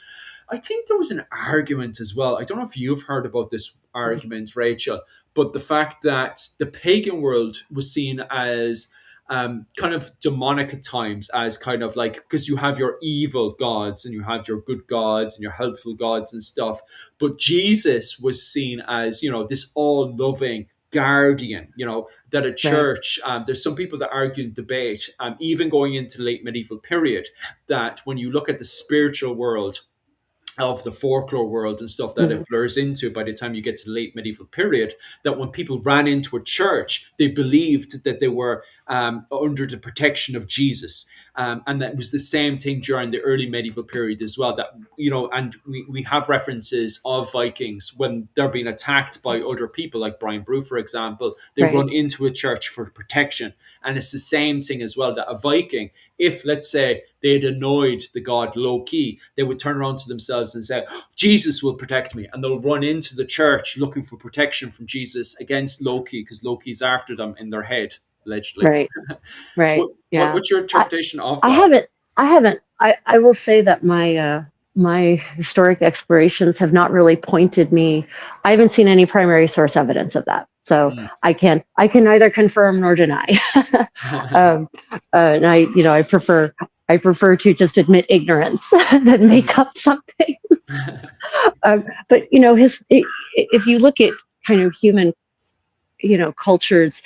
I think there was an argument as well. I don't know if you've heard about this argument, Rachel, but the fact that the pagan world was seen as kind of demonic at times, as kind of like, because you have your evil gods and you have your good gods and your helpful gods and stuff. But Jesus was seen as, this all loving guardian, that a Right. church, there's some people that argue and debate, even going into the late medieval period, that when you look at the spiritual world of the folklore world and stuff that Mhm. it blurs into by the time you get to the late medieval period, that when people ran into a church, they believed that they were under the protection of Jesus. And that was the same thing during the early medieval period as well. That, and we have references of Vikings when they're being attacked by other people, like Brian Brew, for example, they Right. run into a church for protection. And it's the same thing as well, that a Viking, if let's say they had annoyed the god Loki, they would turn around to themselves and say, Jesus will protect me. And they'll run into the church looking for protection from Jesus against Loki, because Loki's after them in their head, allegedly. Right. Right. What, Yeah. what's your I, interpretation of I that? haven't. I haven't. I will say that my historic explorations have not really pointed me. I haven't seen any primary source evidence of that, so Mm. I can't. I can neither confirm nor deny. um, and I prefer to just admit ignorance than make up something. But if you look at kind of you know cultures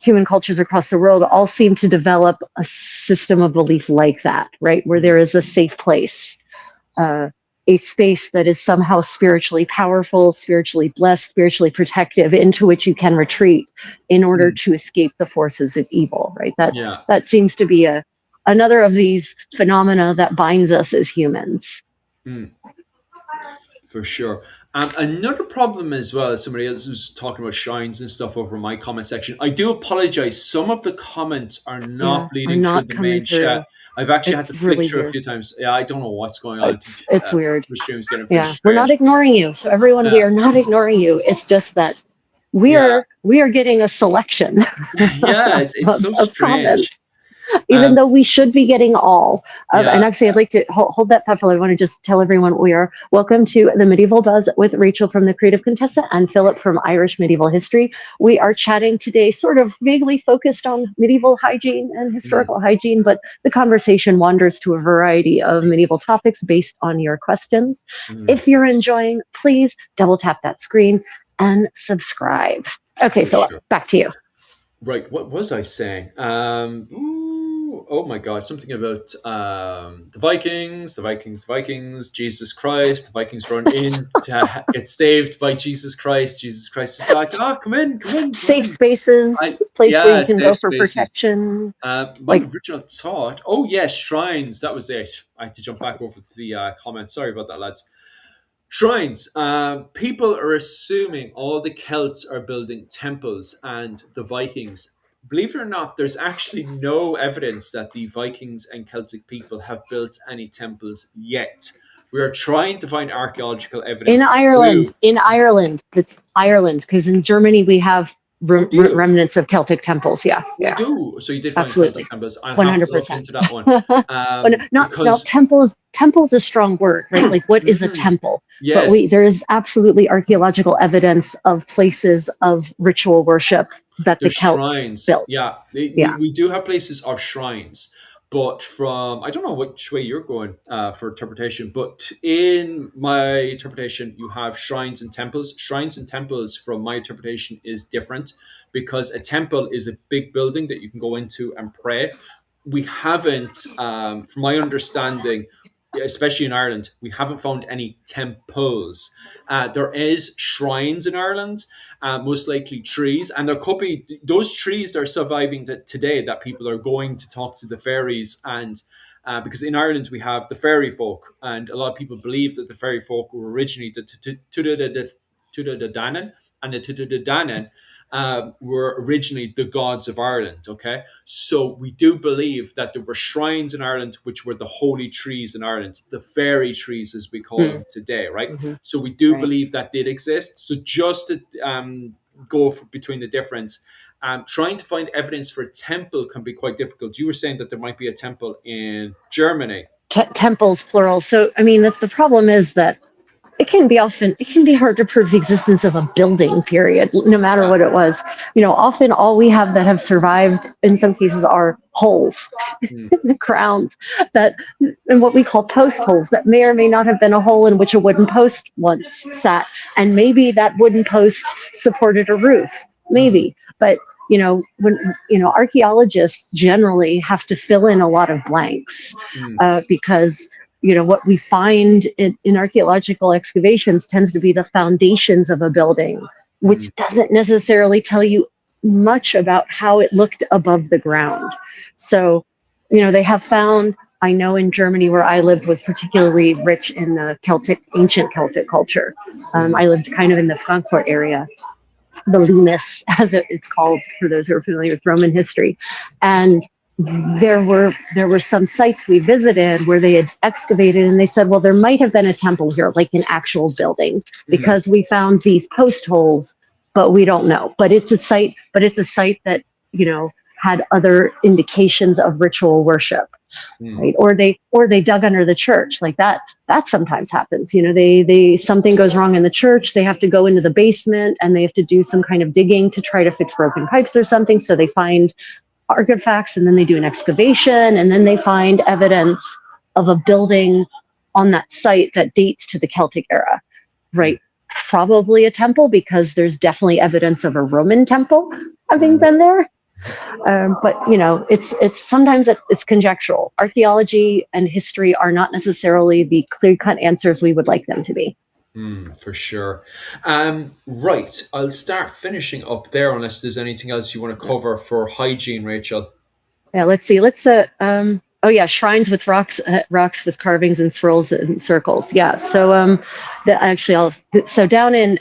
human cultures across the world all seem to develop a system of belief like that, right? Where there is a safe place, uh, a space that is somehow spiritually powerful, spiritually blessed, spiritually protective, into which you can retreat in order Mm. to escape the forces of evil, right? That Yeah. that seems to be another of these phenomena that binds us as humans. Mm. For sure. Another problem as well, somebody else was talking about shines and stuff over my comment section. I do apologize. Some of the comments are Yeah, not are bleeding through not the coming main through. chat. I've actually had It's to flick really through a weird. few times. Yeah, I don't know what's going on. I think It's weird. the stream's getting pretty Yeah, we're strange. not ignoring you. So everyone, Yeah. we are not ignoring you. It's just that Yeah. we are getting a selection Yeah, it's so of comments, strange. even Um, though we should be getting all of. And yeah. actually, I'd like to hold that thought. I want to just tell everyone what we are. Welcome to the Medieval Buzz with Rachel from the Creative Contessa and Philip from Irish Medieval History. We are chatting today, sort of vaguely focused on medieval hygiene and Mm, historical hygiene, but the conversation wanders to a variety of medieval topics based on your questions. mm, If you're enjoying, please double tap that screen and subscribe. Okay, for Philip, sure. back to you. Right, what was I saying? Oh my God, something about the Vikings, Jesus Christ. The Vikings run in to get saved by Jesus Christ. Jesus Christ is like, "Oh, come in, come in, come Safe in." I spaces, place where you Yeah, can go safe for spaces. protection. My Like, original thought. Oh yes, shrines. That was it. I had to jump back over to the comments. Sorry about that, lads. Shrines. People are assuming all the Celts are building temples and the Vikings. Believe it or not, there's actually no evidence that the Vikings and Celtic people have built any temples yet. We are trying to find archaeological evidence to prove. In Ireland, it's Ireland, because in Germany we have Oh, do you? remnants of Celtic temples. Yeah, You yeah, do. So you did find absolutely. Celtic temples. I'll have to look 100%. into that one. But not now Because temples is a strong word, right? Like what is a Mhm. temple? But Yes, there is absolutely archaeological evidence of places of ritual worship that the there's Celts shrines. built. Yeah, Yeah. we do have places of shrines, but from I don't know which way you're going for interpretation, but in my interpretation, you have shrines and temples. Shrines and temples, from my interpretation, is different because a temple is a big building that you can go into and pray. We haven't, from my understanding, especially in Ireland, we haven't found any temples. There is shrines in Ireland, most likely trees, and there could be those trees that are surviving today that people are going to talk to the fairies and. Because in Ireland we have the fairy folk, and a lot of people believe that the fairy folk were originally the Tuda Danan, and the Tuda Danan were originally the gods of Ireland. Okay, so we do believe that there were shrines in Ireland, which were the holy trees in Ireland, the fairy trees as we call Mm, them today, right? hmm. So we do Right. believe that did exist. So just to between the difference, trying to find evidence for a temple can be quite difficult. You were saying that there might be a temple in Germany. Temples, plural. So, I mean, the problem is that it can be hard to prove the existence of a building, period, no matter Yeah. what it was. Often all we have that have survived in some cases are holes Mm, in the ground, that, and what we call post holes, that may or may not have been a hole in which a wooden post once sat, and maybe that wooden post supported a roof, mhm, maybe. But when archaeologists generally have to fill in a lot of blanks, mm, because what we find in archaeological excavations tends to be the foundations of a building, mm, which doesn't necessarily tell you much about how it looked above the ground. So, they have found, I know in Germany where I lived was particularly rich in the ancient Celtic culture. mm, I lived kind of in the Frankfurt area, the Limes, as it's called for those who are familiar with Roman history. And there were some sites we visited where they had excavated, and they said, well, there might have been a temple here, like an actual building, mhm, because we found these post holes, but we don't know. But it's a site that you know had other indications of ritual worship, mm, right? Or they dug under the church, like that sometimes happens. They something goes wrong in the church, they have to go into the basement and they have to do some kind of digging to try to fix broken pipes or something, so they find artifacts, and then they do an excavation, and then they find evidence of a building on that site that dates to the Celtic era, mm, right? Probably a temple, because there's definitely evidence of a Roman temple having mm. been there. But it's sometimes it's conjectural. Archaeology and history are not necessarily the clear-cut answers we would like them to be. For sure. Right. I'll start finishing up there unless there's anything else you want to cover for hygiene, Rachel. Yeah, let's see. Oh yeah, shrines with rocks with carvings and swirls and circles. Yeah. So actually, so down in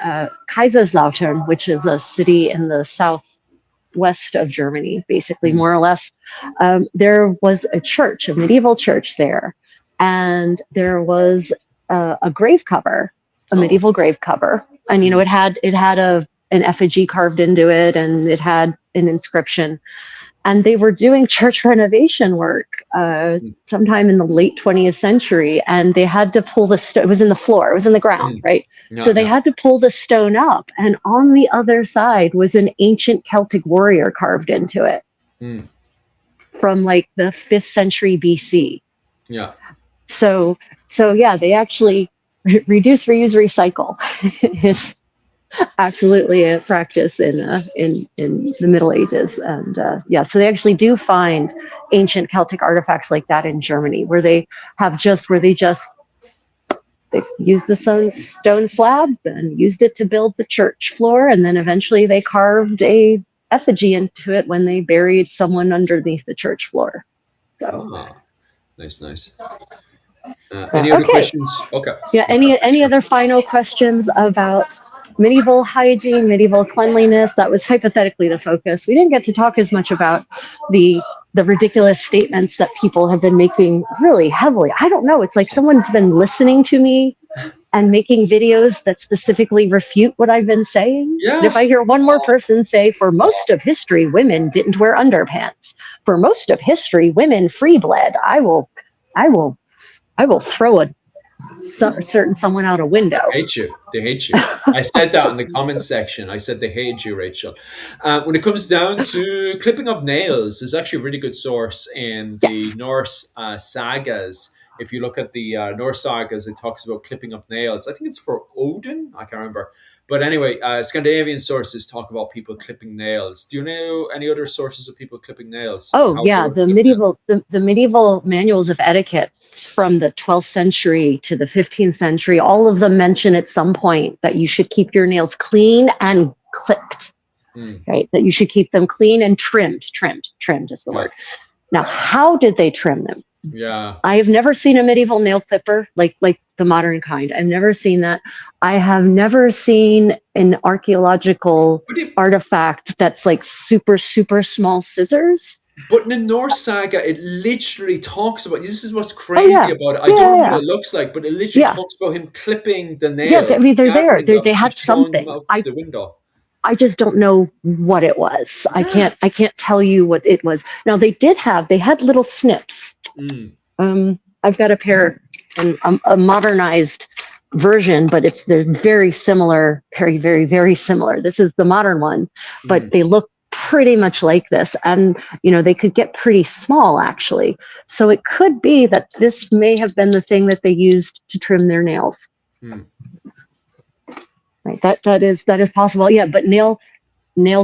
Kaiserslautern, which is a city in the southwest of Germany, basically, Mm, more or less, there was a church, a medieval church there, and there was a grave cover, a oh. medieval grave cover, and Mm, it had an effigy carved into it, and it had an inscription, and they were doing church renovation work mm, sometime in the late 20th century, and they had to pull the stone. It was in the floor, it was in the ground, mm. right? So Yeah, they yeah. had to pull the stone up, and on the other side was an ancient Celtic warrior carved into it Mm, from like the 5th century BC. yeah. So yeah, they actually reduce, reuse, recycle is absolutely a practice in the Middle Ages, and yeah, so they actually do find ancient Celtic artifacts like that in Germany, where they used the stone slab and used it to build the church floor, and then eventually they carved a effigy into it when they buried someone underneath the church floor. So Ah, nice, nice. Any other okay. questions? Okay. Yeah. I'll start Any finishing other final questions about medieval hygiene, medieval cleanliness? That was hypothetically the focus. We didn't get to talk as much about the the ridiculous statements that people have been making really heavily. I don't know. It's like someone's been listening to me and making videos that specifically refute what I've been saying. And if Yeah. I hear one more person say, for most of history, women didn't wear underpants. For most of history, women free bled. I will throw a certain someone out a window. Hate you. They hate you. I said that in the comments section. I said they hate you, Rachel. When it comes down to clipping of nails, there's actually a really good source in the Yes. Norse sagas. If you look at the Norse sagas, it talks about clipping of nails. I think it's for Odin. I can't remember. But anyway, Scandinavian sources talk about people clipping nails. Do you know any other sources of people clipping nails and Oh how they yeah, would clip nails? the medieval manuals of etiquette from the 12th century to the 15th century, all of them mention at some point that you should keep your nails clean and clipped, Mm, right? That you should keep them clean and trimmed is the yeah. word. Now, how did they trim them? Yeah. I have never seen a medieval nail clipper like the modern kind. I've never seen that. I have never seen an archaeological But it, artifact that's like super small scissors. But in the Norse saga, it literally talks about this is what's Oh crazy yeah, about it. I don't know what yeah, it looks like, but it literally yeah, talks about him clipping the yeah. I nails, mean, they're there. gathering They them, and had showing them something. out the window. I just don't know what it was. Yeah. I can't tell you what it was. Now they had little snips. Mm, I've got a pair, and a modernized version, but they're very similar, very similar. This is the modern one, but mm, they look pretty much like this, and they could get pretty small actually. So it could be that this may have been the thing that they used to trim their nails. mm. Right, that is possible. Yeah, but nail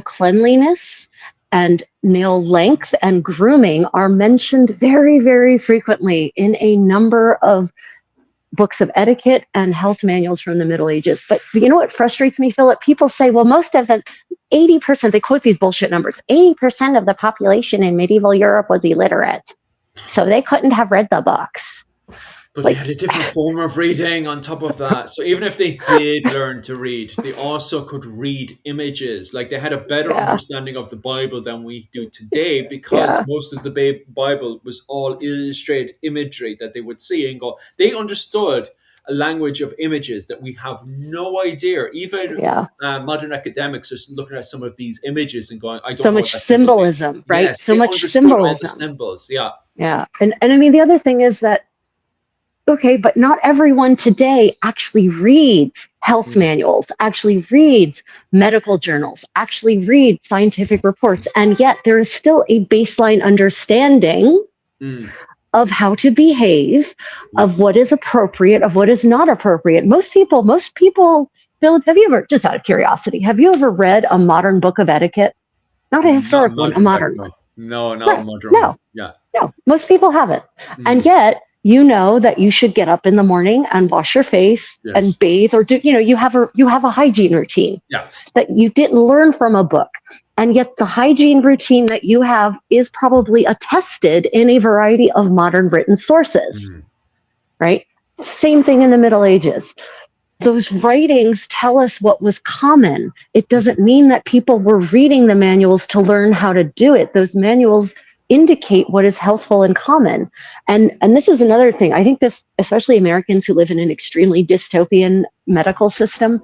cleanliness and nail length and grooming are mentioned very frequently in a number of books of etiquette and health manuals from the Middle Ages. But you know what frustrates me, Philip? People say, well, most of them, 80%, they quote these bullshit numbers, 80% of the population in medieval Europe was illiterate. So they couldn't have read the books. But they Like, had a different form of reading on top of that. So even if they did learn to read, they also could read images. Like they had a better yeah, understanding of the Bible than we do today because yeah, most of the Bible was all illustrated imagery that they would see and go. They understood a language of images that we have no idea. Even yeah. modern academics are looking at some of these images and going, I don't So know what much that symbol means. symbolism, right? Yes, So they much understood all the symbolism. symbols. Yeah. Yeah. And I mean, the other thing is that, okay, but not everyone today actually reads health Mm, manuals, actually reads medical journals, actually reads scientific reports. And yet there is still a baseline understanding mm, of how to behave, yeah. of what is appropriate, of what is not appropriate. Most people, Philip, have you ever, just out of curiosity, have you ever read a modern book of etiquette? Not a Not a historic one, a modern book, modern one. no. No, not a Right. modern one. No, Yeah. no, most people haven't. And Mm, yet, that you should get up in the morning and wash your face and yes. bathe or do, you have a hygiene routine Yeah. that you didn't learn from a book. And yet the hygiene routine that you have is probably attested in a variety of modern written sources, Mm, right? Same thing in the Middle Ages. Those writings tell us what was common. It mm, doesn't mean that people were reading the manuals to learn how to do it. Those manuals indicate what is healthful and common. And this is another thing. I think this, especially Americans who live in an extremely dystopian medical system,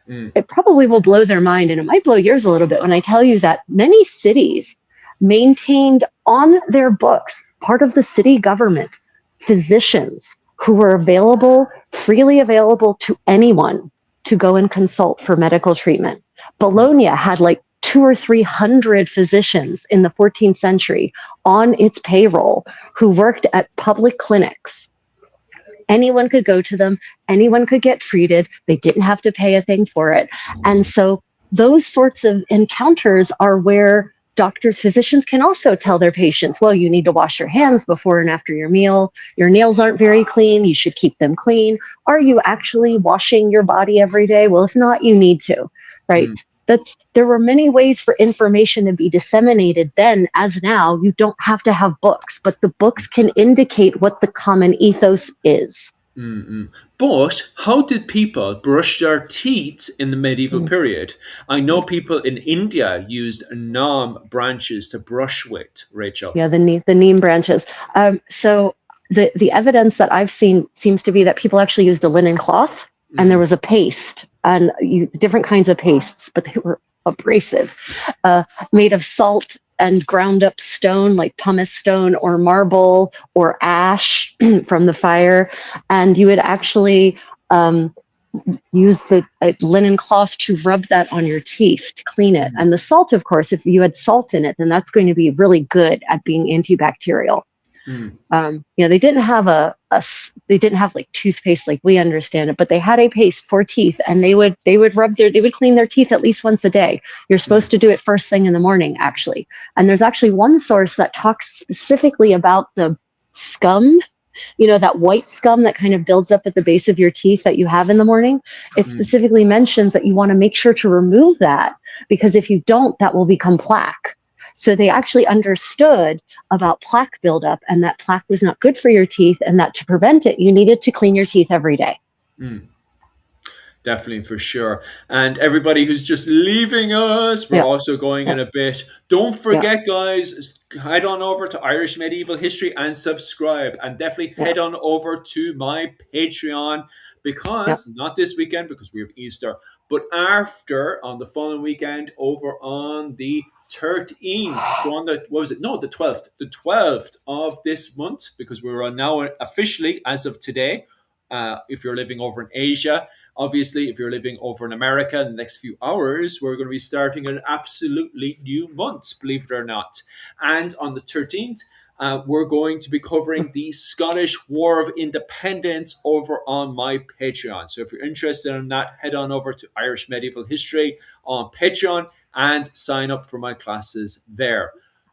mm, it probably will blow their mind, and it might blow yours a little bit when I tell you that many cities maintained on their books, part of the city government, physicians who were freely available to anyone to go and consult for medical treatment. mm. Bologna had like 200 or 300 physicians in the 14th century on its payroll who worked at public clinics. Anyone could go to them, anyone could get treated, they didn't have to pay a thing for it. And so those sorts of encounters are where doctors, physicians can also tell their patients, well, you need to wash your hands before and after your meal. Your nails aren't very clean. You should keep them clean. Are you actually washing your body every day? Well, if not, you need to, right? Mm. There were many ways for information to be disseminated then as now. You don't have to have books, but the books can indicate what the common ethos is. Mm-mm. But how did people brush their teeth in the medieval Mm. period? I know people in India used neem branches to brush with, Rachel. Yeah, the neem branches. So the evidence that I've seen seems to be that people actually used a linen cloth. and there was a paste, and different kinds of pastes, but they were abrasive, made of salt and ground up stone like pumice stone or marble or ash from the fire. And you would actually use the linen cloth to rub that on your teeth to clean it. And the salt, of course, if you had salt in it, then that's going to be really good at being antibacterial. They didn't have they didn't have like toothpaste like we understand it, but they had a paste for teeth, and they would clean their teeth at least once a day. You're supposed to do it first thing in the morning, actually. And there's actually one source that talks specifically about the scum, that white scum that kind of builds up at the base of your teeth that you have in the morning. It specifically mentions that you want to make sure to remove that, because if you don't, that will become plaque. So they actually understood about plaque buildup, and that plaque was not good for your teeth, and that to prevent it, you needed to clean your teeth every day. Definitely, for sure. And everybody who's just leaving us, we're also going in a bit. Don't forget, guys, head on over to Irish Medieval History and subscribe. And definitely head on over to my Patreon, because not this weekend, because we have Easter, but after, on the following weekend, over on the 13th. So on the, what was it? No, the 12th. The 12th of this month, because we're on now officially, as of today, if you're living over in Asia. Obviously, if you're living over in America, in the next few hours, we're going to be starting an absolutely new month, believe it or not. And on the 13th, we're going to be covering the Scottish War of Independence over on my Patreon. So if you're interested in that, head on over to Irish Medieval History on Patreon and sign up for my classes there.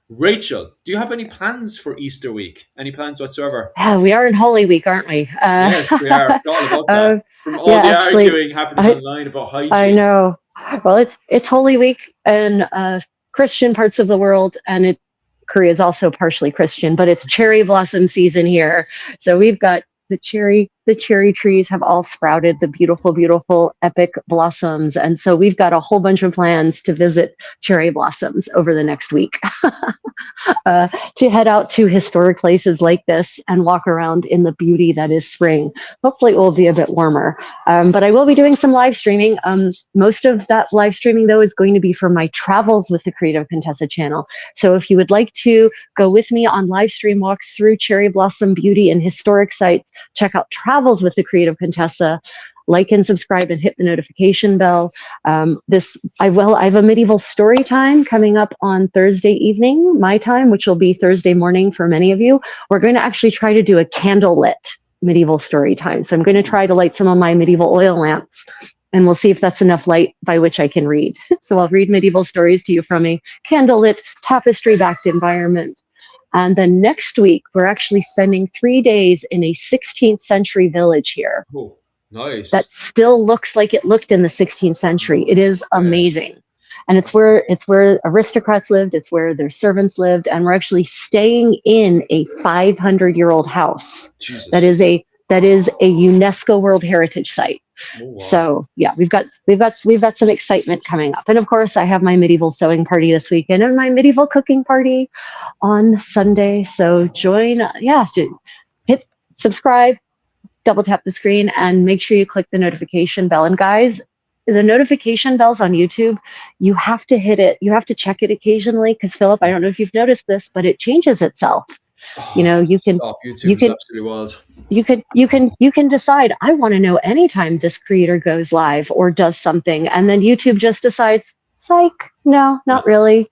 Rachel, do you have any plans for Easter week? Any plans whatsoever? Yeah, we are in Holy Week, aren't we? Yes, we are. All about that. From all the arguing happening online about hygiene. I know. Well, it's Holy Week in Christian parts of the world, and Korea is also partially Christian, but it's cherry blossom season here. So we've got the cherry trees have all sprouted, the beautiful, beautiful, epic blossoms. And so we've got a whole bunch of plans to visit cherry blossoms over the next week, to head out to historic places like this and walk around in the beauty that is spring. Hopefully it will be a bit warmer. But I will be doing some live streaming. Most of that live streaming, though, is going to be for my travels with the Creative Contessa channel. So if you would like to go with me on live stream walks through cherry blossom beauty and historic sites, check out Travels with the Creative Contessa. Like and subscribe and hit the notification bell. I have a medieval story time coming up on Thursday evening, my time, which will be Thursday morning for many of you. We're going to actually try to do a candlelit medieval story time. So I'm going to try to light some of my medieval oil lamps, and we'll see if that's enough light by which I can read. So I'll read medieval stories to you from a candlelit, tapestry-backed environment. And then next week, we're actually spending 3 days in a 16th century village here. Oh, nice. That still looks like it looked in the 16th century. It is amazing. And it's where aristocrats lived, it's where their servants lived, and we're actually staying in a 500-year-old house. Jesus. That is a UNESCO World Heritage Site. Oh, wow. So yeah, we've got some excitement coming up. And of course, I have my medieval sewing party this weekend and my medieval cooking party on Sunday. So join, hit subscribe, double tap the screen, and make sure you click the notification bell. And guys, the notification bells on YouTube, you have to hit it. You have to check it occasionally, because Philip, I don't know if you've noticed this, but it changes itself. You can absolutely wild. You can decide, I want to know anytime this creator goes live or does something, and then YouTube just decides, psych, no, not really.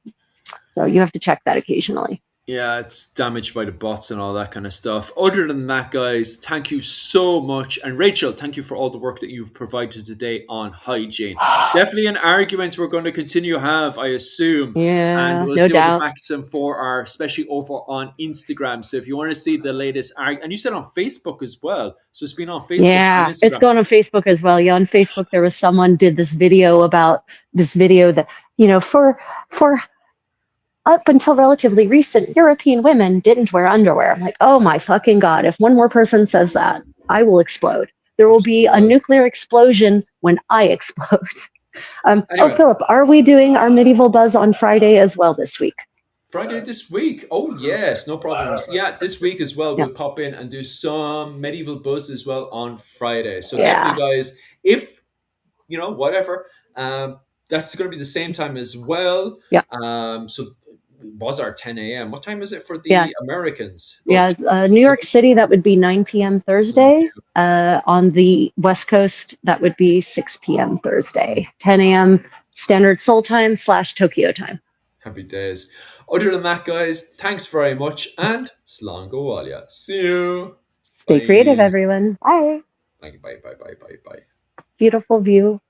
So you have to check that occasionally. Yeah, it's damaged by the bots and all that kind of stuff. Other than that, guys, thank you so much. And Rachel, thank you for all the work that you've provided today on hygiene. Definitely an argument we're going to continue to have, I assume. Yeah, and we'll no see doubt. what the maximum for are, especially over on Instagram. So if you want to see the latest and you said on Facebook as well. So it's been on Facebook. Yeah, it's going on Facebook as well. Yeah, on Facebook there was someone did this video about this video that, for up until relatively recent, European women didn't wear underwear. I'm like, oh my fucking God, if one more person says that, I will explode. There will be a nuclear explosion when I explode. Anyway. Oh, Philip, are we doing our medieval buzz on Friday as well this week? Friday this week. Oh yes, no problems. Yeah, this week as well. Yeah. We'll pop in and do some medieval buzz as well on Friday. So definitely, Yeah. guys, if whatever, that's going to be the same time as well. Yeah. So was our 10 a.m. What time is it for Yeah. the Americans? Oh, Yeah. New York City, that would be 9 p.m. 9 Thursday. p.m. On the West Coast, that would be 6 p.m. Thursday. 10 a.m. Standard Seoul time / Tokyo time. Happy days. Other than that, guys, thanks very much and Slán go Walia. See you. Stay creative, Bye. everyone. Bye. Bye. Bye. Bye. Bye. Bye. Bye. Beautiful view.